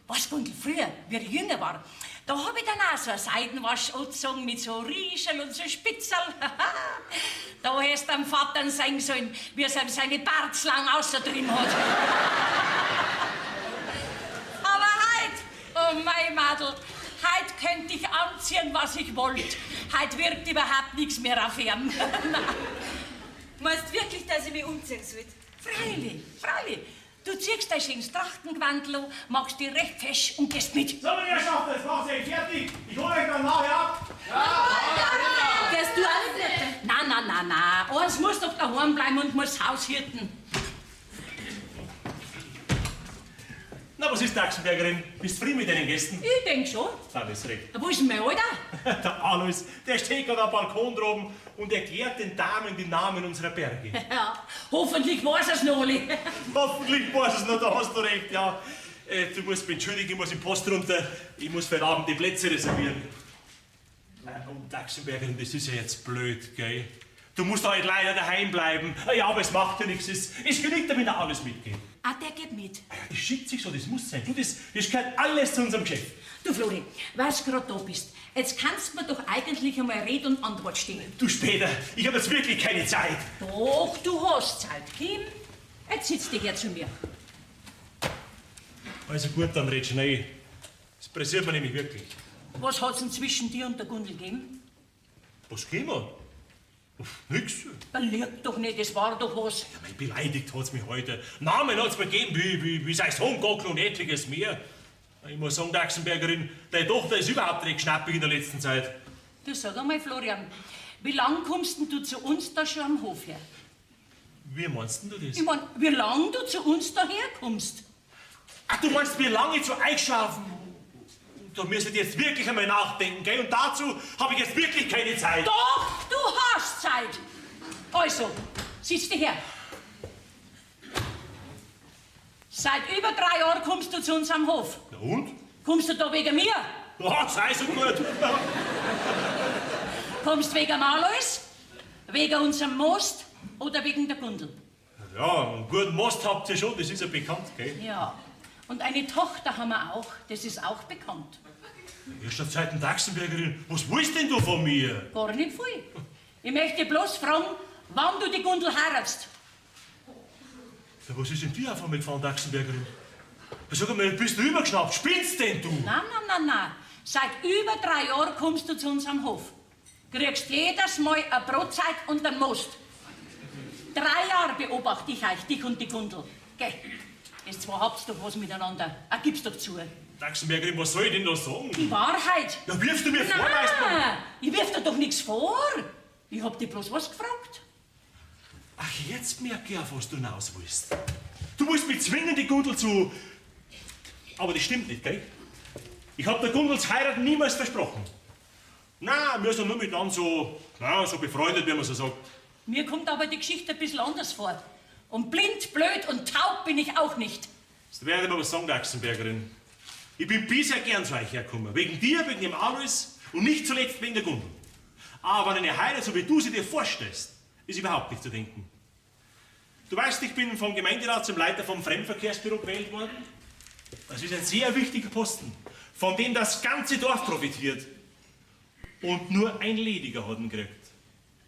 was Gundel, früher, wie ich jünger war, da hab ich dann auch so eine Seidenwasch angezogen mit so Rieschel und so Spitzel. Da hättest du dem Vater sagen sollen, wie er seine Bartslang außerdrin hat. Aber heut, oh mein Madel, heut könnte ich anziehen, was ich wollte. Heut wirkt überhaupt nichts mehr auf ihn. Meinst du wirklich, dass ich mich umziehen soll? Freilich, freilich. Du ziehst dein schönes Trachtengewandel an, machst dich recht fest und gehst mit. So, meine Herrschaften, jetzt macht ihr fertig. Ich hole euch dann nachher ab. Gehst du auch nicht? Na. Eins muss doch daheim bleiben und muss Haus hirten. Na, was ist, Dachsenbergerin? Bist du zufrieden mit deinen Gästen? Ich denk schon. Alles recht. Wo ist denn mein Alter? Der Alois, der steht gerade am Balkon droben und erklärt den Damen die Namen unserer Berge. Ja, hoffentlich weiß er's noch alle. Hoffentlich weiß es noch, da hast du recht, ja. Du musst mich entschuldigen, ich muss im Post runter. Ich muss für den Abend die Plätze reservieren. Oh, Dachsenbergerin, das ist ja jetzt blöd, gell? Du musst halt leider daheim bleiben. Ja, aber es macht ja nichts. Es genügt, damit er alles mitgeht. Ah, der geht mit. Ja, das schickt sich so, das muss sein. Du, das gehört alles zu unserem Geschäft. Du, Flori, weil du gerade da bist, jetzt kannst du mir doch eigentlich einmal Rede und Antwort stehen. Du später, ich habe jetzt wirklich keine Zeit. Doch, du hast Zeit, Kim. Jetzt sitz dich her zu mir. Also gut, dann red schnell. Das pressiert mir nämlich wirklich. Was hat's denn zwischen dir und der Gundel gegeben? Was gehen wir? Nix. Lüg doch nicht, das war doch was. Ja, mein, beleidigt hat's mich heute. Namen hat's mir gegeben, wie sein Sohn Gockel und etliches mehr. Ich muss sagen, Dachsenbergerin, deine Tochter ist überhaupt nicht schnappig in der letzten Zeit. Du sag einmal, Florian, wie lang kommst denn du zu uns da schon am Hof her? Wie meinst denn du das? Ich mein, wie lang du zu uns daher kommst? Ach, du meinst, wie lange ich zu euch schaffen? Da müsstet ihr jetzt wirklich einmal nachdenken, gell? Und dazu habe ich jetzt wirklich keine Zeit. Doch, du hast Zeit. Also, sitz dich her. Seit über 3 Jahren kommst du zu uns am Hof. Na und? Kommst du da wegen mir? Ja, sei so gut. Kommst wegen dem Alois? Wegen unserem Most? Oder wegen der Gundel? Ja, einen guten Most habt ihr schon, das ist ja bekannt, gell? Ja. Und eine Tochter haben wir auch, das ist auch bekannt. Erst der zweiten Dachsenbergerin, was willst denn du von mir? Gar nicht viel. Ich möchte bloß fragen, wann du die Gundel heiratst. Ja, was ist denn die auf einmal gefahren, Dachsenbergerin? Sag mal, bist du übergeschnappt? Spinnst denn du? Nein. Seit über 3 Jahren kommst du zu uns am Hof. Kriegst jedes Mal eine Brotzeit und einen Most. 3 Jahre beobachte ich euch, dich und die Gundel. Geh. Jetzt zwar habt's doch was miteinander. Gib's doch zu. Dachsenbergerin, was soll ich denn da sagen? Die Wahrheit. Ja, wirfst du mir vor, weißt du? Nein, ich wirf dir doch nichts vor. Ich hab dich bloß was gefragt. Ach, jetzt merke ich, auf was du hinaus willst. Du willst mich zwingen, die Gundel zu... Aber das stimmt nicht, gell? Ich hab der Gundels Heirat niemals versprochen. Nein, wir sind nur miteinander so befreundet, wie man so sagt. Mir kommt aber die Geschichte ein bisschen anders vor. Und blind, blöd und taub bin ich auch nicht. Jetzt werde ich mal was sagen, Dachsenbergerin. Ich bin bisher gern zu euch hergekommen. Wegen dir, wegen dem Alois und nicht zuletzt wegen der Gundel. Aber eine Heirat, so wie du sie dir vorstellst, ist überhaupt nicht zu denken. Du weißt, ich bin vom Gemeinderat zum Leiter vom Fremdenverkehrsbüro gewählt worden. Das ist ein sehr wichtiger Posten, von dem das ganze Dorf profitiert. Und nur ein Lediger hat ihn gekriegt.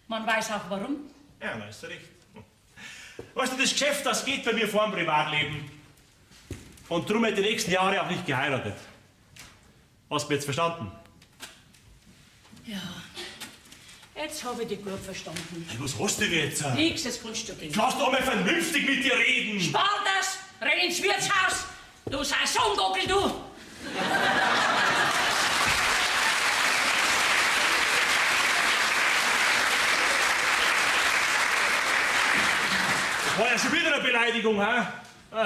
Man weiß auch warum. Ja, da hast du recht. Weißt du, das Geschäft, das geht bei mir vor dem Privatleben. Und darum hätte ich die nächsten Jahre auch nicht geheiratet. Hast du jetzt verstanden? Ja, jetzt habe ich dich gut verstanden. Hey, was hast du denn jetzt? Nix, das kannst du gehen. Lass doch mal vernünftig mit dir reden. Spar das! Renn ins Wirtshaus! Du sei Sohngockel, du! Das war ja schon wieder eine Beleidigung, hä?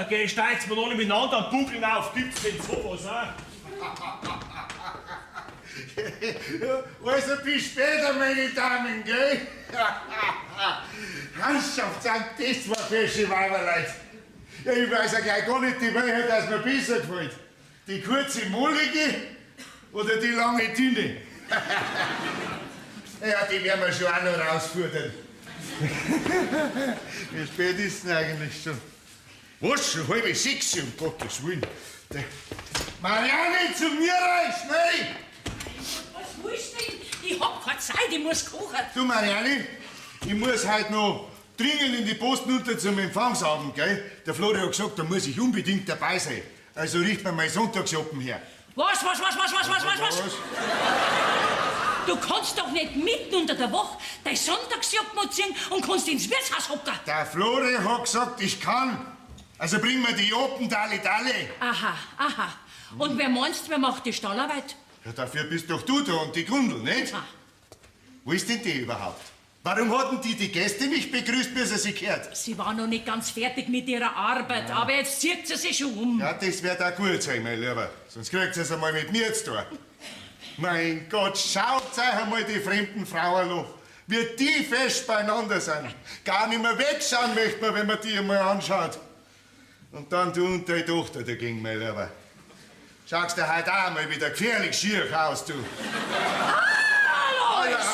Geh, steigt's mir alle miteinander und buckeln auf. Gibt's denn sowas, hä? Also bis später, meine Damen, gell? Herrschaft, das war fesche Weiberleut. Ja, ich weiß ja gleich gar nicht, welche das mir besser gefällt. Die kurze, mollige oder die lange, dünne? Ja, die werden wir schon auch noch rausfordern. Wie spät ist denn eigentlich schon? Was, schon 5:30, um Gottes Willen. Marianne, zu mir rein, schnell! Was willst du denn? Ich hab keine Zeit, ich muss kochen. Du, Marianne, ich muss heute noch dringend in die Post runter zum Empfangsabend, gell? Der Flori hat gesagt, da muss ich unbedingt dabei sein. Also richten wir mal Sonntagsshoppen her. Was? Du kannst doch nicht mitten unter der Woche dein Sonntagsjoppen ziehen und kannst ins Wirtshaus hocken. Der Flori hat gesagt, ich kann. Also bring mir die Joppen, Dalle. Aha. Und wer meinst, wer macht die Stallarbeit? Ja, dafür bist doch du da und die Grundel, nicht? Ah. Wo ist denn die überhaupt? Warum hatten die Gäste nicht begrüßt, bis er sie gehört? Sie war noch nicht ganz fertig mit ihrer Arbeit, aber jetzt zieht sie sich schon um. Ja, das wird auch gut sein, mein Lieber. Sonst kriegt sie es einmal mit mir zu tun. Mein Gott, schaut euch einmal die fremden Frauen an. Wie die fest beieinander sind. Gar nicht mehr wegschauen möchte man, wenn man die einmal anschaut. Und dann du und deine Tochter dagegen, mein Lieber. Schaust dir heute auch mal wieder gefährlich schier aus, du.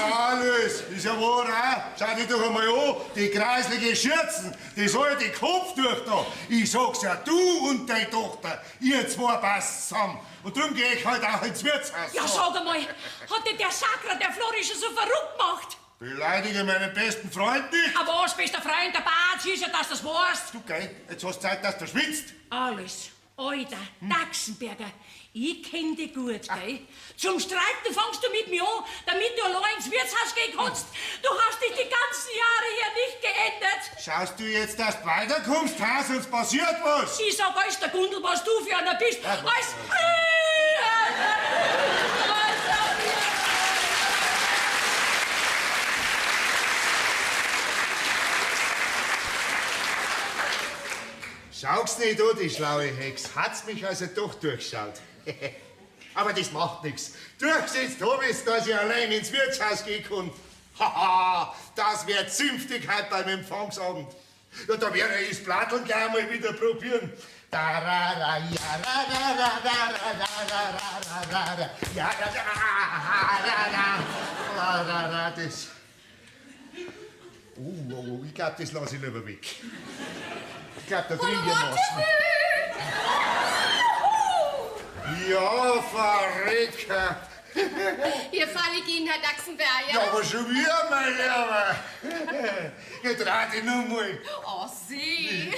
Alles, ist ja wahr, auch. Schau dich doch einmal an, die kreislige Schürzen, das alte Kopftuch da. Ich sag's ja, du und deine Tochter, ihr zwei passt zusammen. Und darum geh ich halt auch ins Wirtshaus. Ja, sag einmal, hat dir der Sakra, der Flori, schon so verrückt gemacht? Beleidige meinen besten Freund nicht. Aber was, bester Freund, der Bart, ist ja, dass du das weißt. Du, gell, jetzt hast du Zeit, dass du schwitzt. Alles. Alter, Daxenberger, ich kenn dich gut, gell? Zum Streiten fangst du mit mir an, damit du allein ins Wirtshaus gehen kannst. Du hast dich die ganzen Jahre hier nicht geändert. Schaust du jetzt, dass du weiterkommst, sonst passiert was. Ich sag alles, der Gundel, was du für einer bist. Alles... Schau's nicht an, die schlaue Hex. Hat's mich also doch durchschaut. Aber das macht nichts. Durchgesetzt hab ich's, dass ich allein ins Wirtshaus gehen kann. Haha, das wird zünftig heute beim Empfangsabend. Ja, da werde ich das Platteln gleich mal wieder probieren. Das. Oh, ich glaube, das lasse ich lieber weg. Ich glaube, da kriegen wir Massen. Ja, Verrecker. Hier falle ich Ihnen, Herr Daxenberger. Ja, aber schon wieder, mein Lieber. Jetzt rate nur mal. Oh, Sie.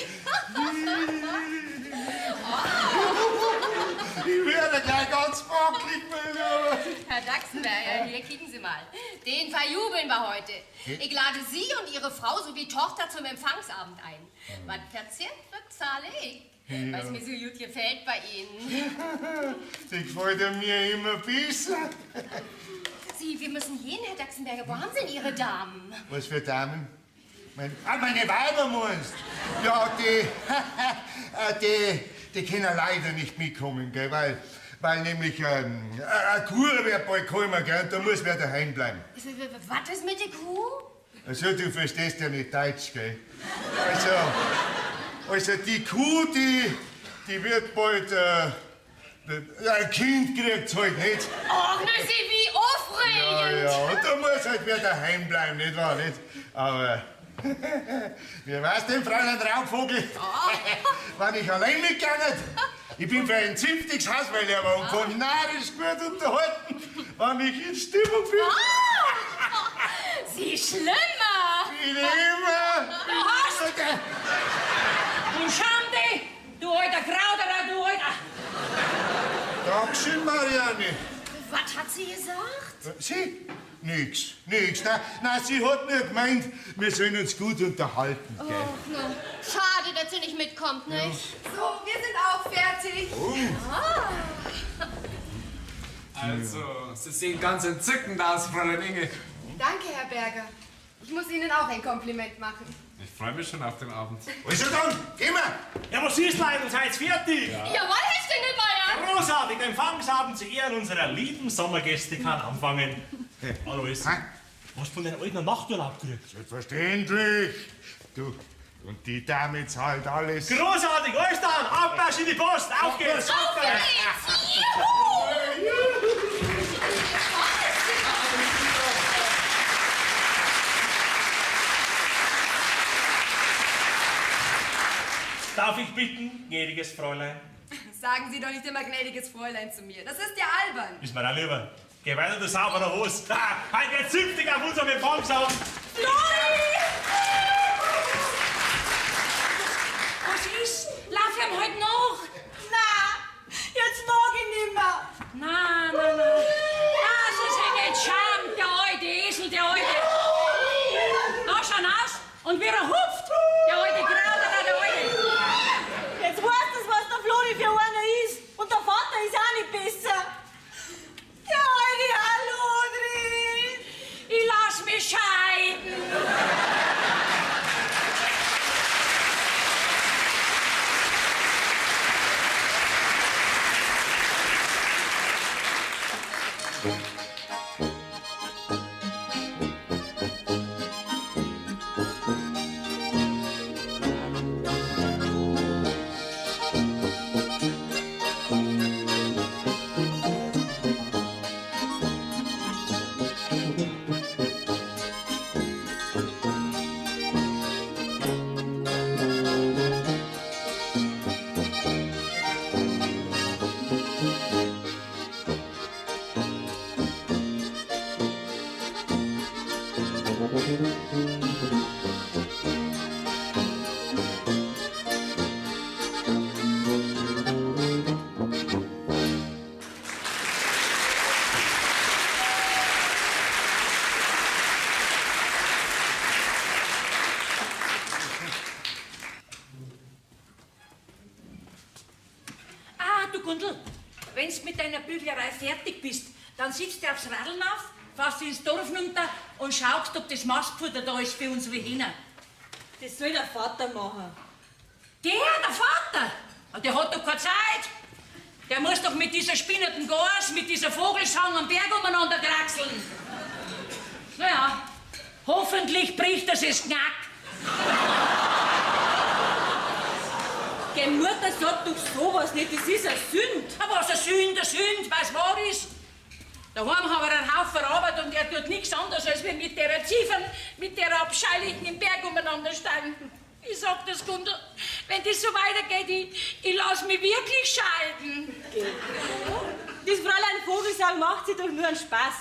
Ich werde gleich ganz bocklig, mein Lieber. Herr Daxenberger, hier kriegen Sie mal. Den verjubeln wir heute. Ich lade Sie und Ihre Frau sowie Tochter zum Empfangsabend ein. Was verzehrt wird, zahle ich. Weil es mir so gut gefällt bei Ihnen. Die gefällt mir immer besser. Sie, wir müssen gehen, Herr Daxenberger. Wo haben Sie denn Ihre Damen? Was für Damen? Meine Weiber meinst? Ja, die können leider nicht mitkommen, gell, weil nämlich eine Kur wird bald kommen, gell, da muss wer daheim bleiben. Was ist mit der Kuh? Also, du verstehst ja nicht Deutsch, gell? Also die Kuh, die wird bald, ein Kind kriegt's halt nicht. Ach, ne, Sie, wie aufregend! Ja, und da muss halt wer daheim bleiben, nicht wahr, nicht? Aber, wie weißt du, Fräulein Raubvogel, wenn ich allein mitgegangen, ich bin für ein zünftiges Hausmeister und kann narrisch gut unterhalten, wenn ich in Stimmung bin. Sie schlimmer! Wie immer! Du hast! Du Schande! Du alter Krauderer, du alter! Dankeschön, Marianne. Was hat sie gesagt? Sie? Nix. Nein, sie hat nur gemeint, wir sollen uns gut unterhalten, gell? Ach, na, schade, dass sie nicht mitkommt, nicht? So, wir sind auch fertig. Also, Sie sehen ganz entzückend aus, Fräulein Inge. Danke, Herr Berger. Ich muss Ihnen auch ein Kompliment machen. Ich freue mich schon auf den Abend. Also dann, gehen wir! Ja, was ist, Leute? Seid fertig? Jawohl, Herr Stingelmeier! Großartig, der Empfangsabend zu Ehren unserer lieben Sommergäste kann anfangen. Alois, was von den alten Nachturlaub gekriegt? Selbstverständlich. Du, und die Dame zahlt alles. Großartig, alles dann! Abmarsch in die Post! Auf geht's! Auf geht's! Juhu! darf ich bitten, gnädiges Fräulein? Sagen Sie doch nicht immer gnädiges Fräulein zu mir. Das ist ja albern. Ist mir dann lieber. Geh weiter, du sauberer Hose. Halt jetzt zünftig auf unserem Empfangsraum. Flori! Was ist? Lauf ihm halt noch. Na, jetzt mag ich nimmer. Nein. Das ist ja nicht Scham, der alte Esel, der alte. Da schon aus und wieder hupft. Der alte Grauder, der alte. Jetzt weißt du, was der Flori für einer ist. Und der Vater ist auch nicht besser. Der alte Hallodri. Ich lass mich scheiden. Du Gundel, wenn's mit deiner Büglerei fertig bist, dann sitzt du aufs Radl auf, fährst ins Dorf runter und schaust, ob das Mastfutter da ist für unsere Hähner. Das soll der Vater machen. Der Vater? Der hat doch keine Zeit. Der muss doch mit dieser spinnenden Gas, mit dieser Vogelsang am Berg umeinander kraxeln. Naja, hoffentlich bricht das es knack. Die Mutter sagt doch sowas nicht, das ist eine Sünde. Aber was eine Sünde, was wahr ist? Daheim haben wir einen Haufen Arbeit und er tut nichts anderes, als wir mit der Ziefern, mit der Abscheulichen im Berg umeinander steigen. Ich sag das, Gundel, wenn das so weitergeht, ich lass mich wirklich scheiden. Das Fräulein Vogelsang macht sich doch nur einen Spaß.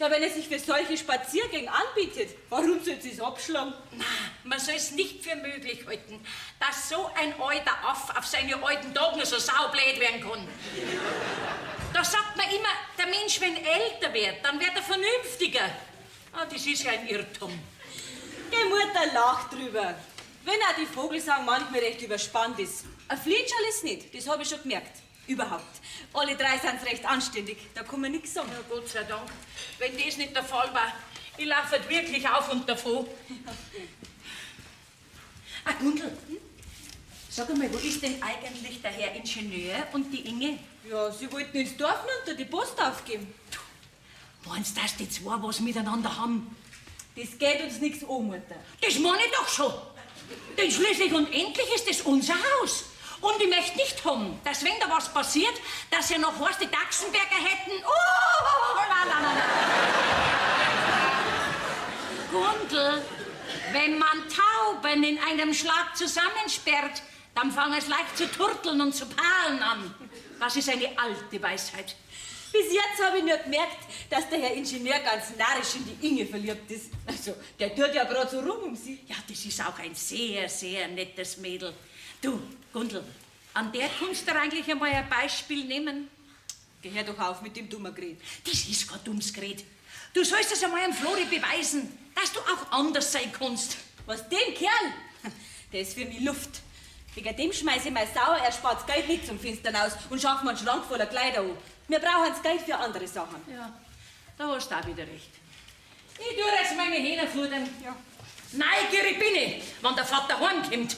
Na, wenn er sich für solche Spaziergänge anbietet, warum soll sie es abschlagen? Nein, man soll es nicht für möglich halten, dass so ein alter Aff auf seine alten Tage nur so saublöd werden kann. Da sagt man immer, der Mensch, wenn älter wird, dann wird er vernünftiger. Ah, das ist ja ein Irrtum. Die Mutter lacht drüber. Wenn auch die Vogelsang manchmal recht überspannt ist. Ein Flietschall ist nicht, das habe ich schon gemerkt. Überhaupt. Alle drei sind recht anständig, da kann man nichts sagen. Ja, Gott sei Dank. Wenn das nicht der Fall war, ich laufe halt wirklich auf und davon. Ah, Gundel, sag einmal, wo ist denn eigentlich der Herr Ingenieur und die Inge? Ja, sie wollten ins Dorf runter die Post aufgeben. Meinst du, dass die zwei was miteinander haben? Das geht uns nichts an, Mutter. Das meine ich doch schon. Denn schließlich und endlich ist es unser Haus. Und ich möchte nicht haben, dass wenn da was passiert, dass ja noch was die Dachsenberger hätten. Oh, la. Gundel, wenn man Tauben in einem Schlag zusammensperrt, dann fangen es leicht zu turteln und zu palen an. Das ist eine alte Weisheit. Bis jetzt habe ich nur gemerkt, dass der Herr Ingenieur ganz narrisch in die Inge verliebt ist. Also, der tut ja gerade so rum um sie. Ja, das ist auch ein sehr, sehr nettes Mädel. Du, Gundel, an der kannst du eigentlich einmal ein Beispiel nehmen. Geh her doch auf mit dem dummen Gerät. Das ist kein dummes Gerät. Du sollst es einmal am Flori beweisen, dass du auch anders sein kannst. Was, den Kerl? Der ist für mich Luft. Wegen dem schmeiße ich mein sauer erspartes Geld nicht zum Fenstern aus und schaffe mir einen Schrank voller Kleider an. Wir brauchen das Geld für andere Sachen. Ja, da hast du auch wieder recht. Ich tue jetzt meine Hähner futtern. Ja. Neugierig bin ich, wenn der Vater heimkommt.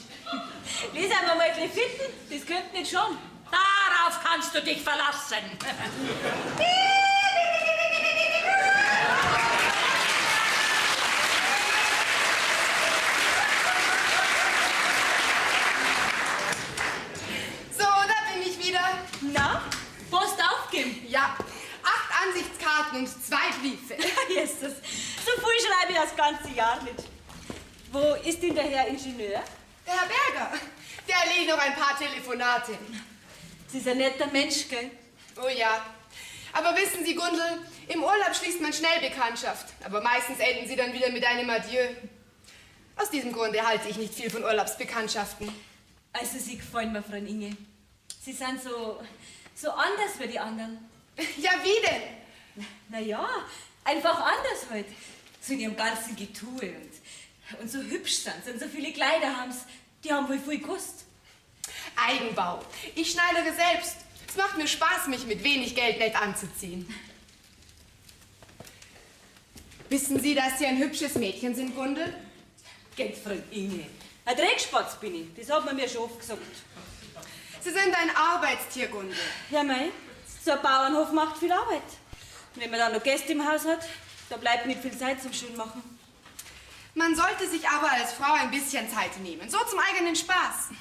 Lies einmal mal ein bisschen finden, das könnte nicht schon. Darauf kannst du dich verlassen. So, da bin ich wieder. Na, Post aufgeben? Ja, 8 Ansichtskarten und 2 Briefe. Jesus, so viel schreibe ich das ganze Jahr nicht. Wo ist denn der Herr Ingenieur? Der Herr Berger, Der erledigt noch ein paar Telefonate. Sie ist ein netter Mensch, gell? Oh ja. Aber wissen Sie, Gundel, im Urlaub schließt man schnell Bekanntschaft. Aber meistens enden sie dann wieder mit einem Adieu. Aus diesem Grunde halte ich nicht viel von Urlaubsbekanntschaften. Also, Sie gefallen mir, Frau Inge. Sie sind so anders wie die anderen. Ja, wie denn? Naja, einfach anders halt. So in ihrem ganzen Getue und so hübsch sind sie und so viele Kleider haben sie. Die haben wohl viel gekostet. Eigenbau. Ich schneidere selbst. Es macht mir Spaß, mich mit wenig Geld nett anzuziehen. Wissen Sie, dass Sie ein hübsches Mädchen sind, Gundel? Geht, Frau Inge. Ein Dreckspatz bin ich. Das hat man mir schon oft gesagt. Sie sind ein Arbeitstier, Gundel. Ja, mei. So ein Bauernhof macht viel Arbeit. Wenn man dann noch Gäste im Haus hat, da bleibt nicht viel Zeit zum Schönmachen. Man sollte sich aber als Frau ein bisschen Zeit nehmen. So zum eigenen Spaß.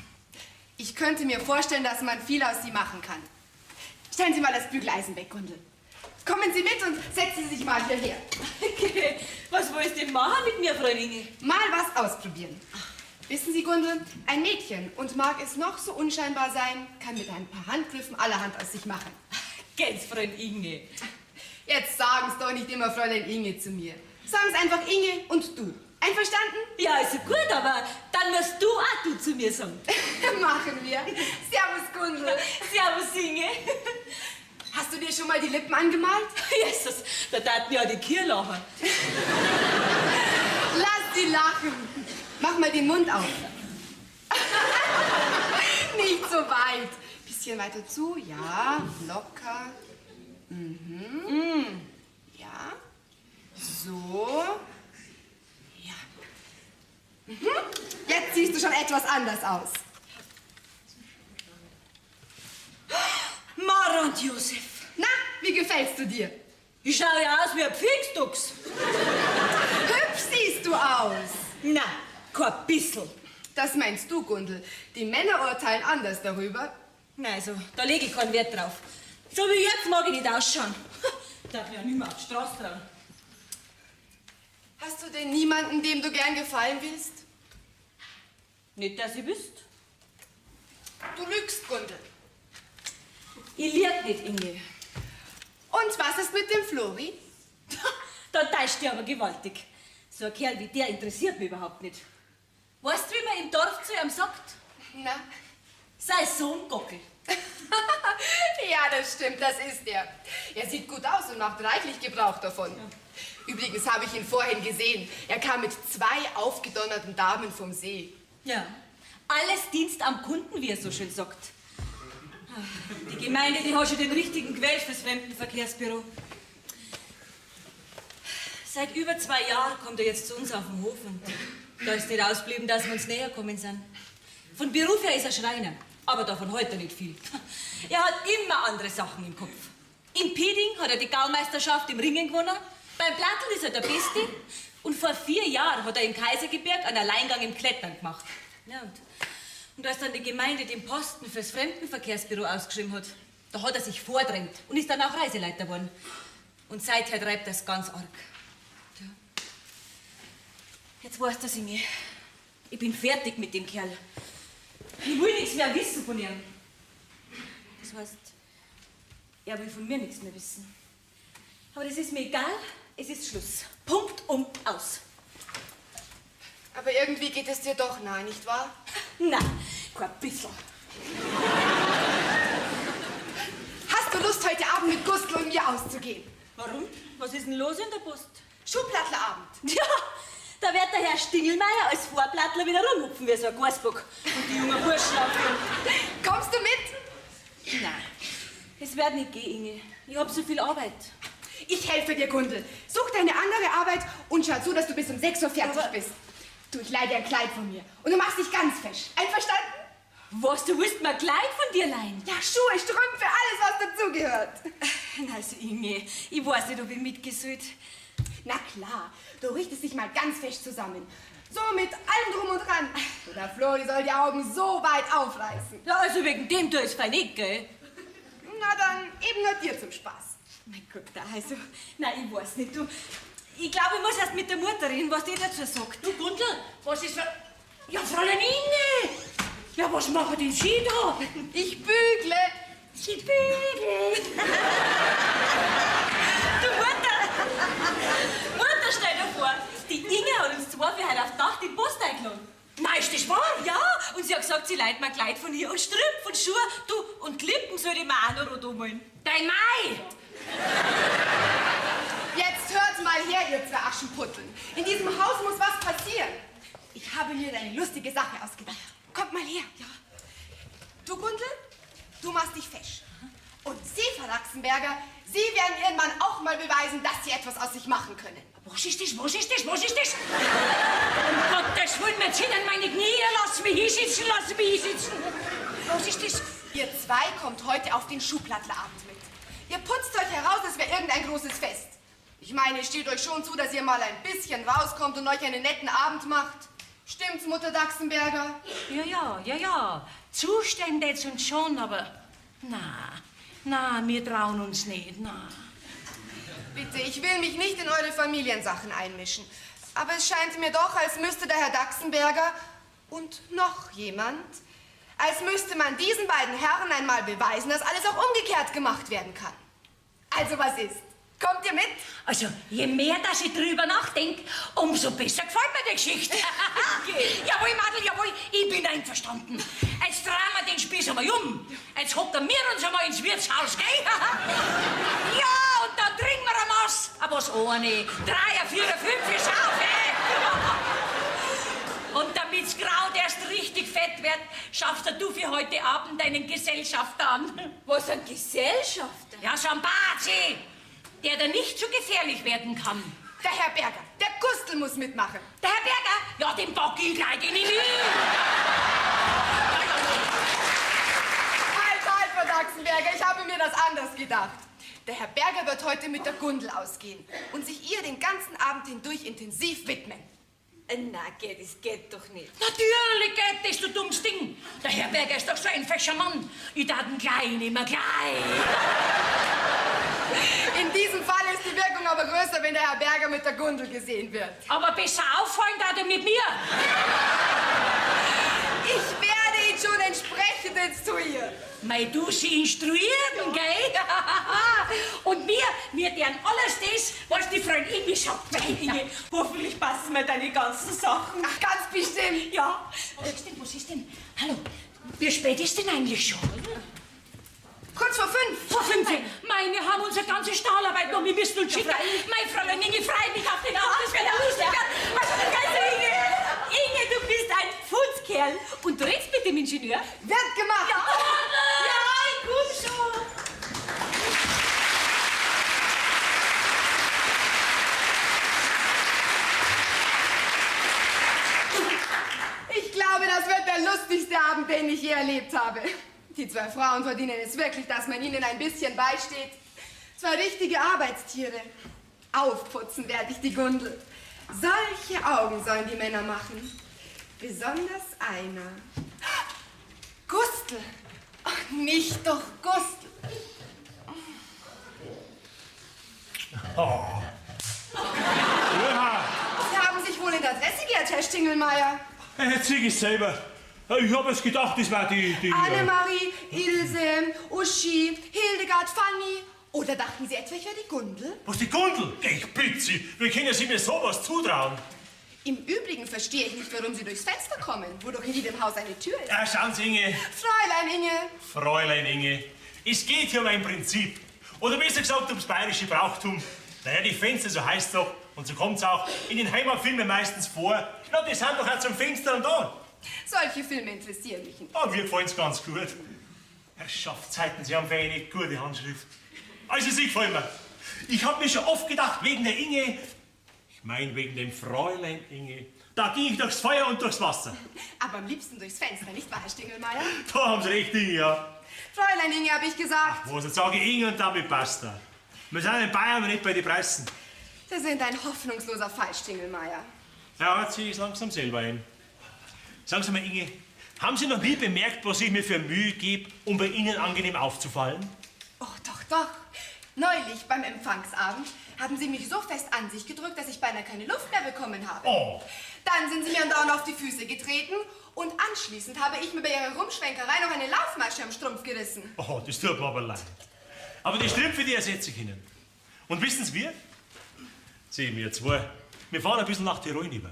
Ich könnte mir vorstellen, dass man viel aus Sie machen kann. Stellen Sie mal das Bügeleisen weg, Gundel. Kommen Sie mit und setzen Sie sich mal hierher. Okay. Was willst du denn machen mit mir, Frau Inge? Mal was ausprobieren. Wissen Sie, Gundel, ein Mädchen, und mag es noch so unscheinbar sein, kann mit ein paar Handgriffen allerhand aus sich machen. Geht's, Fräulein Inge? Jetzt sagen Sie doch nicht immer Fräulein Inge zu mir. Sagen Sie einfach Inge und du. Einverstanden? Ja, also gut, aber dann musst du auch du zu mir sagen. Machen wir. Servus, Gundel. Servus, Inge. Hast du dir schon mal die Lippen angemalt? Jesus, da tat mir ja die Kier lachen. Lass sie lachen. Mach mal den Mund auf. Nicht so weit. Bisschen weiter zu. Ja, locker. Mhm. Ja. So. Ja. Mhm. Jetzt siehst du schon etwas anders aus. Mara und Josef. Na, wie gefällst du dir? Ich schaue ja aus wie ein Pfingstdachs. Hübsch siehst du aus. Na, kein bisschen. Das meinst du, Gundel. Die Männer urteilen anders darüber. Nein, also, da lege ich keinen Wert drauf. So wie jetzt mag ich nicht ausschauen. Darf ich ja nicht mehr auf die Straße trauen. Hast du denn niemanden, dem du gern gefallen willst? Nicht, dass ihr wisst. Du lügst, Gundel. Ich lieg nicht, Inge. Und was ist mit dem Flori? Da täuscht du aber gewaltig. So ein Kerl wie der interessiert mich überhaupt nicht. Weißt du, wie man im Dorf zu ihm sagt? Na? Sei Sohn Gockel. Ja, das stimmt, das ist er. Er sieht gut aus und macht reichlich Gebrauch davon. Ja. Übrigens habe ich ihn vorhin gesehen. Er kam mit 2 aufgedonnerten Damen vom See. Ja, alles Dienst am Kunden, wie er so schön sagt. Die Gemeinde, die hat schon den richtigen gewählt fürs Fremdenverkehrsbüro. Seit über 2 Jahren kommt er jetzt zu uns auf den Hof und da ist nicht ausgeblieben, dass wir uns näher kommen sind. Von Beruf her ist er Schreiner, aber davon hält er nicht viel. Er hat immer andere Sachen im Kopf. Im Pieding hat er die Gaumeisterschaft im Ringen gewonnen, beim Plattl ist er der Beste und vor 4 Jahren hat er im Kaisergebirg einen Alleingang im Klettern gemacht. Ja, und als dann die Gemeinde den Posten fürs Fremdenverkehrsbüro ausgeschrieben hat, da hat er sich vordrängt und ist dann auch Reiseleiter geworden. Und seither treibt er es ganz arg. Ja. Jetzt weißt du, Inge, ich bin fertig mit dem Kerl. Ich will nichts mehr wissen von ihm. Das heißt, er will von mir nichts mehr wissen. Aber das ist mir egal, es ist Schluss. Punkt und aus. Aber irgendwie geht es dir doch nahe, nicht wahr? Nein, kein bisschen. Hast du Lust, heute Abend mit Gustl und mir auszugehen? Warum? Was ist denn los in der Post? Schuhplattlerabend. Ja, da wird der Herr Stingelmeier als Vorplattler wieder rumhupfen wie so ein Gasbock und die jungen Burschen aufführen. Kommst du mit? Nein, es wird nicht gehen, Inge. Ich hab so viel Arbeit. Ich helfe dir, Gundel. Such dir eine andere Arbeit und schau zu, dass du bis um 6 Uhr fertig bist. Du, ich leih dir ein Kleid von mir und du machst dich ganz fesch. Einverstanden? Was, du willst mir ein Kleid von dir leihen? Ja, Schuhe, Strümpfe, alles, was dazugehört. Also, Inge, ich weiß nicht, ob ich mitgesollt. Na klar, du richtest dich mal ganz fest zusammen. So mit allem drum und dran. Der Flori soll die Augen so weit aufreißen. Ja, also wegen dem tu ich's fein nicht, gell? Na dann, eben nur dir zum Spaß. Mein Gott, also, nein, ich weiß nicht, du. Ich glaube, ich muss erst mit der Mutter reden, was die dazu sagt. Du, Gundel, was ist für... Ja, Fräulein Inge! Ja, was machen denn Sie da? Ich bügle. Sie bügeln. Du Mutter, stell dir vor, die Inge hat uns zwei für heute auf die Nacht in die Post eingeladen. Nein, ist das wahr? Ja, und sie hat gesagt, sie leiht mir Kleid von ihr und Strümpf und Schuhe. Du, und Klippen soll ich mir auch noch rot umholen. Dein Mai! Jetzt hört mal her, ihr zwei Aschenputteln. In diesem Haus muss was passieren. Ich habe mir eine lustige Sache ausgedacht. Kommt mal her. Ja. Du, Gundel, du machst dich fesch. Und Sie, Frau Lachsenberger, Sie werden Ihren Mann auch mal beweisen, dass Sie etwas aus sich machen können. Was ist das? Was ist das? Was ist das? Um Gottes Willen, mir ziehen meine Knie. Lass mich hinsitzen, lass mich hinsitzen. Was ist das? Ihr zwei kommt heute auf den Schuhplattlerabend mit. Ihr putzt euch heraus, es wäre irgendein großes Fest. Ich meine, es steht euch schon zu, dass ihr mal ein bisschen rauskommt und euch einen netten Abend macht. Stimmt's, Mutter Dachsenberger? Ja. Zustände jetzt und schon, aber na, wir trauen uns nicht, na. Bitte, ich will mich nicht in eure Familiensachen einmischen. Aber es scheint mir doch, als müsste der Herr Dachsenberger und noch jemand, als müsste man diesen beiden Herren einmal beweisen, dass alles auch umgekehrt gemacht werden kann. Also was ist? Kommt ihr mit? Also, je mehr, dass ich drüber nachdenke, umso besser gefällt mir die Geschichte. Jawohl, Madel, jawohl, ich bin einverstanden. Jetzt drehen wir den Spieß einmal um. Jetzt hocken wir uns einmal ins Wirtshaus, gell? Ja, und dann trinken wir ein Maß. Aber was eine, 3, 4, 5 ist auf, Und damit's Kraut erst richtig fett wird, schaffst du für heute Abend einen Gesellschafter an. Was, ein Gesellschafter? Ja, so ein Bazi, der da nicht so gefährlich werden kann. Der Herr Berger, der Gustl muss mitmachen. Der Herr Berger? Ja, den bock ich gleich in die Mühe. Halt, Frau Dachsenberger, ich habe mir das anders gedacht. Der Herr Berger wird heute mit der Gundel ausgehen und sich ihr den ganzen Abend hindurch intensiv widmen. Na, das geht doch nicht. Natürlich geht das, du dummes Ding. Der Herr Berger ist doch so ein fescher Mann. Ich darf ihn gleich nehmen, gleich. In diesem Fall ist die Wirkung aber größer, wenn der Herr Berger mit der Gundel gesehen wird. Aber besser auffallen darf er mit mir. Ich werde ihn schon entsprechend instruieren. Mei, du sie instruieren, gell? Und wir deren alles das, was die Freundin Inge sagt. Inge, hoffentlich passen mir deine ganzen Sachen. Ach, ganz bestimmt. Ja. Was ist denn? Hallo, wie spät ist denn eigentlich schon? Kurz vor 5. Vor 5? Mei, wir haben unsere ganze Stahlarbeit noch, wir müssen uns schicken. Mein Fräulein Inge, freu mich auf den Abend, das wird lustig. Also, Inge, du bist ein Futzkerl und du redest mit dem Ingenieur. Wird gemacht. Ja, ich komm schon. Ich glaube, das wird der lustigste Abend, den ich je erlebt habe. Die zwei Frauen verdienen es wirklich, dass man ihnen ein bisschen beisteht. Zwei richtige Arbeitstiere. Aufputzen werde ich die Gundel. Solche Augen sollen die Männer machen. Besonders einer. Gustl. Ach, nicht doch Gustl. Oh. Ja. Sie haben sich wohl in der Adresse geehrt, Herr Stingelmeier. Jetzt sieh ich selber. Ich habe es gedacht, das war die Annemarie, Ilse, Uschi, Hildegard, Fanny. Oder dachten Sie etwa, ich wäre die Gundel? Was, die Gundel? Ich bitte Sie, wie können Sie mir sowas zutrauen? Im Übrigen verstehe ich nicht, warum Sie durchs Fenster kommen, wo doch in jedem Haus eine Tür ist. Ja, schauen Sie, Inge. Fräulein Inge. Fräulein Inge, es geht hier um ein Prinzip. Oder besser gesagt ums bayerische Brauchtum. Naja, die Fenster, so heißt es doch, und so kommt's auch, in den Heimatfilmen meistens vor. Na, die sind doch auch zum Fenster und da. Solche Filme interessieren mich nicht. Oh, mir gefallen's ganz gut. Herrschaftszeiten, Sie haben für eine gute Handschrift. Also, Sie gefallen mir. Ich hab mir schon oft gedacht, wegen der Inge, ich mein wegen dem Fräulein Inge, da ging ich durchs Feuer und durchs Wasser. Aber am liebsten durchs Fenster, nicht wahr, Herr Stingelmeier? Da haben Sie recht, Inge, ja. Fräulein Inge, habe ich gesagt. Was, jetzt sage ich Inge und damit passt er. Wir sind in Bayern und nicht bei den Preisen. Sie sind ein hoffnungsloser Fall, Stingelmeier. Ja, jetzt sehe ich langsam selber ein. Sagen Sie mal, Inge, haben Sie noch nie bemerkt, was ich mir für Mühe gebe, um bei Ihnen angenehm aufzufallen? Oh, doch. Neulich beim Empfangsabend haben Sie mich so fest an sich gedrückt, dass ich beinahe keine Luft mehr bekommen habe. Oh. Dann sind Sie mir andauernd auf die Füße getreten und anschließend habe ich mir bei Ihrer Rumschwenkerei noch eine Laufmasche am Strumpf gerissen. Oh, das tut mir aber leid. Aber die Strümpfe, die ersetze ich Ihnen. Und wissen Sie wir? Sehen wir zwei. Wir fahren ein bisschen nach Tirol rüber.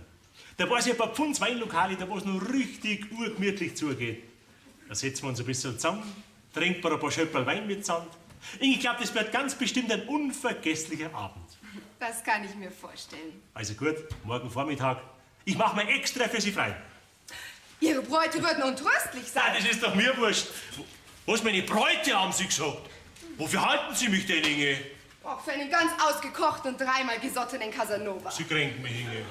Da war es ja ein paar Pfunds Weinlokale, da wo es noch richtig urgemütlich zugeht. Da setzen wir uns ein bisschen zusammen, trinken wir ein paar Schöpperl Wein mit Sand. Ich glaube, das wird ganz bestimmt ein unvergesslicher Abend. Das kann ich mir vorstellen. Also gut, morgen Vormittag. Ich mache mir extra für Sie frei. Ihre Bräute würden untröstlich sein. Ah, das ist doch mir wurscht. Was, meine Bräute, haben Sie gesagt? Wofür halten Sie mich denn, Inge? Auch für einen ganz ausgekochten und dreimal gesottenen Casanova. Sie kränken mich, Inge.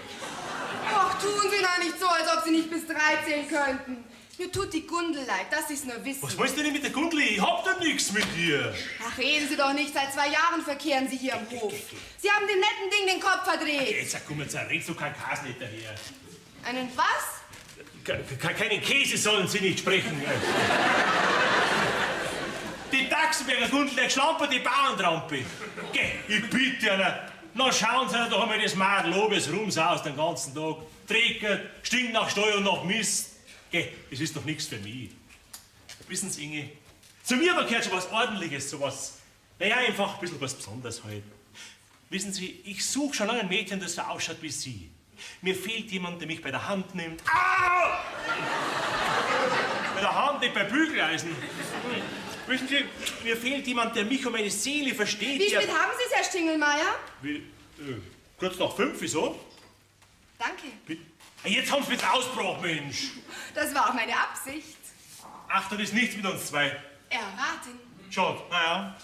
Ach, tun Sie doch nicht so, als ob Sie nicht bis 3 zählen könnten. Mir tut die Gundel leid, dass Sie es nur wissen. Was willst du denn mit der Gundel? Ich hab da nichts mit ihr. Ach, reden Sie doch nicht. Seit 2 Jahren verkehren Sie hier am Hof. Sie haben dem netten Ding den Kopf verdreht. Jetzt komm, jetzt redst du keinen Käse nicht daher. Einen was? Keinen Käse sollen Sie nicht sprechen. Die Dachsenberger Gundel, der geschlampert die Bauernrampe. Geh, ich bitte einer. Na, schauen Sie doch einmal das Madel Lobes rumsaust den ganzen Tag. Dreckert, stinkt nach Steu und nach Mist. Geh, das ist doch nichts für mich. Wissen Sie, Inge, zu mir aber gehört schon was Ordentliches, sowas. Naja, einfach ein bisschen was Besonderes halt. Wissen Sie, ich suche schon lange ein Mädchen, das so ausschaut wie Sie. Mir fehlt jemand, der mich bei der Hand nimmt. Au! Bei der Hand, nicht bei Bügeleisen. Wissen Sie, mir fehlt jemand, der mich und meine Seele versteht. Wie spät haben Sie es, Herr Stingelmeier? Kurz nach 5, wieso? Danke. Jetzt haben Sie mich ausgebracht, Mensch. Das war auch meine Absicht. Ach, das ist nichts mit uns zwei. Erraten. Schade, naja.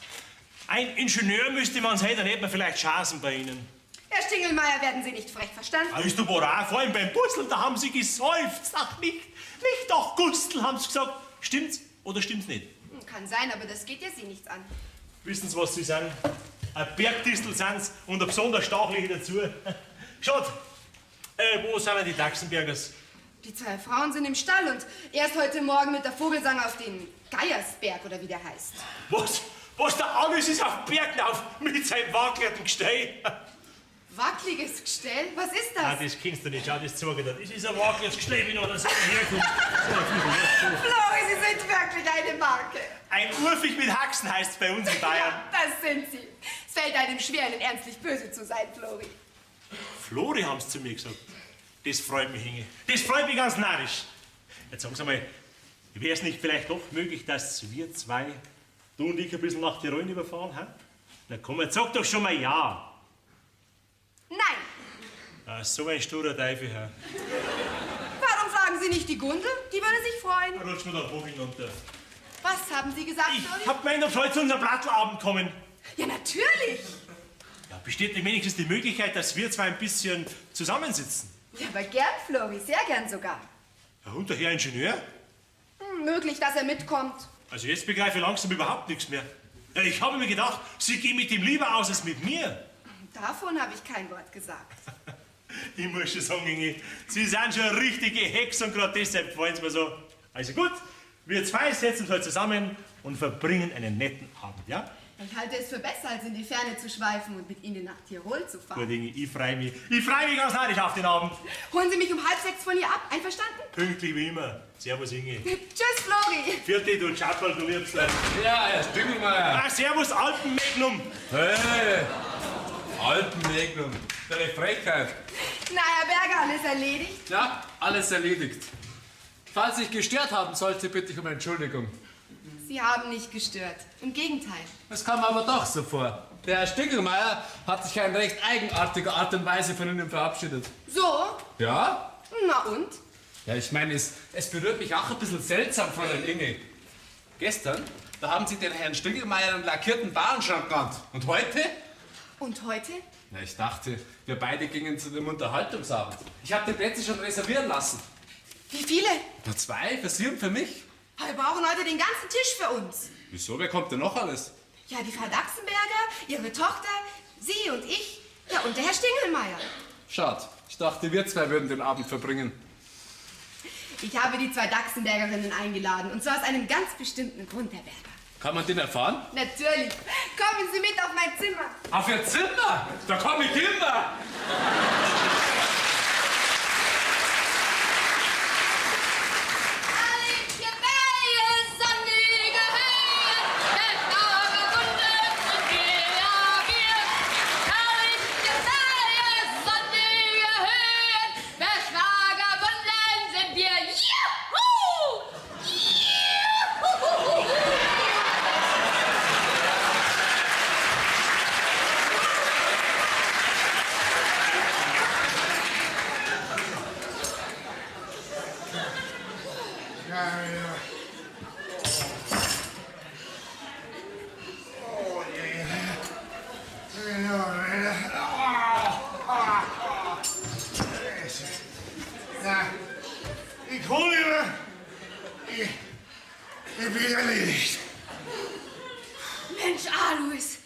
Ein Ingenieur müsste man sein, dann hätte man vielleicht Chancen bei Ihnen. Herr Stingelmeier, werden Sie nicht frech verstanden? Ah, ist du brav, vor allem beim Putzeln, da haben Sie geseufzt. Ach, nicht doch, Gustl, haben Sie gesagt. Stimmt's oder stimmt's nicht? Kann sein, aber das geht ja Sie nichts an. Wissen Sie, was Sie sind? Ein Bergdistel sind's und ein besonders stachliche dazu. Schaut, wo sind denn die Dachsenbergers? Die 2 Frauen sind im Stall und erst heute Morgen mit der Vogelsang auf den Geiersberg, oder wie der heißt. Was da alles ist auf den Berg auf mit seinem wackelnden Gestell. Wackeliges Gestell? Was ist das? Ah, das kennst du nicht, schau, das zeige ich dir. Das ist ein wackeliges Gestell, wie noch das herkommt. Flori, Sie sind wirklich eine Marke. Ein Urfisch mit Haxen heißt's bei uns in Bayern. Das sind Sie. Es fällt einem schwer, Ihnen ernstlich böse zu sein, Flori. Flori, haben's zu mir gesagt. Das freut mich, Inge. Das freut mich ganz narrisch. Jetzt sagen Sie mal, wäre es nicht vielleicht doch möglich, dass wir zwei, du und ich, ein bisschen nach Tirol überfahren haben? Na komm, jetzt sag doch schon mal ja. Nein. Ah, so ein sturer Teufel, Herr. Warum fragen Sie nicht die Gundel? Die würde sich freuen. Rutsch mir da hoch hinunter. Was haben Sie gesagt, Flori? Ich hab gemeint, ob Sie heute zu unserem Brattelabend kommen. Ja, natürlich. Ja, besteht nicht wenigstens die Möglichkeit, dass wir zwei ein bisschen zusammensitzen? Ja, aber gern, Flori. Sehr gern sogar. Ja, und der Herr Ingenieur? Möglich, dass er mitkommt. Also jetzt begreife ich langsam überhaupt nichts mehr. Ja, ich habe mir gedacht, Sie gehen mit ihm lieber aus als mit mir. Davon habe ich kein Wort gesagt. Ich muss schon sagen, Inge, Sie sind schon eine richtige Hex und gerade deshalb gefallen Sie mir so. Also gut, wir zwei setzen uns heute zusammen und verbringen einen netten Abend, ja? Ich halte es für besser, als in die Ferne zu schweifen und mit Ihnen nach Tirol zu fahren. Gut, Inge, ich freue mich. Ich freue mich ganz narrisch auf den Abend. Holen Sie mich um 5:30 von hier ab, einverstanden? Pünktlich wie immer. Servus, Inge. Tschüss, Flori. Vierte, du Tschapperl, du Liebster. Ja, Herr Stingelmeier. Ah, servus, Alpenmagnum. Hey, Alpenmagnum. Deine Frechheit. Na, Herr Berger, alles erledigt? Ja, alles erledigt. Falls ich gestört haben sollte, bitte ich um Entschuldigung. Sie haben nicht gestört. Im Gegenteil. Das kam mir aber doch so vor. Der Herr Stingelmeier hat sich in recht eigenartiger Art und Weise von Ihnen verabschiedet. So? Ja? Na und? Ja, ich meine, es berührt mich auch ein bisschen seltsam, Fräulein Inge. Gestern, da haben Sie den Herrn Stingelmeier einen lackierten Bauernschrank genannt. Und heute? Und heute? Na, ich dachte, wir beide gingen zu dem Unterhaltungsabend. Ich habe die Plätze schon reservieren lassen. Wie viele? Nur 2, für Sie und für mich. Wir brauchen heute den ganzen Tisch für uns. Wieso? Wer kommt denn noch alles? Ja, die Frau Dachsenberger, Ihre Tochter, Sie und ich. Ja, und der Herr Stingelmeier. Schade. Ich dachte, wir zwei würden den Abend verbringen. Ich habe die 2 Dachsenbergerinnen eingeladen. Und zwar aus einem ganz bestimmten Grund, Herr Berger. Kann man den erfahren? Natürlich. Kommen Sie mit auf mein Zimmer. Auf Ihr Zimmer? Da komme ich immer! Mensch, Alois,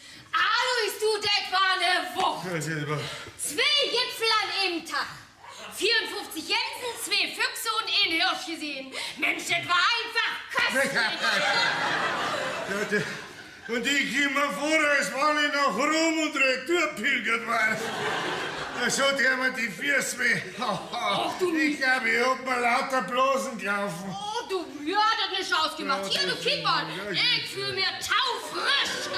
du, das war eine Wucht. Ja, selber. 2 Gipfel an einem Tag. 54 Jensen, 2 Füchse und 1 Hirsch gesehen. Mensch, das war einfach köstlich. Und ich komme mir vor, als wenn ich nach Rom und Retour pilgert war. So der mir die Füße weh. Ich glaube, ich hab mir lauter Blasen gelaufen. Oh, du, ja, das ist nicht ausgemacht. Hier, du Kind mal. Ich fühl mir taufrisch.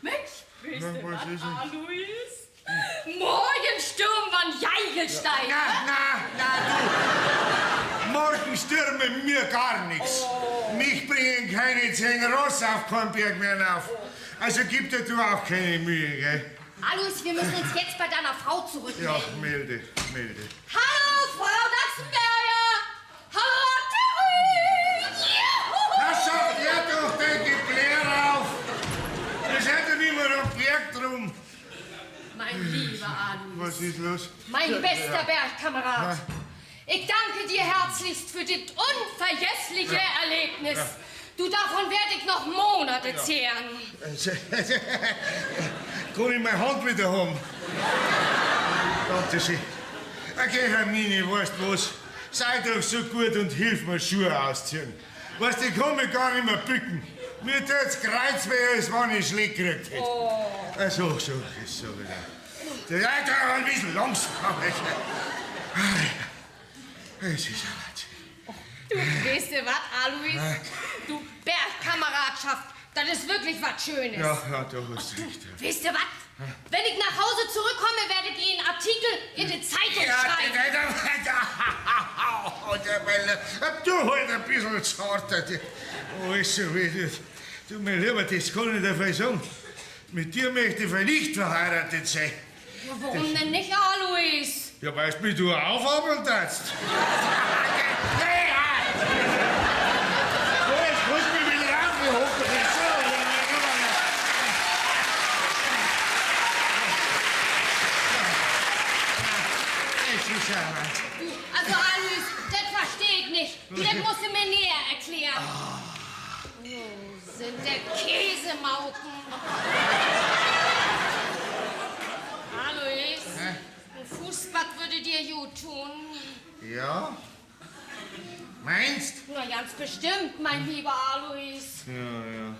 Mensch, wisst ihr was, Alois? Morgensturm von Jeigelstein. Na, du. Morgen stürmen mir gar nichts. Mich bringen keine 10 Ross auf keinen Berg mehr rauf. Also gib dir du auch keine Mühe, gell? Alois, wir müssen uns jetzt bei deiner Frau zurückmelden. Ja, melde. Hallo, Frau Dachsenberger. Hallo, Terry. Na, schau dir doch den Geklär auf. Wir sind ja nicht mehr am Berg drum. Mein lieber Alois. Was ist los? Mein bester Bergkamerad. Ich danke dir herzlichst für das unvergessliche Erlebnis. Du, davon werde ich noch Monate zehren. Kann ich meine Hand wieder haben? Danke schön. Okay, Hermine, weißt du was? Sei doch so gut und hilf mir Schuhe ausziehen. Weißt du, ich kann mich gar nicht mehr bücken. Mir tut's Kreuz weh, als wenn ich Schläge gekriegt hätte. So, ist so wieder. Ja, da ein bisschen langsam. Es ist ja Du, weißt du was, Alois? Du, Bergkameradschaft, das ist wirklich was Schönes. Ja, du hast recht. Weißt du was? Wenn ich nach Hause zurückkomme, werde ich Ihnen Artikel in die Zeitung schreiben. Du halt ein bisschen zarter. Oh, ist so weh. Du, mein Lieber, das kann ich dir vielleicht sagen. Mit dir möchte ich nicht verheiratet sein. Ja, warum denn nicht, Alois? Ja, weißt du, wie du aufhabeln darfst. Jetzt musst du mich wieder aufgehoben. Also, Alois, das verstehe ich nicht. Das musst du mir näher erklären. Wo sind der Käsemauken? Alois, ein Fußbad würde dir gut tun. Ja? Meinst? Na, ganz bestimmt, mein lieber Alois. Ja.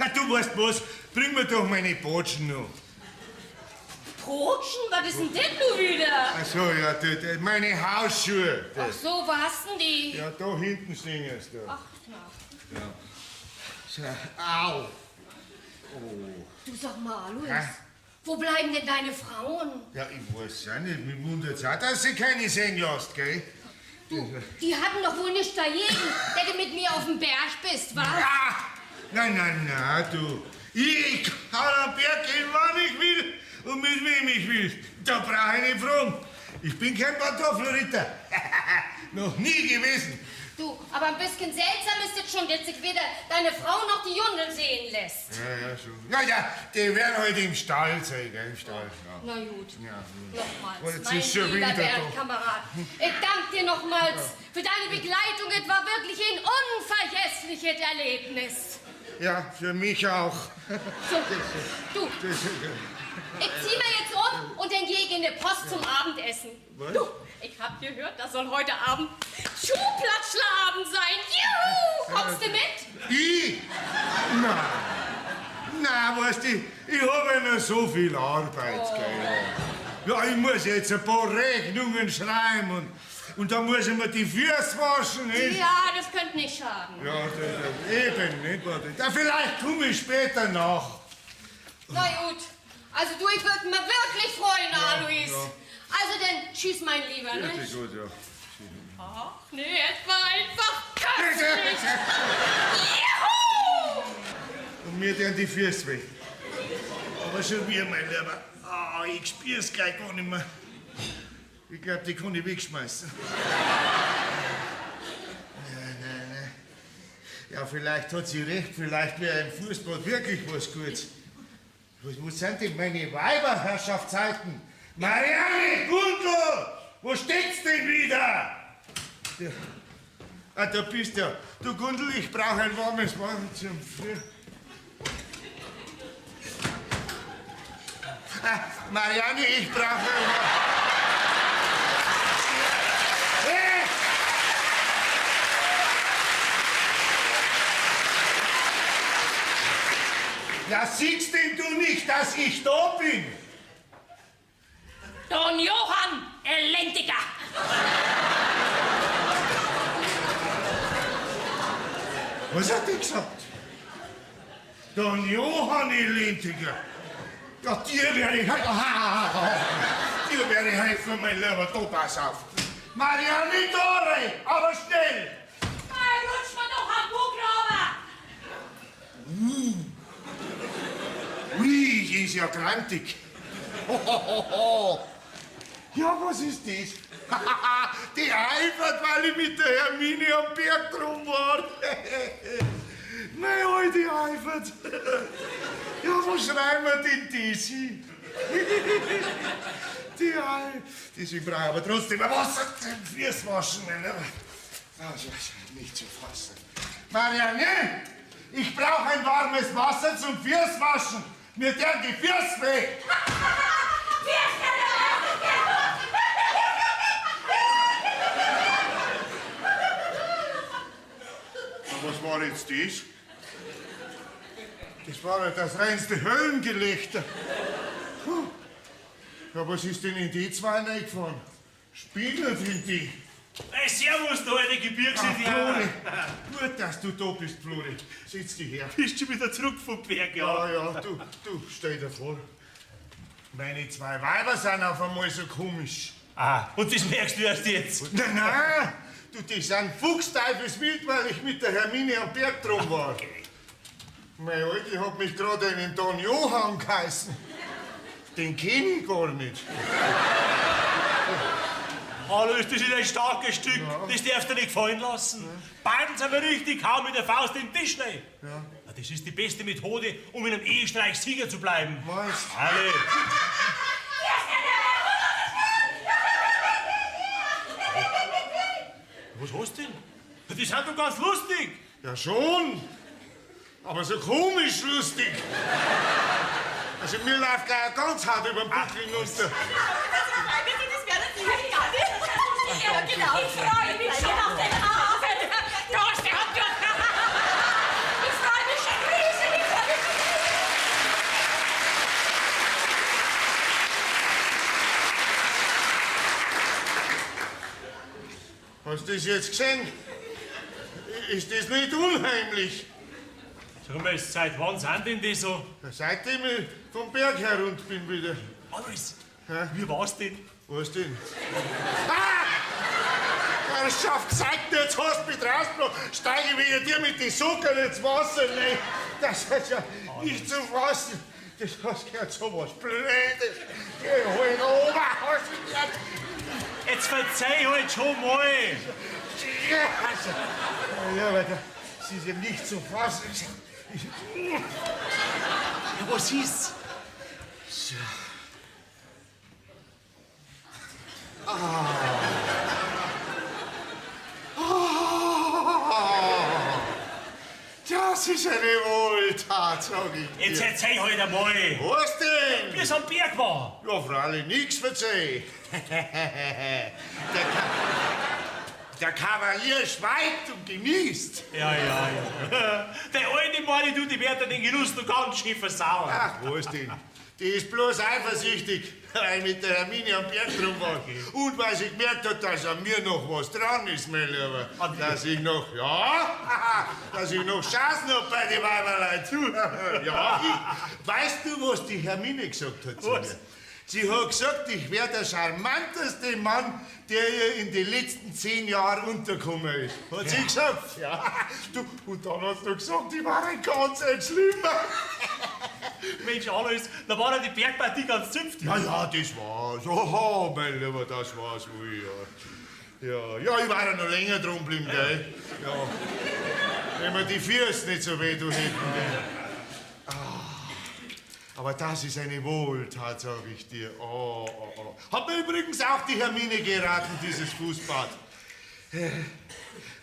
Du weißt was, bring mir doch meine Botschen noch. Brotchen? Was ist denn das nun wieder? Ach so, ja, meine Hausschuhe. Ach so, wo hast denn die? Ja, da hinten stehen es da. Ach, na. Ja. So, au. Du, sag mal, Alois, Hä? wo bleiben denn deine Frauen? Ja, ich weiß ja nicht. Mich wundert's auch, dass sie keine sehen lässt, gell? Du, die hatten doch wohl nichts dagegen, dass du mit mir auf dem Berg bist, wa? Ja! Nein, du. Ich kann am Berg gehen, wann ich will und mit wem ich will. Da brauche ich nicht fragen. Ich bin kein Pantoffelritter. Noch nie gewesen. Du, aber ein bisschen seltsam ist es schon, dass sich weder deine Frau noch die Jundel sehen lässt. Ja, schon. Ja, die werden heute im Stall sein, gell? Im Stall. Ja. Na gut. Ja. Nochmals, Jetzt mein ist schon lieber wieder da. Bergkamerad. Ich danke dir nochmals für deine Begleitung. Es war wirklich ein unvergessliches Erlebnis. Ja, für mich auch. So, du, ich zieh mir jetzt um und dann gehe ich in die Post zum Abendessen. Was? Du, ich hab gehört, da soll heute Abend Schuhplatzlerabend sein. Juhu! Kommst du mit? Ich? Nein, weißt du, ich habe ja noch so viel Arbeit, gell? Ja, ich muss jetzt ein paar Rechnungen schreiben und dann muss ich mir die Füße waschen, nicht? Ja, das könnte nicht schaden. Ja, eben, nicht? Warte. Ja, vielleicht komme ich später nach. Na gut, also du, ich würde mir wirklich freuen, Alois. ja. Also dann, tschüss, mein Lieber, Ja, nicht? gut, ja. Ach, nee, es war einfach köstlich. Juhu! Und mir tun die Füße weh. Aber schon wieder, mein Lieber. Ich spür's gleich gar nicht mehr. Ich glaube, die kann ich wegschmeißen. Nein. Ja, vielleicht hat sie recht. Vielleicht wäre ein Fußball wirklich was Gutes. Wo sind denn meine Weiberherrschaftszeiten? Marianne, Gundel! Wo steckst denn wieder? Ja. Da bist du. Du, Gundel, ich brauche ein warmes Wasser zum Früh. Marianne, ich brauche... Ja, siehst denn du nicht, dass ich da bin? Don Johann, elendiger! Was hat er gesagt? Don Johann Elendiger. Ja, dir werde ich... Dir werde ich helfen, mein Lieber. Du, pass auf. Marianne Dore, aber schnell! Nein, rutsch mir doch am Bugraber! Ui, die ist ja grantig. Ja, was ist das? Die eifert, weil ich mit der Hermine am Berg drum war. Meine alte eifert. Ja, wo schreiben wir denn das hin? Deswegen brauche ich aber trotzdem ein Wasser zum Füßwaschen. Also, nicht zu fassen. Marianne, ich brauche ein warmes Wasser zum Füßwaschen. Mir tun die Füße weh. Was war jetzt das? Das war ja das reinste Höllengelächter. Ja, was ist denn in die zwei reingefahren? Spinner sind die. Hey, servus, du alte Gebirgsindianer. Gut, dass du da bist, Flori. Sitz dich her. Bist schon wieder zurück vom Berg, ja? Ja, du, stell dir vor. Meine zwei Weiber sind auf einmal so komisch. Ah, und das merkst du erst jetzt? Nein, du, die sind fuchsteufelswild, weil ich mit der Hermine am Berg drum war. Okay. Meine Alte hat mich gerade einen Don Johann geheißen. Den kenn ich gar nicht. Hallo, ist das nicht ein starkes Stück? Ja. Das darfst du nicht gefallen lassen. Ja. Beiden sind wir richtig kaum mit der Faust im Tisch rein. Ja. Das ist die beste Methode, um in einem Ehestreich Sieger zu bleiben. Was? Alle. Was hast du denn? Die sind doch ganz lustig. Ja, schon. Aber so komisch lustig. Also mir läuft gleich ganz hart über den Buckel hinunter. Ja, genau, ich freue mich schon auf den Abend. Da hast du Hand durch. Ich freue mich schon riesig. Hast du das jetzt gesehen? Ist das nicht unheimlich? Sag mal, seit wann sind denn die so? Ja, seitdem ich vom Berg herunter bin wieder. Alles. Wie war's denn? Was denn? Er schafft Seiten, jetzt hast du mich draußen noch. Steige ich wegen dir mit den Socken ins Wasser. Nein, das ist ja nicht zu fassen. Das hast gehört, so was Blödes. Geh halt oben, hast du gehört? Jetzt verzeih halt schon mal. Ja, also, ja, aber das ist ja nicht zu fassen. Ja, was ist? So. Das ist eine Wohltat, sag ich dir. Jetzt erzähl halt einmal. Was denn? Wie es am Berg war. Ja, freilich, nix verzeih. Der Kavalier schweigt und genießt. Ja. Der alte Manitou, die wird den Genuss noch ganz schön versauen. Ach, was denn? Die ist bloß eifersüchtig, weil ich mit der Hermine am Berg drum war. Und weil sie gemerkt hat, dass an mir noch was dran ist, mein Lieber. Dass ich noch, dass ich noch Chancen hab bei den Weiberleuten. Ja, weißt du, was die Hermine gesagt hat zu mir? Sie hat gesagt, ich wäre der charmanteste Mann, der ihr in den letzten 10 Jahren untergekommen ist. Hat sie gesagt? Ja. Du, und dann hast du gesagt, ich war ein ganz schlimmer. Mensch, alles, da war ja die Bergpartie ganz zünftig. Ja, das war's. Oha, mein Lieber, das war's wohl, ja. Ja, ich war ja noch länger drum geblieben, gell? Ja. Wenn mir die Füße nicht so weh tun hätten, gell? Aber das ist eine Wohltat, sag ich dir. Oh. Hat mir übrigens auch die Hermine geraten, dieses Fußbad.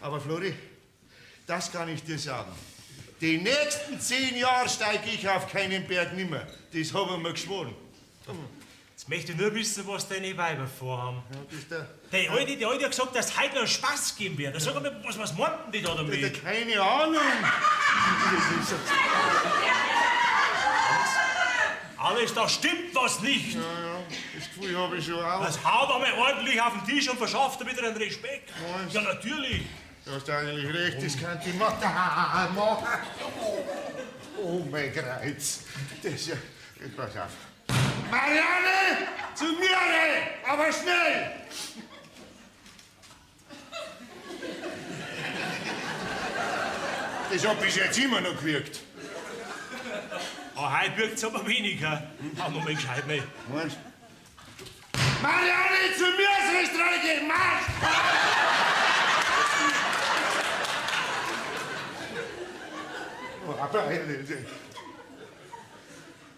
Aber Flori, das kann ich dir sagen. Die nächsten 10 Jahre steige ich auf keinen Berg nimmer. Das haben wir geschworen. Jetzt möchte ich nur wissen, was deine Weiber vorhaben. Ja, das ist der... Die Alte hat gesagt, dass es heute noch Spaß geben wird. Sag mal, was meinten die da damit? Keine Ahnung. Alles, da stimmt was nicht. Ja, das Gefühl habe ich schon auch. Das haut einmal ordentlich auf den Tisch und verschafft dir wieder einen Respekt. Meinst Ja, natürlich. Du hast eigentlich recht, das kann die machen. Oh, mein Kreuz. Das ist ja... Jetzt pass auf. Marianne! Zu mir! Aber schnell! Das hab ich jetzt immer noch gewirkt. Heute wirkt es aber weniger. Mach noch mal gescheit mal. Meinst du? Marianne, zu mir sollst du reingehen! Marsch! Oh, aber...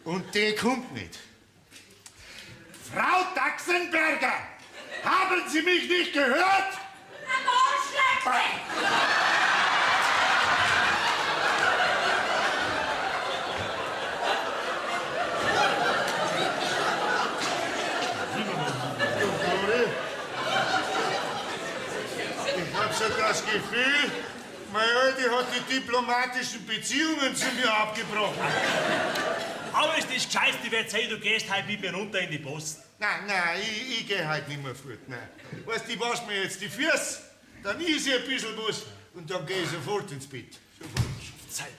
Und die kommt nicht. Frau Daxenberger, haben Sie mich nicht gehört? Ich hab so das Gefühl, meine Alte hat die diplomatischen Beziehungen zu mir abgebrochen. Aber ist das Gescheitste, wird sein, du gehst heute mit mir runter in die Post. Nein, ich geh heute nicht mehr fort. Nein. Weißt du, ich wasch mir jetzt die Füße, dann isst ich ein bisschen was und dann geh ich sofort ins Bett.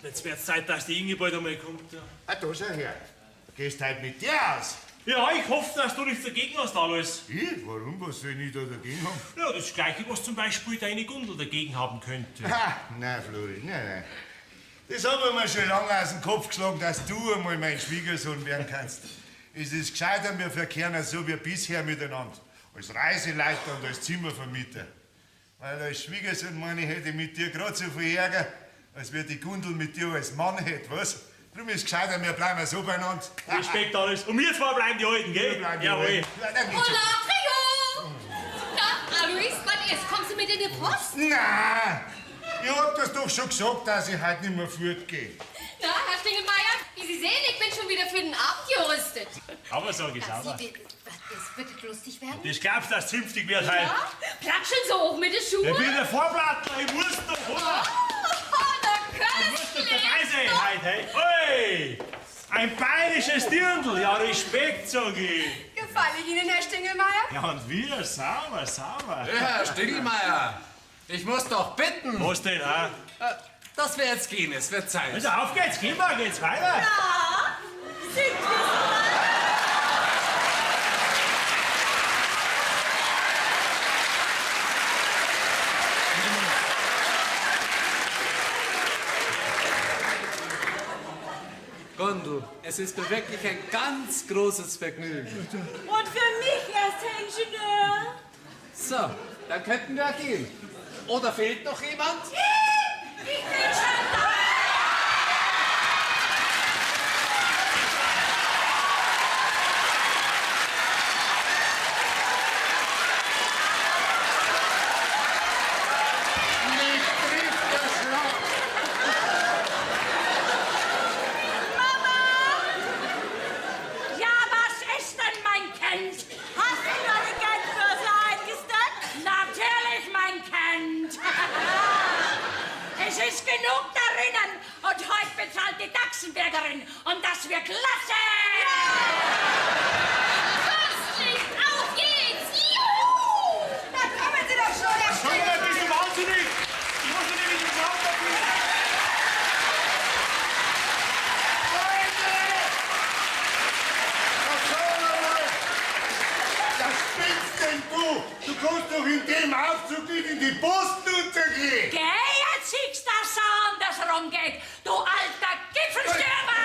Jetzt wird's Zeit, dass die Ingeborg einmal kommt. Ja. Ah, da schau her. Gehst heute mit dir aus? Ja, ich hoffe, dass du nichts dagegen hast, alles. Ich? Warum? Was soll ich da dagegen haben? Ja, das Gleiche, was zum Beispiel deine Gundel dagegen haben könnte. Nein, Flori, nein. Das hab ich mir schon lange aus dem Kopf geschlagen, dass du einmal mein Schwiegersohn werden kannst. Es ist gescheiter, wir verkehren so wie bisher miteinander. Als Reiseleiter und als Zimmervermieter. Weil als Schwiegersohn, meine ich, hätte ich mit dir gerade so viel Ärger, als wir die Gundel mit dir als Mann hätte, was? Darum ist es gescheiter, wir bleiben so beieinander. Respekt alles. Und wir zwei bleiben die Alten, gell? Jawohl. Hola, Trio! Na, Alois, was ist? Kommst du mit in die Post? Nein! Ich hab das doch schon gesagt, dass ich heute nicht mehr fortgehe. Na, Herr Stingelmeier, wie Sie sehen, ich bin schon wieder für den Abend gerüstet. Aber sag ich Na, sauber. es wird lustig werden. Das glaubst du, dass es zünftig wird heute? Ja? Platschen so hoch mit den Schuhen. Ich bin der Vorblattler, ich muss doch, oder? Na, Ich muss doch dabei sein heute, hey. Oi! Ein bayerisches Dirndl, ja, Respekt, sag ich. Gefalle ich Ihnen, Herr Stingelmeier? Ja, und wir, sauber. Ja, Herr Stingelmeier, ich muss doch bitten. Was denn, ha? Dass wir jetzt gehen, es wird Zeit. Also auf geht's, gehen wir, geht's weiter. Ja, sind wir Gundel, es ist mir wirklich ein ganz großes Vergnügen. Und für mich erst, Herr Ingenieur. So, dann könnten wir gehen. Oder fehlt noch jemand? Ich bin schon da. Mich trifft der Schlag. Ja, was ist denn, mein Kind? Hast du deine Geldbörse eingesteckt? Natürlich, mein Kind. Es ist genug darinnen und heute bezahlt die Daxenbergerin und das wird klasse. Köstlich, auf geht's! Juhu! Na, kommen Sie doch schon, Herr Schau mal, bist du wahnsinnig? Ich muss dir nämlich ins Auto bringen. Was spinnst denn du? Du kannst doch in dem Aufzug nicht in die Post untergehen. Geh, jetzt siehst du, dass es andersrum geht, du alter Gipfelstürmer!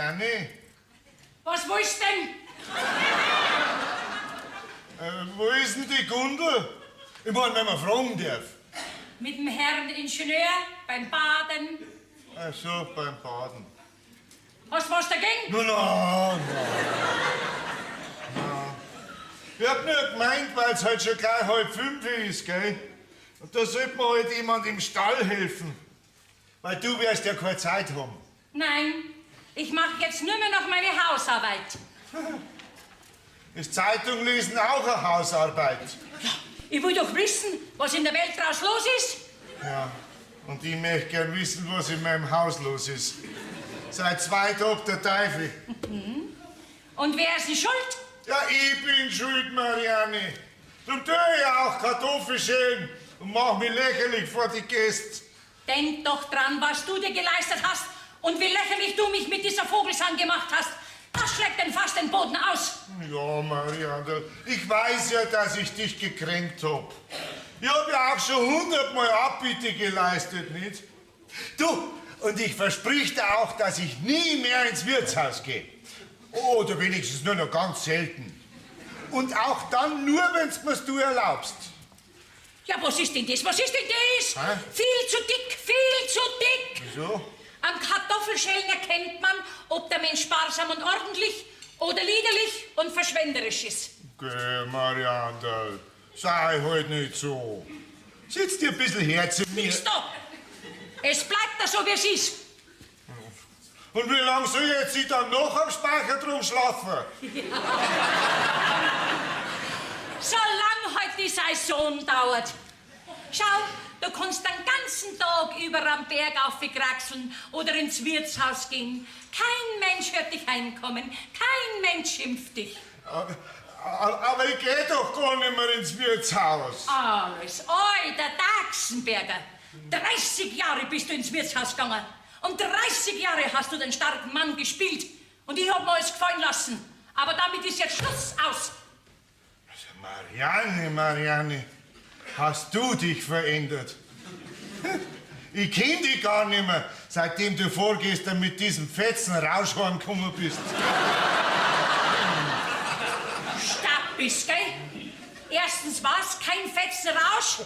Marianne? Was willst denn? Wo ist denn die Gundel? Ich meine, wenn man fragen darf. Mit dem Herrn Ingenieur beim Baden. Ach so, beim Baden. Hast du was dagegen? No. Ich hab nur gemeint, weil es halt schon gleich 4:30 ist, gell? Und da sollte mir halt jemand im Stall helfen. Weil du wirst ja keine Zeit haben. Nein, ich mache jetzt nur mehr noch meine Hausarbeit. Ist Zeitung lesen auch eine Hausarbeit? Ich will doch wissen, was in der Welt draus los ist. Ja, und ich möchte gern wissen, was in meinem Haus los ist. Seit 2 Tagen der Teufel. Und wer ist denn schuld? Ja, ich bin schuld, Marianne. Darum tue ich auch Kartoffeln schälen und mach mich lächerlich vor die Gäste. Denk doch dran, was du dir geleistet hast und wie lächerlich du mich mit dieser Vogelsang gemacht hast. Das schlägt denn fast den Boden aus. Ja, Marianne, ich weiß ja, dass ich dich gekränkt hab. Ich hab ja auch schon 100-mal Abbitte geleistet, nicht? Du, und ich versprich dir auch, dass ich nie mehr ins Wirtshaus gehe. Oder wenigstens nur noch ganz selten. Und auch dann nur, wenn's mir's du erlaubst. Ja, was ist denn das? Was ist denn das? Hä? Viel zu dick, viel zu dick. Wieso? Am Kartoffelschälen erkennt man, ob der Mensch sparsam und ordentlich oder liederlich und verschwenderisch ist. Geh, Marianne, sei halt nicht so. Sitz dir ein bisschen her zu mir. Nix da. Es bleibt da so, wie es ist. Und wie lange soll ich jetzt dann noch am Speicher drum schlafen? Solange heute die Saison dauert. Schau, du kannst den ganzen Tag über am Berg aufkraxeln oder ins Wirtshaus gehen. Kein Mensch hört dich heimkommen, kein Mensch schimpft dich. Aber ich geh doch gar nicht mehr ins Wirtshaus. Alles, oi, der Daxenberger. 30 Jahre bist du ins Wirtshaus gegangen. Und 30 Jahre hast du den starken Mann gespielt. Und ich hab mir alles gefallen lassen. Aber damit ist jetzt Schluss, aus. Marianne, hast du dich verändert? Ich kenn dich gar nicht mehr, seitdem du vorgestern mit diesem fetzen Rauschhorn gekommen bist. Stab bist, gell? Erstens war's kein fetzen Rausch.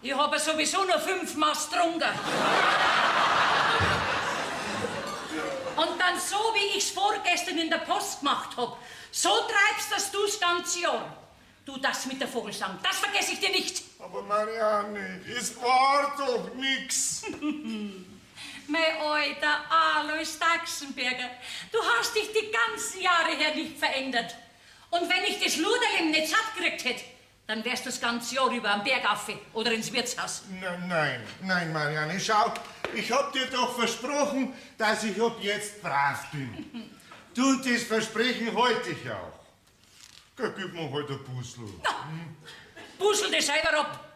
Ich habe sowieso nur 5 Maß getrunken. Und dann so, wie ich's vorgestern in der Post gemacht hab, so treibst das du's ganze Jahr. Du, das mit der Vogelsang, das vergesse ich dir nicht. Aber Marianne, es war doch nix. Mein alter Alois Daxenberger, du hast dich die ganzen Jahre her nicht verändert. Und wenn ich das Luderl im Netz abgekriegt hätte, dann wärst du das ganze Jahr über am Berg auf oder ins Wirtshaus. Nein, Marianne, schau, ich hab dir doch versprochen, dass ich ab jetzt brav bin. Du, und das Versprechen halte ich auch. Gib mir halt ein Bussel. Bussel dich selber ab.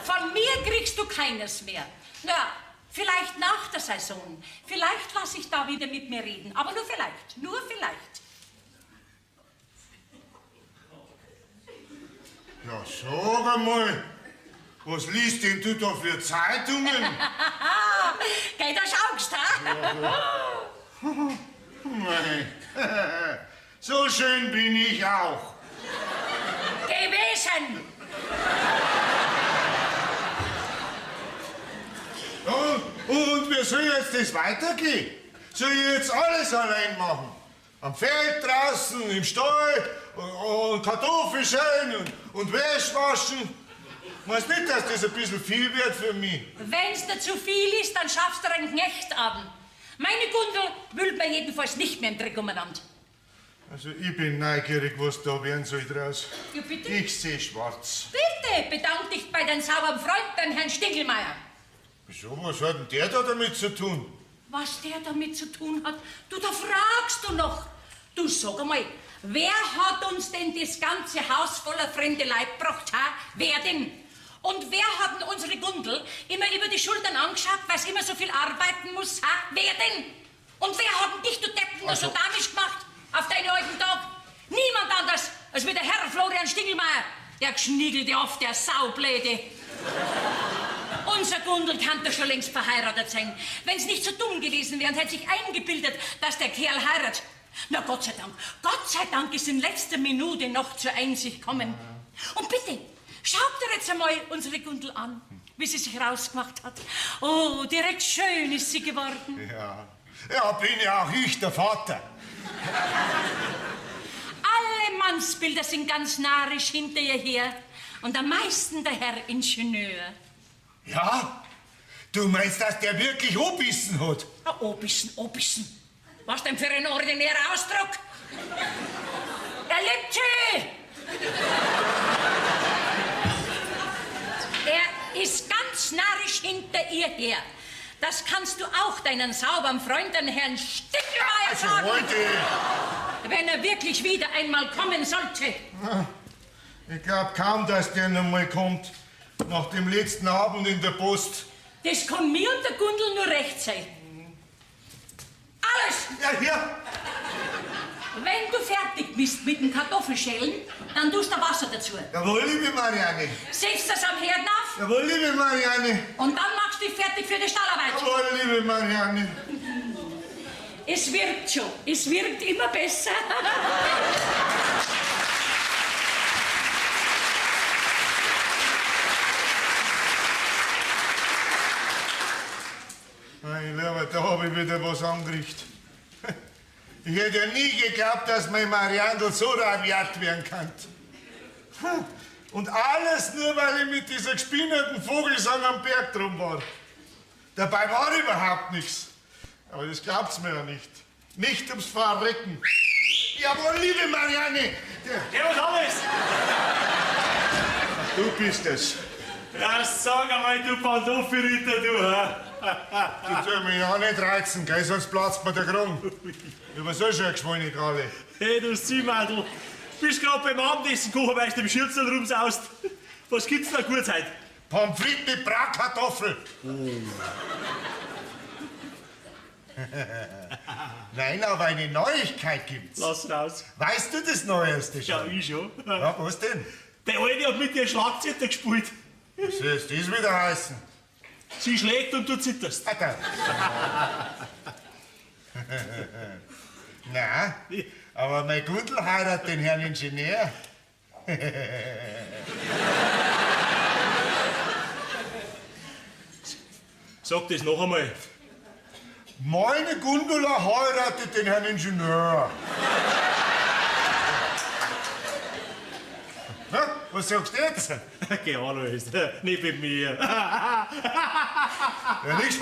Von mir kriegst du keines mehr. Na, vielleicht nach der Saison. Vielleicht lass ich da wieder mit mir reden. Aber nur vielleicht. Nur vielleicht. Ja, sag einmal, was liest denn du da für Zeitungen? Geh, da schaust, ha? Nein, so schön bin ich auch. Gewesen. Und wie soll jetzt das weitergehen? Soll ich jetzt alles allein machen? Am Feld draußen, im Stall und Kartoffeln schälen und Wäsche waschen? Meinst nicht, dass das ein bisschen viel wird für mich? Wenn's dir zu viel ist, dann schaffst du einen Knecht an. Meine Gundel wühlt mir jedenfalls nicht mehr im Dreck umeinander. Also ich bin neugierig, was da werden soll draus. Ja, bitte? Ich sehe schwarz. Bitte, bedank dich bei deinem sauberen Freund, den Herrn Stingelmeier. Wieso, was hat denn der da damit zu tun? Was der damit zu tun hat? Du, da fragst du noch. Du, sag einmal, wer hat uns denn das ganze Haus voller fremde Leib gebracht, ha? Wer denn? Und wer hat denn unsere Gundel immer über die Schultern angeschaut, weil sie immer so viel arbeiten muss, ha? Wer denn? Und wer hat denn dich, du Deppen, nur so damisch gemacht auf deinen alten Tag? Niemand anders als wie der Herr Florian Stingelmeier, der geschniegelte auf der Saubläde. Und Unser Gundel kann doch schon längst verheiratet sein. Wenn's nicht so dumm gewesen wäre und hätte sich eingebildet, dass der Kerl heiratet. Na Gott sei Dank ist in letzter Minute noch zur Einsicht gekommen. Und bitte, schaut dir jetzt einmal unsere Gundel an, wie sie sich rausgemacht hat. Oh, direkt schön ist sie geworden. Ja, bin ja auch ich der Vater. Alle Mannsbilder sind ganz narrisch hinter ihr her. Und am meisten der Herr Ingenieur. Ja? Du meinst, dass der wirklich Obissen hat? Ja, Obissen. Was denn für ein ordinärer Ausdruck? Er lebt schön. Er ist ganz narrisch hinter ihr her. Das kannst du auch deinen sauberen Freund, den Herrn Stickelmeier, sagen. Wenn er wirklich wieder einmal kommen sollte. Ich glaub kaum, dass der noch mal kommt. Nach dem letzten Abend in der Post. Das kann mir und der Gundel nur recht sein. Alles! Ja, hier! Wenn du fertig bist mit dem Kartoffelschälen, dann tust du Wasser dazu. Jawohl, liebe Marianne. Setzt das am Herd auf. Jawohl, liebe Marianne. Und dann machst du dich fertig für die Stallarbeit. Jawohl, liebe Marianne. Es wirkt schon. Es wirkt immer besser. Mein Lieber, da hab ich wieder was angerichtet. Ich hätte ja nie geglaubt, dass mein Mariandl so rabiat werden kann. Und alles nur, weil ich mit dieser gespinnerten Vogelsang am Berg drum war. Dabei war überhaupt nichts. Aber das glaubt's mir ja nicht. Nicht ums Verrecken. Jawohl, liebe Marianne. Servus, alles! Du bist es. Ja, sag einmal, du Pantoffelritter, du, ha? Du sollst mich ja nicht reizen, gell? Sonst platzt mir der Krung. Über so schon geschwollen alle. Hey, du Siehmadl. Bist grad beim Abendessen gekommen, weil du im Schürzel rumsaust. Was gibt's da gut heute? Pommes frites mit Bratkartoffel. Nein, aber eine Neuigkeit gibt's. Lass raus. Weißt du das Neueste schon? Ja, ich schon. Ja, was denn? Der Alte hat mit dir Schlagzeuger gespielt. Was soll das wieder heißen? Sie schlägt und du zitterst. Alter. Na, aber mein Gundel heiratet den Herrn Ingenieur. Sag das noch einmal. Meine Gundula heiratet den Herrn Ingenieur. Na, was sagst du jetzt? Keine Ahnung, ist nicht mit mir. Ja, nix.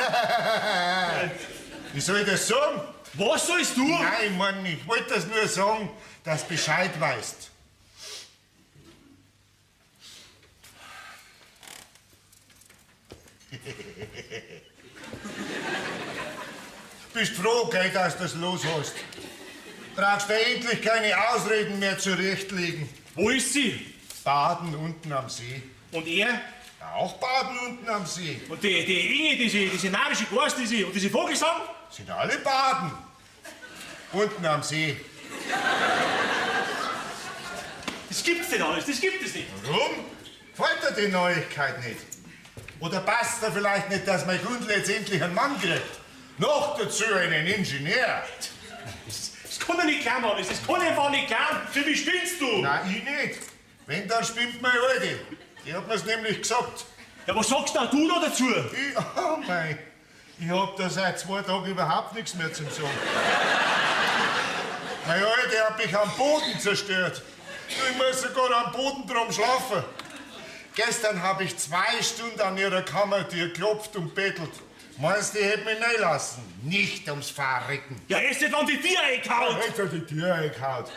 Wie soll ich das sagen? Was sollst du? Nein, Mann, ich wollte das nur sagen, dass du Bescheid weißt. Bist froh, gell, dass du das los hast. Brauchst du endlich keine Ausreden mehr zurechtlegen. Wo ist sie? Baden unten am See. Und er? Auch baden unten am See. Und die Inge, diese narische Gast, und diese Vogelsang? Sind alle baden. Unten am See. Das gibt's denn alles, das gibt es nicht. Warum? Gefällt dir die Neuigkeit nicht? Oder passt dir vielleicht nicht, dass mein Gundel jetzt endlich einen Mann kriegt? Noch dazu einen Ingenieur. Das kann doch nicht klappen, alles. Das kann einfach nicht klappen. Für wie spinnst du? Nein, ich nicht. Wenn, dann spinnt meine Alte. Die hat mir's nämlich gesagt. Ja, was sagst denn du da dazu? Oh mein, ich hab da seit 2 Tagen überhaupt nichts mehr zum Sagen. Meine Alte hat mich am Boden zerstört. Ich muss sogar am Boden drum schlafen. Gestern habe ich 2 Stunden an ihrer Kammertür geklopft und bettelt. Meinst du, ich hätte mich nicht lassen? Nicht ums Verrecken. Ja, erst nicht, wenn die Tür eingehaut. Jetzt hat die Tür eingehaut.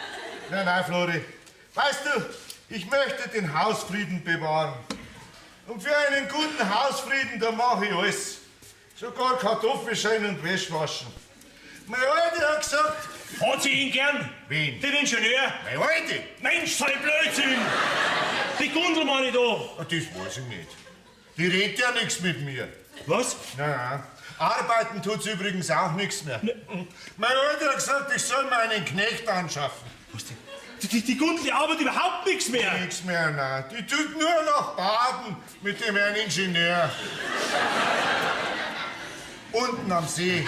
Nein, Flori. Weißt du, ich möchte den Hausfrieden bewahren. Und für einen guten Hausfrieden, da mache ich alles. Sogar Kartoffelschälen und Wäschwaschen. Meine Alte hat gesagt... Hat sie ihn gern? Wen? Den Ingenieur? Meine Alte? Mensch, sei Blödsinn! Die Gundel meine da. Das weiß ich nicht. Die redet ja nichts mit mir. Was? Nein. Arbeiten tut's übrigens auch nichts mehr. Meine Alte hat gesagt, ich soll mir einen Knecht anschaffen. Was denn? Die Gundel, die arbeitet überhaupt nichts mehr. Nichts mehr, nein. Die tut nur noch baden mit dem Herrn Ingenieur. Unten am See.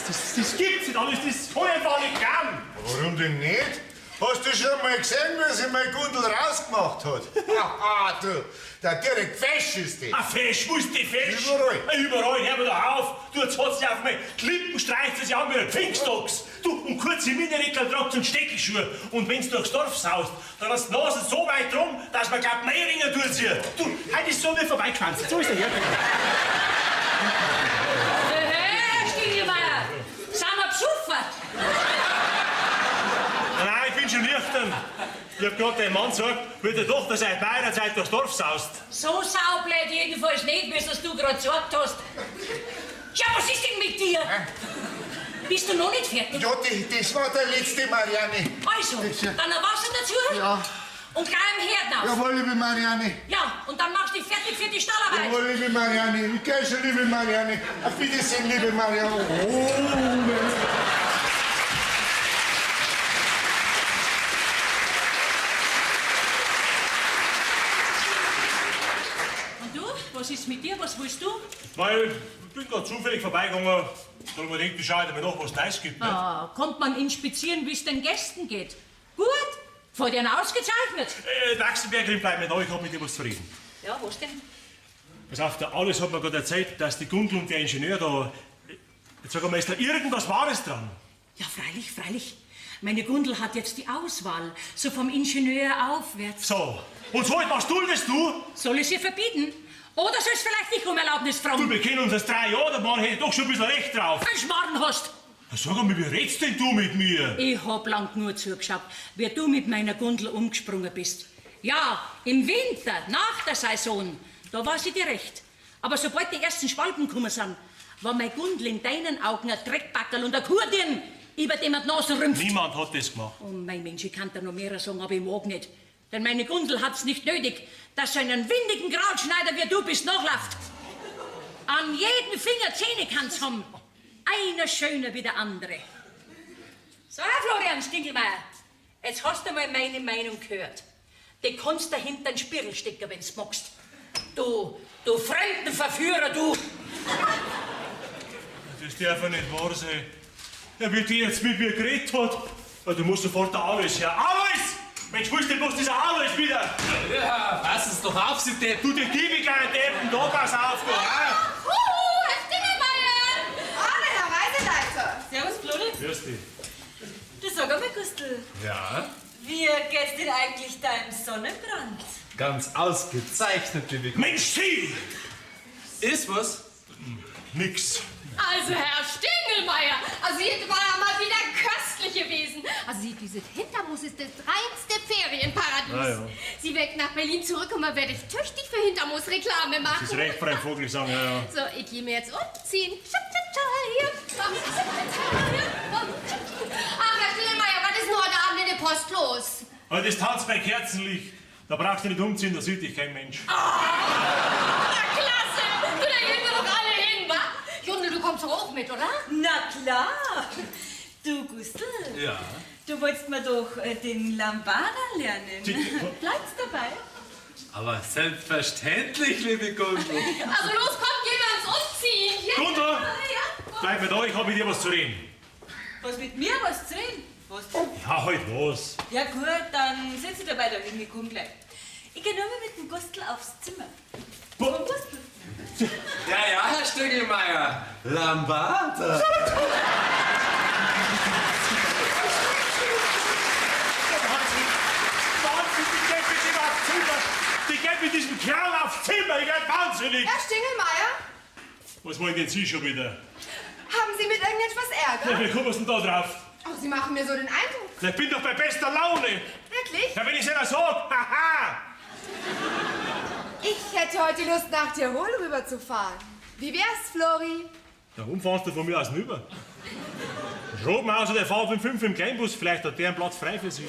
Das gibt's nicht alles, das kann ich einfach nicht glauben. Warum denn nicht? Hast du schon mal gesehen, wie sie mein Gundel rausgemacht hat? Haha, du, der direkt fesch ist die. Fesch, wo ist die fesch? Überall. Überall, hör mir da auf. Du, jetzt hat sie auf meine Klippen, streicht sie sich an wie ein Pfingstachs. Du, und kurze Minireckel tragt und Steckelschuhe. Und wenn's durchs Dorf saust, dann hast du die Nase so weit rum, dass man glaubt, Meiringen tut sie. Du, heute ist so nicht vorbeigeschwanzt. So ist der Herr. Hey, Stingelmeier, sind wir besoffen? Nein, ich bin schon nüchtern. Ich hab grad den Mann gesagt, wie der Tochter seit meiner Zeit durchs Dorf saust. So saublöd jedenfalls nicht, wie es du gerade gesagt hast. Ja, was ist denn mit dir? Bist du noch nicht fertig? Ja, das war der letzte, Marianne. Also, dann ein Wasser dazu? Ja. Und gleich im Herd raus? Jawohl, liebe Marianne. Ja, und dann machst du dich fertig für die Stallarbeit. Jawohl, liebe Marianne. Ich geh schon, liebe Marianne. Auf Wiedersehen, liebe Marianne. Oh, Was ist mit dir? Was willst du? Weil ich bin gerade zufällig vorbeigegangen. Da hab ich mir gedacht, ich schaue mir noch, was Neues gibt. Nicht? Kommt man inspizieren, wie es den Gästen geht? Gut, vor dir ausgezeichnet. Dachsenbergerin, bleib mir da, ich hab mit dir was zu reden. Ja, was denn? Pass auf, der Alles hat mir gerade erzählt, dass die Gundel und der Ingenieur da... Jetzt sag mal, ist da irgendwas Wahres dran? Ja, freilich, freilich. Meine Gundel hat jetzt die Auswahl, so vom Ingenieur aufwärts. So, und so was duldest du? Soll ich sie verbieten? Oder soll es vielleicht nicht um Erlaubnis fragen? Du, wir kennen uns erst 3 Jahre, da Mann hätte doch schon ein bisschen recht drauf. Ein Schmarrn hast. Sag mal, wie redst denn du mit mir? Ich hab lang nur zugeschaut, wie du mit meiner Gundel umgesprungen bist. Ja, im Winter, nach der Saison, da war sie dir recht. Aber sobald die ersten Schwalben gekommen sind, war mein Gundel in deinen Augen ein Dreckbackerl und ein Kurdirn, über dem man die Nase rümpft. Niemand hat das gemacht. Oh, mein Mensch, ich kann da noch mehr sagen, aber ich mag nicht. Denn meine Gundel hat's nicht nötig, dass so einen windigen Krautschneider wie du bist nachläuft. An jedem Finger 10 kann's haben. Einer schöner wie der andere. So, Herr Florian Stingelmeier, jetzt hast du mal meine Meinung gehört. Du kannst dahinter einen Spirl stecken, wenn's magst. Du Fremdenverführer, du! Das darf ja nicht wahr sein. Ja, wie die jetzt mit mir geredet hat. Ja, du musst sofort der Alois her. Alois! Mensch, wo ist denn bloß dieser Alois wieder? Ja, pass es doch auf, Sie Depp. Du, die Kiwi, kleine Deppen, da pass auf, du. Herr Stingelmeier! Herr Reiseleiter! Servus, Flori. Grüß dich. Du sag einmal, Gustl, Ja, wie geht's denn eigentlich deinem Sonnenbrand? ganz ausgezeichnet, liebe Gott. Mensch, Sie! Ist was? Nix. Also, Herr Stingelmeier, also hier war ja mal wieder köstlich gewesen. Also, diese Hintermus ist das reinste Ferienparadies. Ja. Sie weg nach Berlin zurückkommen, werde ich tüchtig für Hintermus Reklame machen. Das ist recht für einen Vogel sagen, ja. So, ich gehe mir jetzt umziehen. Ach, Herr Stingelmeier, was ist denn heute Abend in der Post los? Aber das tanzt bei Kerzenlicht. Da brauchst du nicht umziehen, da sieht dich kein Mensch. Na, klasse! Du, da gehen wir doch alle hin, wa? Junge, du kommst doch auch mit, oder? Na klar. Du, Gustl, Ja. du wolltest mir doch den Lambada lernen. Bleibst dabei? Aber selbstverständlich, liebe Gundel. Also los, komm, gehen wir uns umziehen. Ja? Gundel! Ja. Bleib mir da, ich hab mit dir was zu reden. Was mit mir was zu reden? Was denn? Ja, halt was. Ja gut, dann sitze ich dabei da hin, ich komm gleich. Ich geh nur mal mit dem Gustl aufs Zimmer. Komm, Gustl. Ja, Herr Stingelmeier. Lambada. Die geht mit diesem Kerl aufs Zimmer, ich werd wahnsinnig. Herr Stingelmeier, Was wollen denn Sie schon wieder? haben Sie mit irgendetwas Ja, Ärger? wie kommst du denn da drauf? Oh, Sie machen mir so den Eindruck. Ich bin doch bei bester Laune. Wirklich? Ja, wenn ich es ja sag, haha. Ich hätte heute Lust, nach Tirol rüberzufahren. Wie wär's, Flori? Warum fahrst du von mir aus rüber? Schrobenhauser, der fährt mit 5 im Kleinbus, vielleicht hat der einen Platz frei für Sie.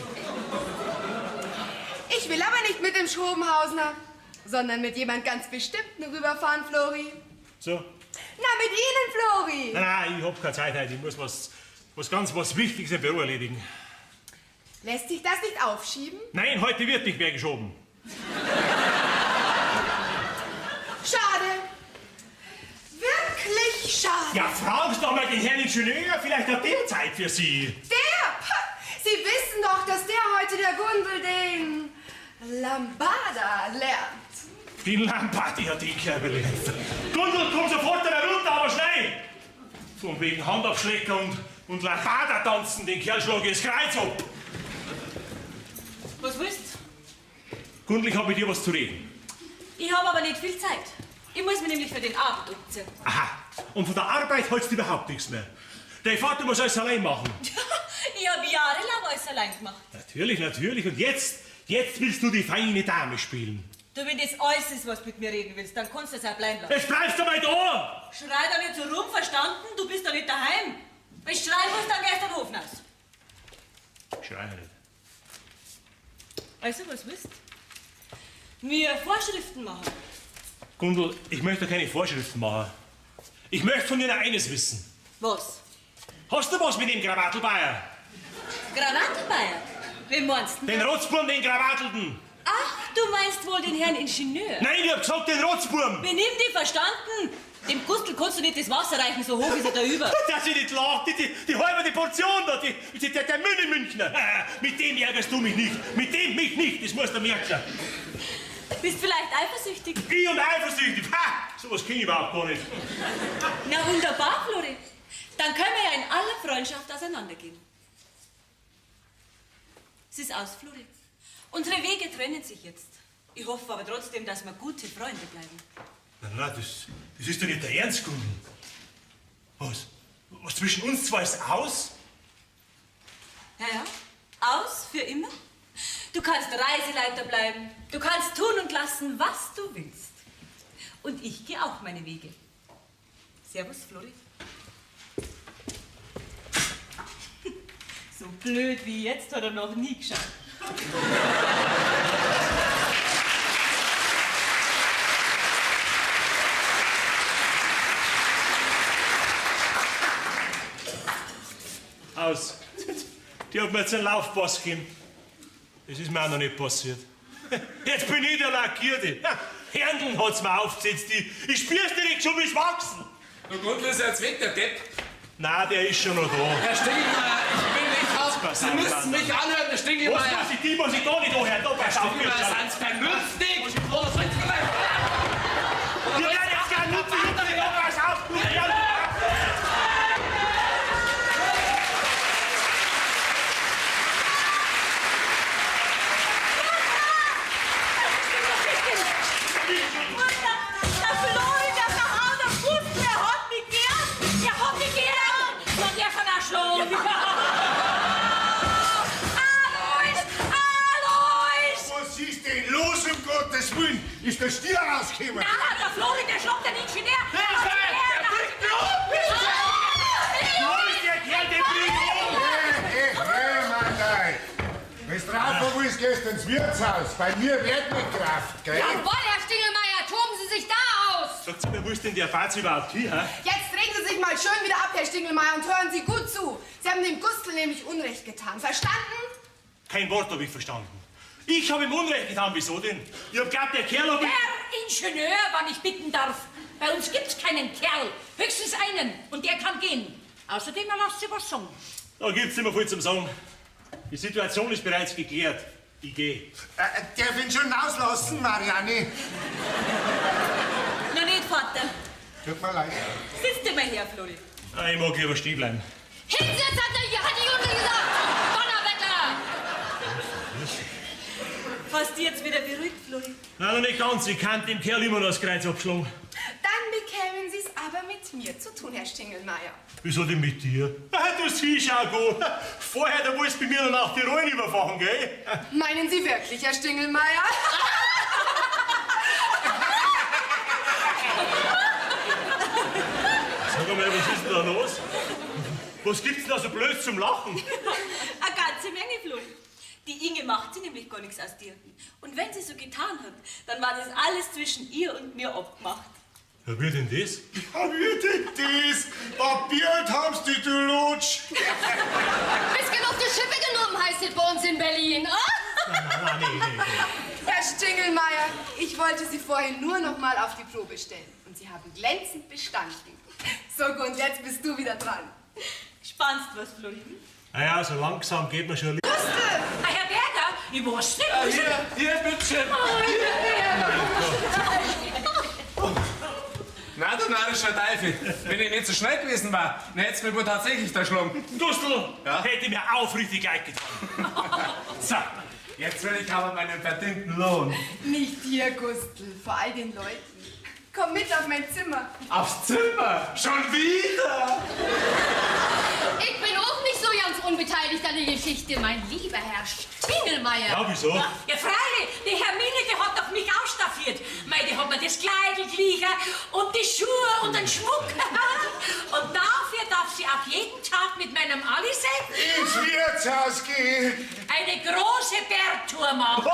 Ich will aber nicht mit dem Schrobenhausener, sondern mit jemand ganz Bestimmten rüberfahren, Flori. So? Na, mit Ihnen, Flori. Nein, ich hab keine Zeit heute, ich muss was was Wichtiges im Büro erledigen. Lässt sich das nicht aufschieben? Nein, heute wird nicht mehr geschoben. Schade. Wirklich schade. Ja, fragen Sie doch mal den Herrn Ingenieur, vielleicht hat der Zeit für Sie. Der? Sie wissen doch, dass der heute der Gundel den Lambada lernt. Den Lambada, ja, den Kerl lernt. Gundel, komm sofort da runter, aber schnell. Von wegen Handabschlecker und Lambada tanzen, den Kerl schlage ich das Kreuz ab. Was willst du? Gundel, ich hab mit dir was zu reden. Ich habe aber nicht viel Zeit. Ich muss mich nämlich für den Abend umziehen. Aha, und von der Arbeit hältst du überhaupt nichts mehr. Dein Vater muss alles allein machen. Ich habe jahrelang alles allein gemacht. Natürlich, natürlich. Und jetzt willst du die feine Dame spielen. Du, wenn das alles ist, was du mit mir reden willst, dann kannst du es auch bleiben lassen. Jetzt bleibst du mal da! Schrei da nicht so rum, verstanden? Du bist doch nicht daheim. Wenn du schreien musst, dann gehst du in den Hof raus. Schrei nicht. Also, was willst du? Wir Vorschriften machen. Gundel, ich möchte keine Vorschriften machen. Ich möchte von dir eines wissen. Was? Hast du was mit dem Krawattelbayer? Krawattelbayer? Wen meinst du? Den Rotzburm, den Krawattelten. Ach, du meinst wohl den Herrn Ingenieur? Nein, ich hab gesagt den Rotzburm. Benimm dich, verstanden? Dem Gustl kannst du nicht das Wasser reichen, so hoch ist er da über. Dass ich nicht lacht, die halbe Portion da, der Münchner. Mit dem ärgerst du mich nicht. Mit dem mich nicht, das musst du merken. Bist vielleicht eifersüchtig? Ich und eifersüchtig? Ha! Sowas kenn ich überhaupt gar nicht. Na wunderbar, Flori. Dann können wir ja in aller Freundschaft auseinandergehen. Es ist aus, Flori. Unsere Wege trennen sich jetzt. Ich hoffe aber trotzdem, dass wir gute Freunde bleiben. Na, das ist doch nicht der Ernst, Gundel. Was zwischen uns zwei ist aus? Ja, aus für immer. Du kannst Reiseleiter bleiben. Du kannst tun und lassen, was du willst. Und ich gehe auch meine Wege. Servus, Flori. So blöd wie jetzt hat er noch nie geschaut. Aus. Die hat mir jetzt einen Laufpass gegeben. Das ist mir auch noch nicht passiert. Jetzt bin ich der Lackierte. Händeln hat's mir aufgesetzt. Ich spür's dir nicht schon, wie's wachsen. Der Gundel ist jetzt weg, der Depp. Nein, der ist schon noch da. Herr Stingelmeier, ich will nicht auf. Sie müssen mich anhören, Herr Stingelmeier. Was muss ich da nicht anhören? Da pass auf. Stingelmeier, seid vernünftig. Oder seid Wir werden jetzt gar nicht vernünftig. Da pass auf. Was ist denn los, um Gottes Willen? Ist der Stier rausgekommen? Nein, der Flori, der schlagt den Ingenieur. Wo ist der Kerl, der bringt um? Hey, Mann, wenn du drauf willst, gehst du ins Wirtshaus. Bei mir wird nicht Kraft, gell? Jawohl, Herr Stingelmeier, toben Sie sich da aus. Sagt mir, wo ist denn der Fahrt überhaupt hier? Hä? Jetzt regen Sie sich mal schön wieder ab, Herr Stingelmeier, und hören Sie gut zu. Sie haben dem Gustl nämlich Unrecht getan. Verstanden? Kein Wort habe ich verstanden. Ich habe ihm Unrecht getan. Wieso denn? Ich hab geglaubt, der Kerl hat mich... Herr Ingenieur, wann ich bitten darf. Bei uns gibt's keinen Kerl. Höchstens einen. Und der kann gehen. Außerdem erlasst Sie was sagen. Da gibt's nicht mehr viel zum Sagen. Die Situation ist bereits geklärt. Ich gehe. Darf ihn schon rauslassen, Marianne? Noch nicht, Vater. Tut mir leid. Sitz dir mal her, Flori. Ah, ich mag lieber stehen bleiben. Hinsetz, hat die Junge gesagt. Donnerwetter. Hast du jetzt wieder beruhigt, Flori? Nein, noch nicht ganz. Ich kann dem Kerl immer noch das Kreuz abschlagen. Dann bekämen Sie es aber mit mir zu tun, Herr Stingelmeier. Wieso denn mit dir? Du siehst auch gut. Vorher, da wolltest du bei mir noch nach Tirol überfahren, gell? Meinen Sie wirklich, Herr Stingelmeier? Sag mal, was ist denn da los? Was gibt's denn da so blöd zum Lachen? Eine ganze Menge, Flori. Die Inge macht sie nämlich gar nichts aus dir. Und wenn sie so getan hat, dann war das alles zwischen ihr und mir abgemacht. Ja, wie denn das? Ja, wie denn das? Papiert haben's die, du Lutsch. Bist genug die Schippe genommen, heißt es bei uns in Berlin. Oh? Nein, nee. Herr Stingelmeier, ich wollte Sie vorhin nur noch mal auf die Probe stellen. Und Sie haben glänzend bestanden. So, und jetzt bist du wieder dran. Spannst du was, Florin? Naja, so langsam geht man schon. Herr Berger, ich weiß nicht. Hier, bitteschön. Na, du narrischer Teufel. Wenn ich nicht so schnell gewesen war, dann hättest du mich wohl tatsächlich erschlagen. Gustl, Ja? hätte mir aufrichtig leid getan. So, jetzt will ich aber meinen verdienten Lohn. Nicht dir, Gustl, vor all den Leuten. Komm mit auf mein Zimmer. Aufs Zimmer? Schon wieder? Ich bin auch nicht so ganz unbeteiligt an der Geschichte, mein lieber Herr Stingelmeier. Ja, wieso? Ja, freilich, die Hermine, die hat doch mich ausstaffiert. Mei, die hat mir das Kleidel geliehen und die Schuhe und den Schmuck. Und dafür darf sie auch jeden Tag mit meinem Alice Ins Wirtshaus gehen. eine große Bergtour machen.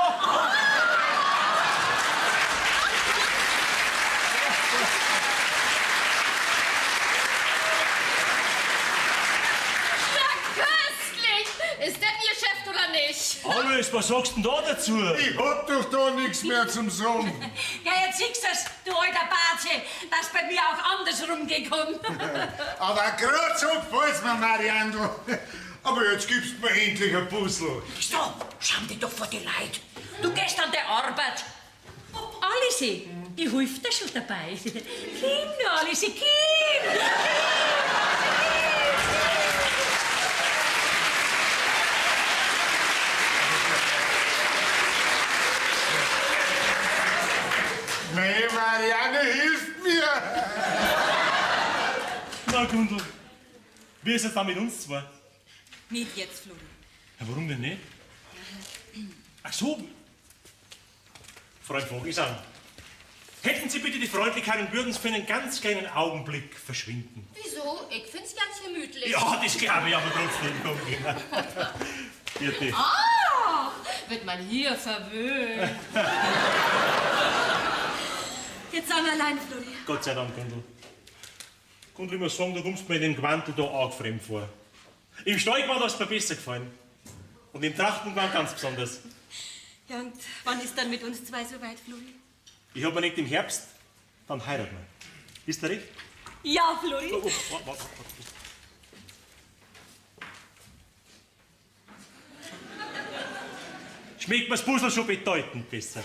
Ist das Ihr Chef oder nicht? Alles, was sagst du denn da dazu? Ich hab doch da nichts mehr zum Sagen. Ja, jetzt siehst du's, du alter Batsche, dass bei mir auch andersrum gekommen. Aber grad so gefällt's mir, Mariandl. Aber jetzt gibst du mir endlich ein Puzzle. So, schau dich doch vor die Leute. Du gehst an der Arbeit. Alice, die hilft dir schon dabei. Kim, Alice, Kim! Meine Marianne hilft mir. Na, Gundl, wie ist es dann mit uns zwei? Nicht jetzt, Florin. Ja, warum denn nicht? Ach so. Freund Vogelsang, hätten Sie bitte die Freundlichkeit und würden Sie für einen ganz kleinen Augenblick verschwinden? Wieso? Ich find's ganz gemütlich. Ja, das glaube ich aber trotzdem. Komm, Bitte. Ah, wird man hier verwöhnt. Jetzt sind wir allein, Florin. Gott sei Dank, Gundl. Gundl, ich muss sagen, du kommst mir in dem Gewandel da arg fremd vor. Im Steigewand hast du mir besser gefallen. Und im Trachtengewand ganz besonders. Ja, und wann ist dann mit uns zwei so weit, Florin? Ich hab mir nicht im Herbst, dann heiraten wir. Ist der recht? Ja, Florin. Oh, warte. Schmeckt mir's Puzzle schon bedeutend besser.